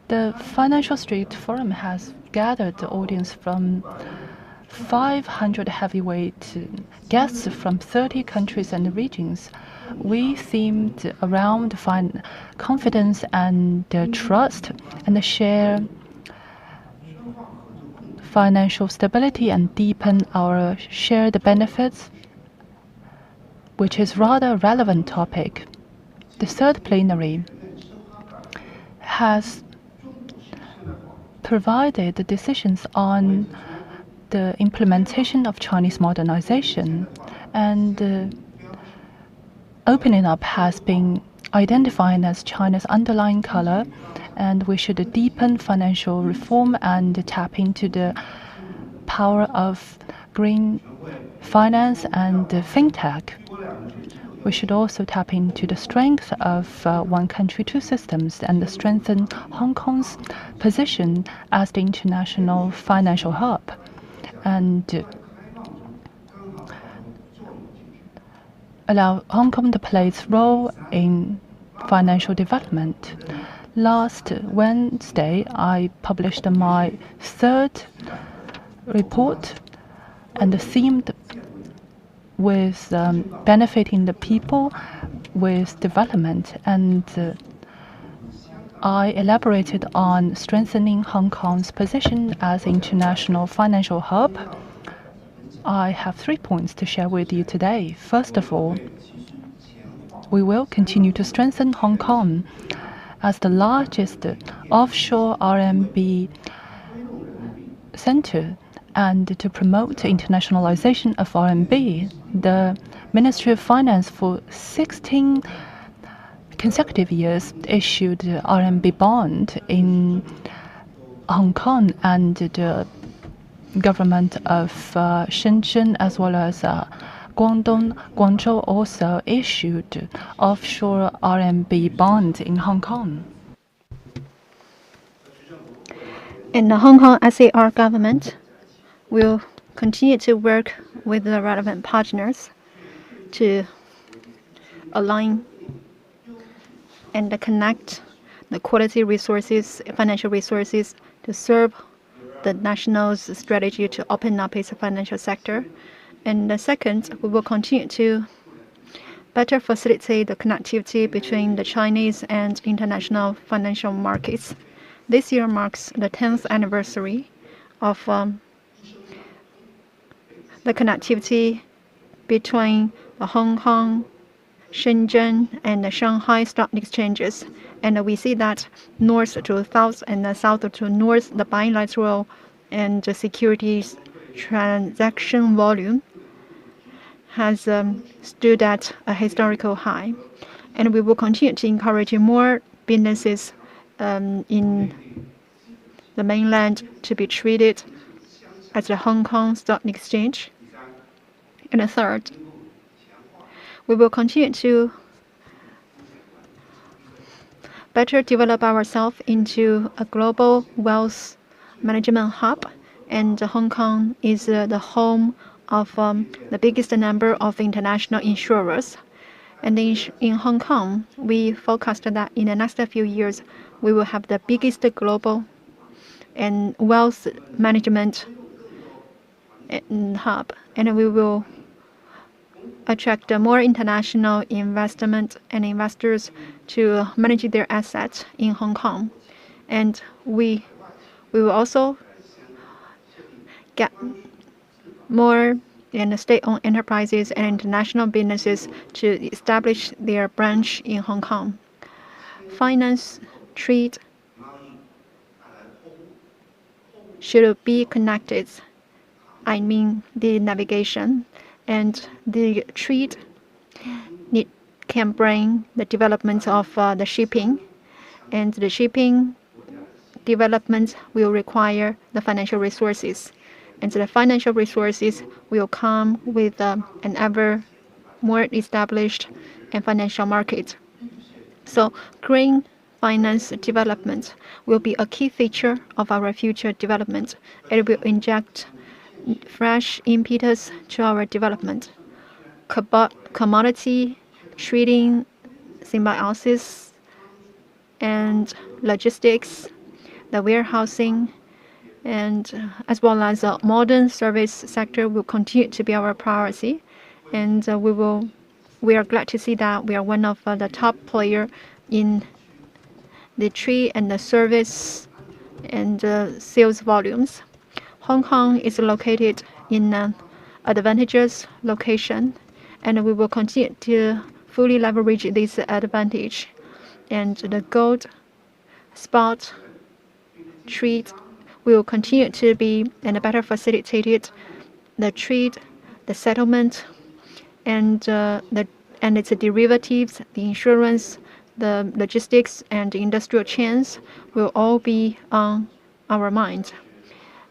The Financial Street Forum has gathered the audience from 500 heavyweight guests from 30 countries and regions. We themed around confidence and trust and share financial stability and deepen our shared benefits, which is rather a relevant topic. The third plenary has provided the decisions on the implementation of Chinese modernization, and opening up has been identified as China's underlying color, and we should deepen financial reform and tap into the power of green finance and fintech. We should also tap into the strength of one country, two systems, and strengthen Hong Kong's position as the international financial hub, and allow Hong Kong to play its role in financial development. Last Wednesday, I published my third report and themed with benefiting the people with development, and I elaborated on strengthening Hong Kong's position as international financial hub. I have 3 points to share with you today. First of all, we will continue to strengthen Hong Kong as the largest offshore RMB center and to promote internationalization of RMB. The Ministry of Finance for 16 consecutive years issued RMB bond in Hong Kong, and the government of Shenzhen as well as Guangzhou also issued offshore RMB bonds in Hong Kong. And the Hong Kong SAR government will continue to work with the relevant partners to align and connect the quality resources, financial resources, to serve the national's strategy to open up its financial sector. And the second, we will continue to better facilitate the connectivity between the Chinese and international financial markets. This year marks the 10th anniversary of the connectivity between the Hong Kong, Shenzhen, and the Shanghai stock exchanges. And we see that north to south and south to north, the bilateral and the securities transaction volume has stood at a historical high. And we will continue to encourage more businesses in the mainland to be treated as a Hong Kong Stock Exchange. And the third, we will continue to better develop ourselves into a global wealth management hub. And Hong Kong is the home of the biggest number of international insurers. And in Hong Kong, we forecast that in the next few years, we will have the biggest global and wealth management hub. And we will attract more international investment and investors to manage their assets in Hong Kong. And we will also get more state-owned enterprises and international businesses to establish their branch in Hong Kong. Finance, trade should be connected. I mean the navigation and the trade can bring the development of the shipping, and the shipping development will require the financial resources, and the financial resources will come with an ever more established and financial market. So green finance development will be a key feature of our future development. It will inject fresh impetus to our development. Commodity trading, symbiosis, and logistics, the warehousing, and as well as the modern service sector will continue to be our priority. And we are glad to see that we are one of the top player in the trade and the service and sales volumes. Hong Kong is located in an advantageous location, and we will continue to fully leverage this advantage. And the gold spot trade will continue to be and better facilitated the trade, the settlement, and its derivatives, the insurance, the logistics, and the industrial chains will all be on our mind.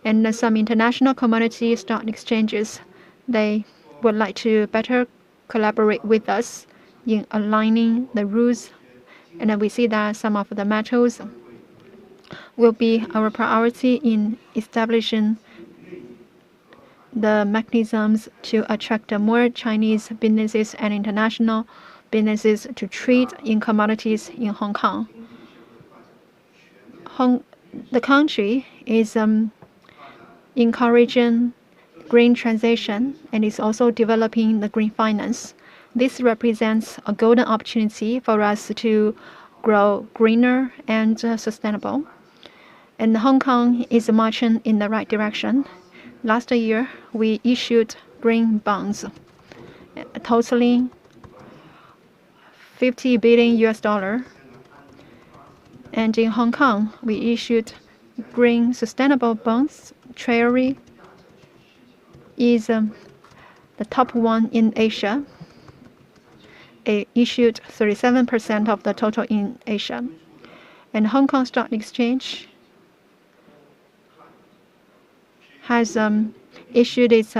And some international commodity stock exchanges, they would like to better collaborate with us in aligning the rules. And then we see that some of the metals will be our priority in establishing the mechanisms to attract more Chinese businesses and international businesses to trade in commodities in Hong Kong. the country is encouraging green transition and is also developing the green finance. This represents a golden opportunity for us to grow greener and sustainable. And Hong Kong is marching in the right direction. Last year, we issued green bonds totaling 50 billion US dollar. And in Hong Kong, we issued green sustainable bonds. Treasury is the top one in Asia. It issued 37% of the total in Asia. And Hong Kong Stock Exchange has issued its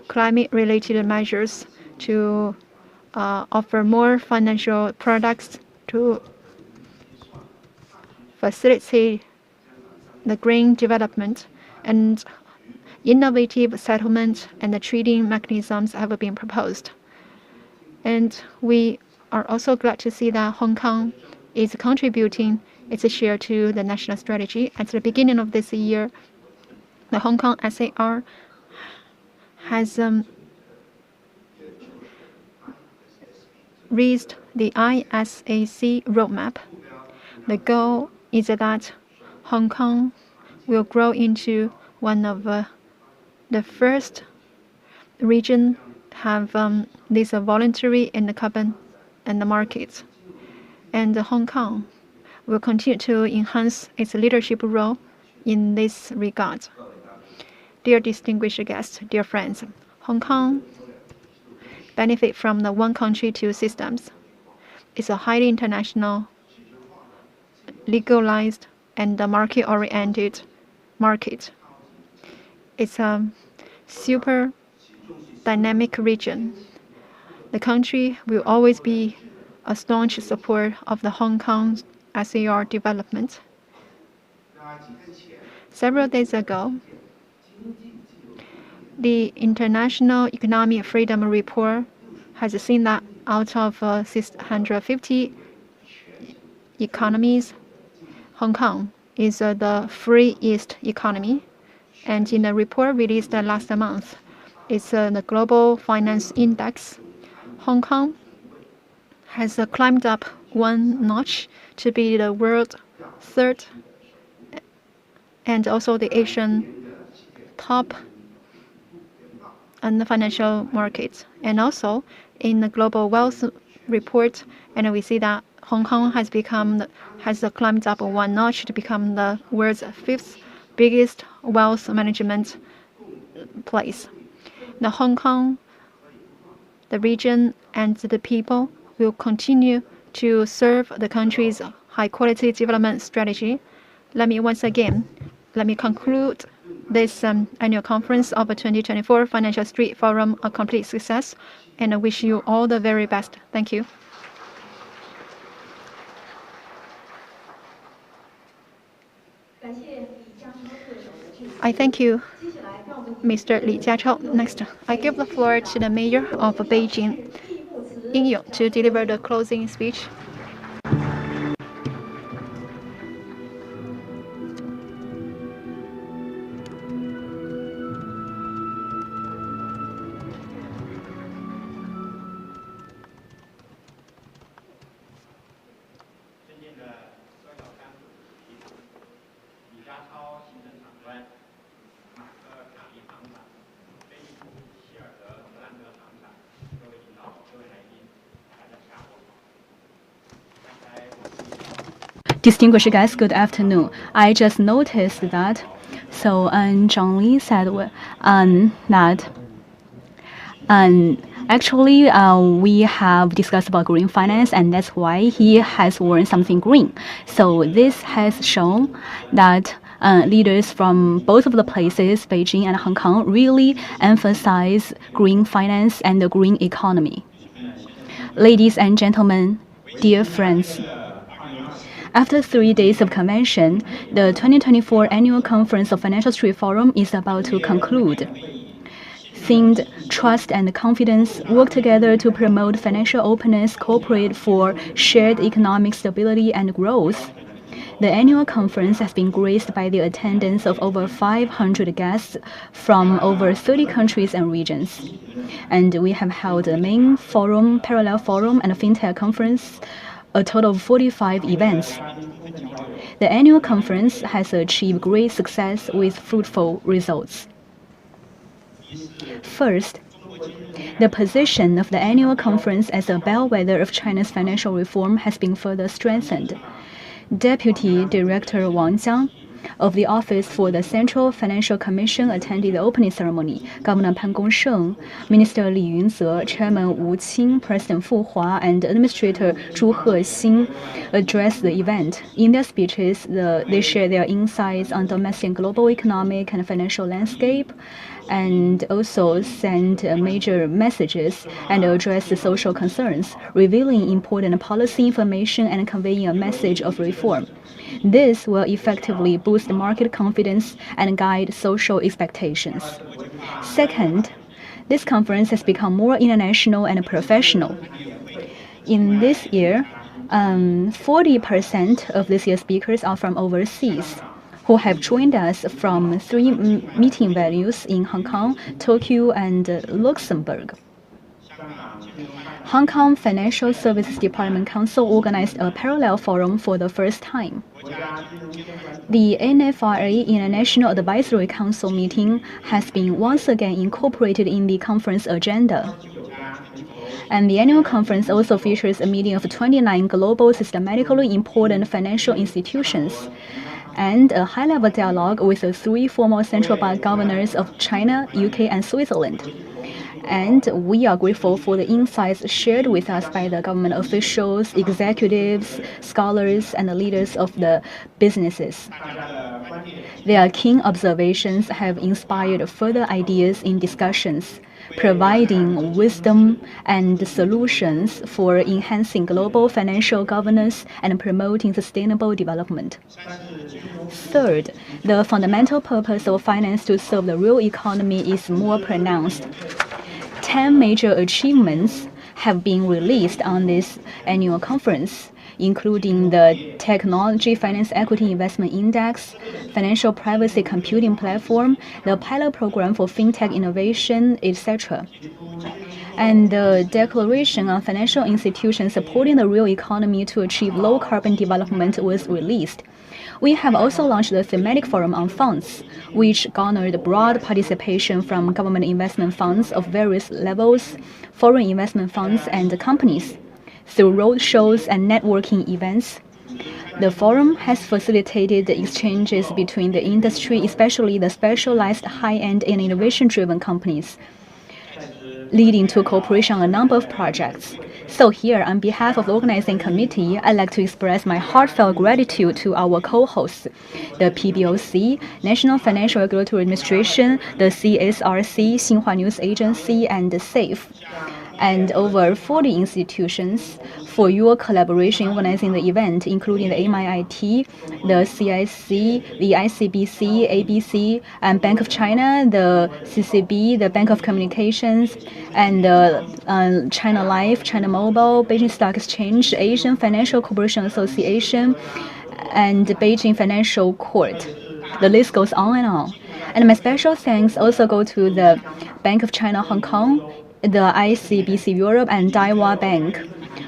climate-related measures to offer more financial products to facilitate the green development, and innovative settlement and the trading mechanisms have been proposed. And we are also glad to see that Hong Kong is contributing its share to the national strategy. At the beginning of this year, the Hong Kong SAR has raised the ISAC roadmap. The goal is that Hong Kong will grow into one of the first region have this voluntary in the carbon and the markets. And Hong Kong will continue to enhance its leadership role in this regard. Dear distinguished guests, dear friends, Hong Kong benefit from the one country, two systems. It's a highly international, legalized, and market-oriented market. It's a super dynamic region. The country will always be a staunch supporter of the Hong Kong SAR development. Several days ago, the International Economic Freedom Report has seen that out of 650 economies, Hong Kong is the freest economy. And in the report released last month, it's the Global Finance Index. Hong Kong has climbed up one notch to be the world's third and also the Asian top in the financial markets. And also in the Global Wealth Report, and we see that Hong Kong has climbed up one notch to become the world's fifth biggest wealth management place. The Hong Kong, the region, and the people will continue to serve the country's high-quality development strategy. Let me conclude this annual conference of the 2024 Financial Street Forum a complete success, and I wish you all the very best. Thank you. I thank you, Mr. Li Jiachao. Next, I give the floor to the Mayor of Beijing, Ying Yong, to deliver the closing speech. Distinguished guests, good afternoon. I just noticed that, Zhang Li said that actually we have discussed about green finance, and that's why he has worn something green. So this has shown that leaders from both of the places, Beijing and Hong Kong, really emphasize green finance and the green economy. Ladies and gentlemen, dear friends, after 3 days of convention, the 2024 Annual Conference of Financial Street Forum is about to conclude. Themed Trust and Confidence work together to promote financial openness, cooperate for shared economic stability and growth. The annual conference has been graced by the attendance of over 500 guests from over 30 countries and regions. And we have held a main forum, parallel forum, and a fintech conference, a total of 45 events. The annual conference has achieved great success with fruitful results. First, the position of the annual conference as a bellwether of China's financial reform has been further strengthened. Deputy Director Wang Jiang of the Office for the Central Financial Commission attended the opening ceremony. Governor Pan Gongsheng, Minister Li Yunze, Chairman Wu Qing, President Fu Hua, and Administrator Zhu Hexin addressed the event. In their speeches, they shared their insights on domestic and global economic and financial landscape, and also sent major messages and addressed social concerns, revealing important policy information and conveying a message of reform. This will effectively boost market confidence and guide social expectations. Second, this conference has become more international and professional. In this year, 40% of this year's speakers are from overseas, who have joined us from 3 meeting venues in Hong Kong, Tokyo, and Luxembourg. Hong Kong Financial Services Department Council organized a parallel forum for the first time. The NFRA International Advisory Council meeting has been once again incorporated in the conference agenda. And the annual conference also features a meeting of 29 global systematically important financial institutions and a high-level dialogue with the 3 former central bank governors of China, UK, and Switzerland. And we are grateful for the insights shared with us by the government officials, executives, scholars, and the leaders of the businesses. Their keen observations have inspired further ideas in discussions, providing wisdom and solutions for enhancing global financial governance and promoting sustainable development. Third, the fundamental purpose of finance to serve the real economy is more pronounced. 10 major achievements have been released on this annual conference, including the Technology Finance Equity Investment Index, Financial Privacy Computing Platform, the pilot program for fintech innovation, etc. And the Declaration on Financial Institutions Supporting the Real Economy to Achieve Low Carbon Development was released. We have also launched the Thematic Forum on Funds, which garnered broad participation from government investment funds of various levels, foreign investment funds, and companies. Through roadshows and networking events, the forum has facilitated the exchanges between the industry, especially the specialized high-end and innovation-driven companies, leading to cooperation on a number of projects. So here, on behalf of the organizing committee, I'd like to express my heartfelt gratitude to our co-hosts, the PBOC, National Financial Regulatory Administration, the CSRC, Xinhua News Agency, and the SAFE, and over 40 institutions for your collaboration organizing the event, including the MIIT, the CIC, the ICBC, ABC, and Bank of China, the CCB, the Bank of Communications, and China Life, China Mobile, Beijing Stock Exchange, Asian Financial Corporation Association, and Beijing Financial Court. The list goes on and on. And my special thanks also go to the Bank of China Hong Kong, the ICBC Europe, and Daiwa Bank,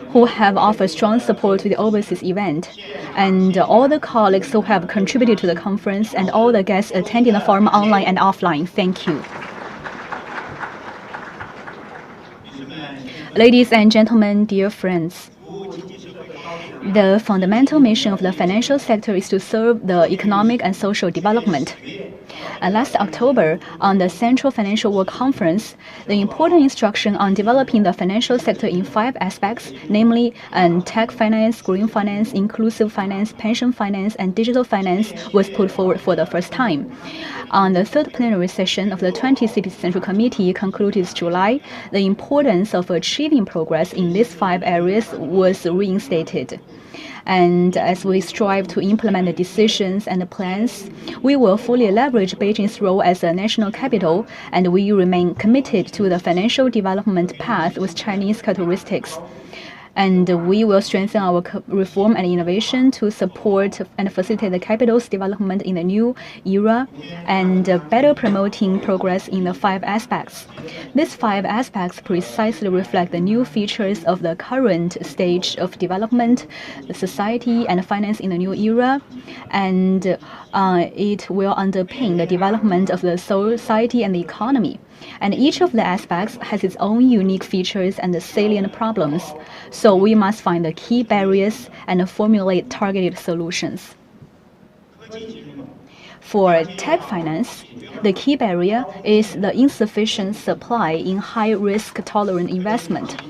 who have offered strong support to the overseas event, and all the colleagues who have contributed to the conference, and all the guests attending the forum online and offline. Thank you. Ladies and gentlemen, dear friends, the fundamental mission of the financial sector is to serve the economic and social development. Last October, on the Central Financial World Conference, the important instruction on developing the financial sector in 5 aspects, namely tech finance, green finance, inclusive finance, pension finance, and digital finance, was put forward for the first time. On the 3rd plenary session of the 20th CPC Central Committee concluded this July, the importance of achieving progress in these 5 areas was reinstated. And as we strive to implement the decisions and the plans, we will fully leverage Beijing's role as a national capital, and we remain committed to the financial development path with Chinese characteristics. And we will strengthen our reform and innovation to support and facilitate the capital's development in the new era and better promoting progress in the 5 aspects. These 5 aspects precisely reflect the new features of the current stage of development, the society and finance in the new era, and it will underpin the development of the society and the economy. And each of the aspects has its own unique features and salient problems, so we must find the key barriers and formulate targeted solutions. For tech finance, the key barrier is the insufficient supply in high-risk tolerant investment.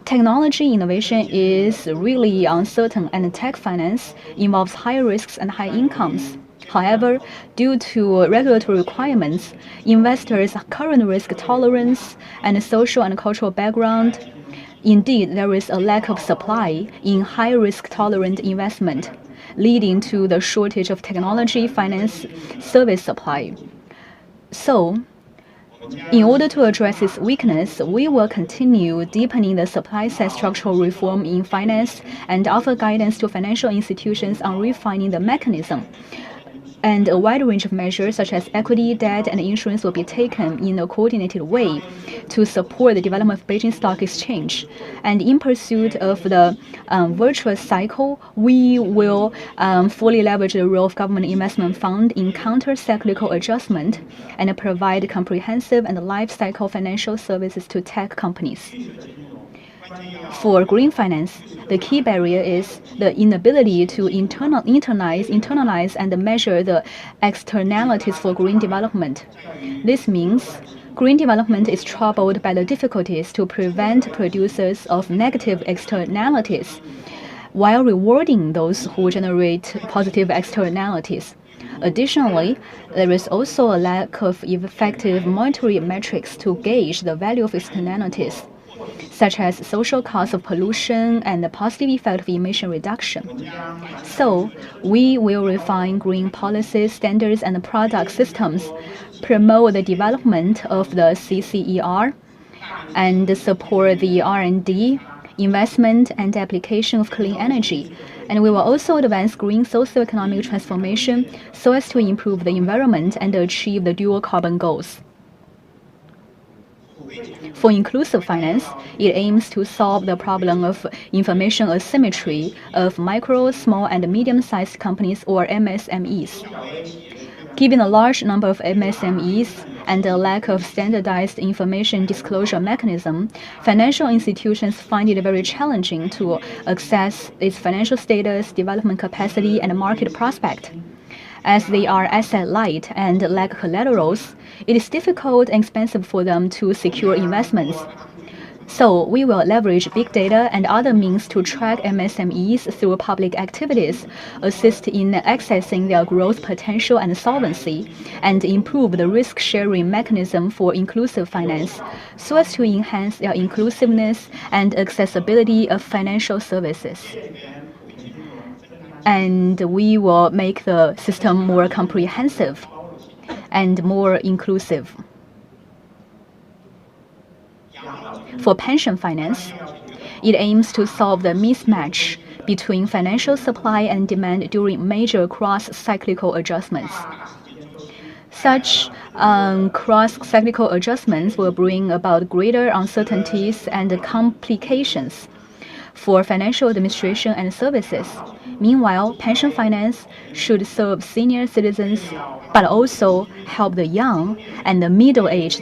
Technology innovation is really uncertain, and tech finance involves high risks and high incomes. However, due to regulatory requirements, investors' current risk tolerance, and social and cultural background, indeed, there is a lack of supply in high-risk tolerant investment, leading to the shortage of technology finance service supply. So, in order to address this weakness, we will continue deepening the supply-side structural reform in finance and offer guidance to financial institutions on refining the mechanism. And a wide range of measures such as equity, debt, and insurance will be taken in a coordinated way to support the development of Beijing Stock Exchange. And in pursuit of the virtuous cycle, we will fully leverage the role of government investment fund in counter-cyclical adjustment and provide comprehensive and life cycle financial services to tech companies. For green finance, the key barrier is the inability to internalize and measure the externalities for green development. This means green development is troubled by the difficulties to prevent producers of negative externalities while rewarding those who generate positive externalities. Additionally, there is also a lack of effective monetary metrics to gauge the value of externalities, such as social cost of pollution and the positive effect of emission reduction. So, we will refine green policies, standards, and product systems, promote the development of the CCER, and support the R&D, investment, and application of clean energy. And we will also advance green socio-economic transformation so as to improve the environment and achieve the dual carbon goals. For inclusive finance, it aims to solve the problem of information asymmetry of micro, small, and medium-sized companies, or MSMEs. Given a large number of MSMEs and a lack of standardized information disclosure mechanism, financial institutions find it very challenging to access its financial status, development capacity, and market prospect. As they are asset-light and lack collaterals, it is difficult and expensive for them to secure investments. So we will leverage big data and other means to track MSMEs through public activities, assist in accessing their growth potential and solvency, and improve the risk-sharing mechanism for inclusive finance, so as to enhance their inclusiveness and accessibility of financial services. And we will make the system more comprehensive and more inclusive. For pension finance, it aims to solve the mismatch between financial supply and demand during major cross-cyclical adjustments. Such cross-cyclical adjustments will bring about greater uncertainties and complications for financial administration and services. Meanwhile, pension finance should serve senior citizens, but also help the young and the middle-aged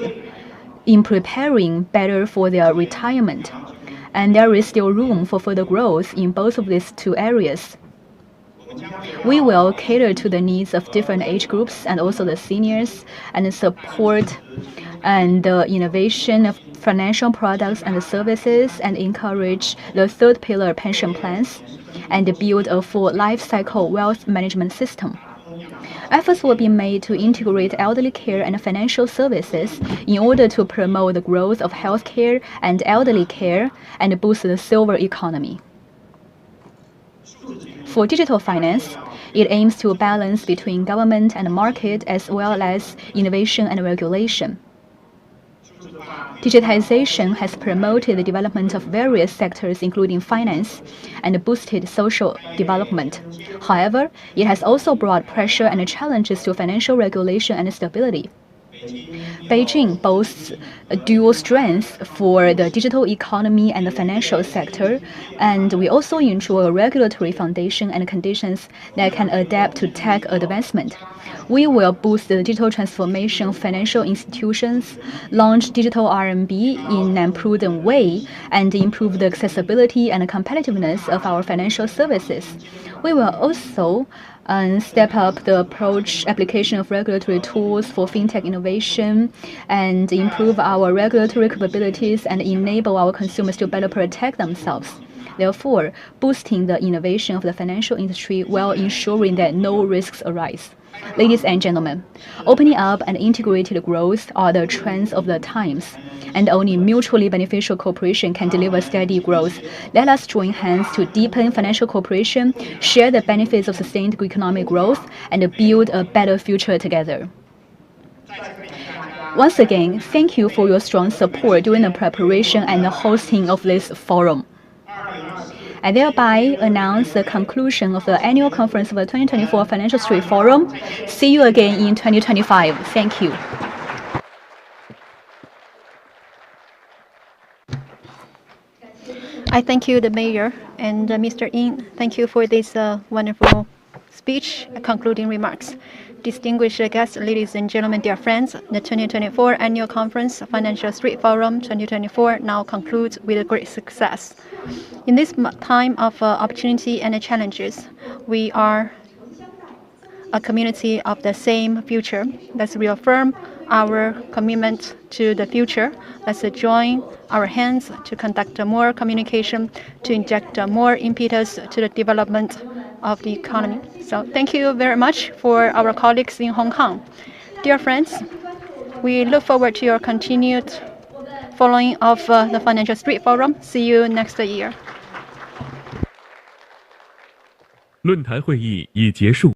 in preparing better for their retirement. And there is still room for further growth in both of these two areas. We will cater to the needs of different age groups and also the seniors, and support and the innovation of financial products and services, and encourage the third pillar pension plans, and build a full life cycle wealth management system. Efforts will be made to integrate elderly care and financial services in order to promote the growth of healthcare and elderly care and boost the silver economy. For digital finance, it aims to balance between government and market as well as innovation and regulation. Digitization has promoted the development of various sectors, including finance, and boosted social development. However, it has also brought pressure and challenges to financial regulation and stability. Beijing boasts a dual strength for the digital economy and the financial sector, and we also enjoy a regulatory foundation and conditions that can adapt to tech advancement. We will boost the digital transformation of financial institutions, launch digital RMB in a prudent way, and improve the accessibility and competitiveness of our financial services. We will also step up the application of regulatory tools for fintech innovation and improve our regulatory capabilities and enable our consumers to better protect themselves. Therefore, boosting the innovation of the financial industry while ensuring that no risks arise. Ladies and gentlemen, opening up and integrated growth are the trends of the times, and only mutually beneficial cooperation can deliver steady growth. Let us join hands to deepen financial cooperation, share the benefits of sustained economic growth, and build a better future together. Once again, thank you for your strong support during the preparation and the hosting of this forum. I thereby announce the conclusion of the annual conference of the 2024 Financial Street Forum. See you again in 2025. Thank you. I thank you, the Mayor, and Mr. Yin. Thank you for this wonderful speech, concluding remarks. Distinguished guests, ladies and gentlemen, dear friends, the 2024 Annual Conference Financial Street Forum 2024 now concludes with a great success. In this time of opportunity and challenges, we are a community of the same future. Let's reaffirm our commitment to the future. Let's join our hands to conduct more communication, to inject more impetus to the development of the economy. So thank you very much for our colleagues in Hong Kong. Dear friends, we look forward to your continued following of the Financial Street Forum. See you next year. 论坛会议已结束。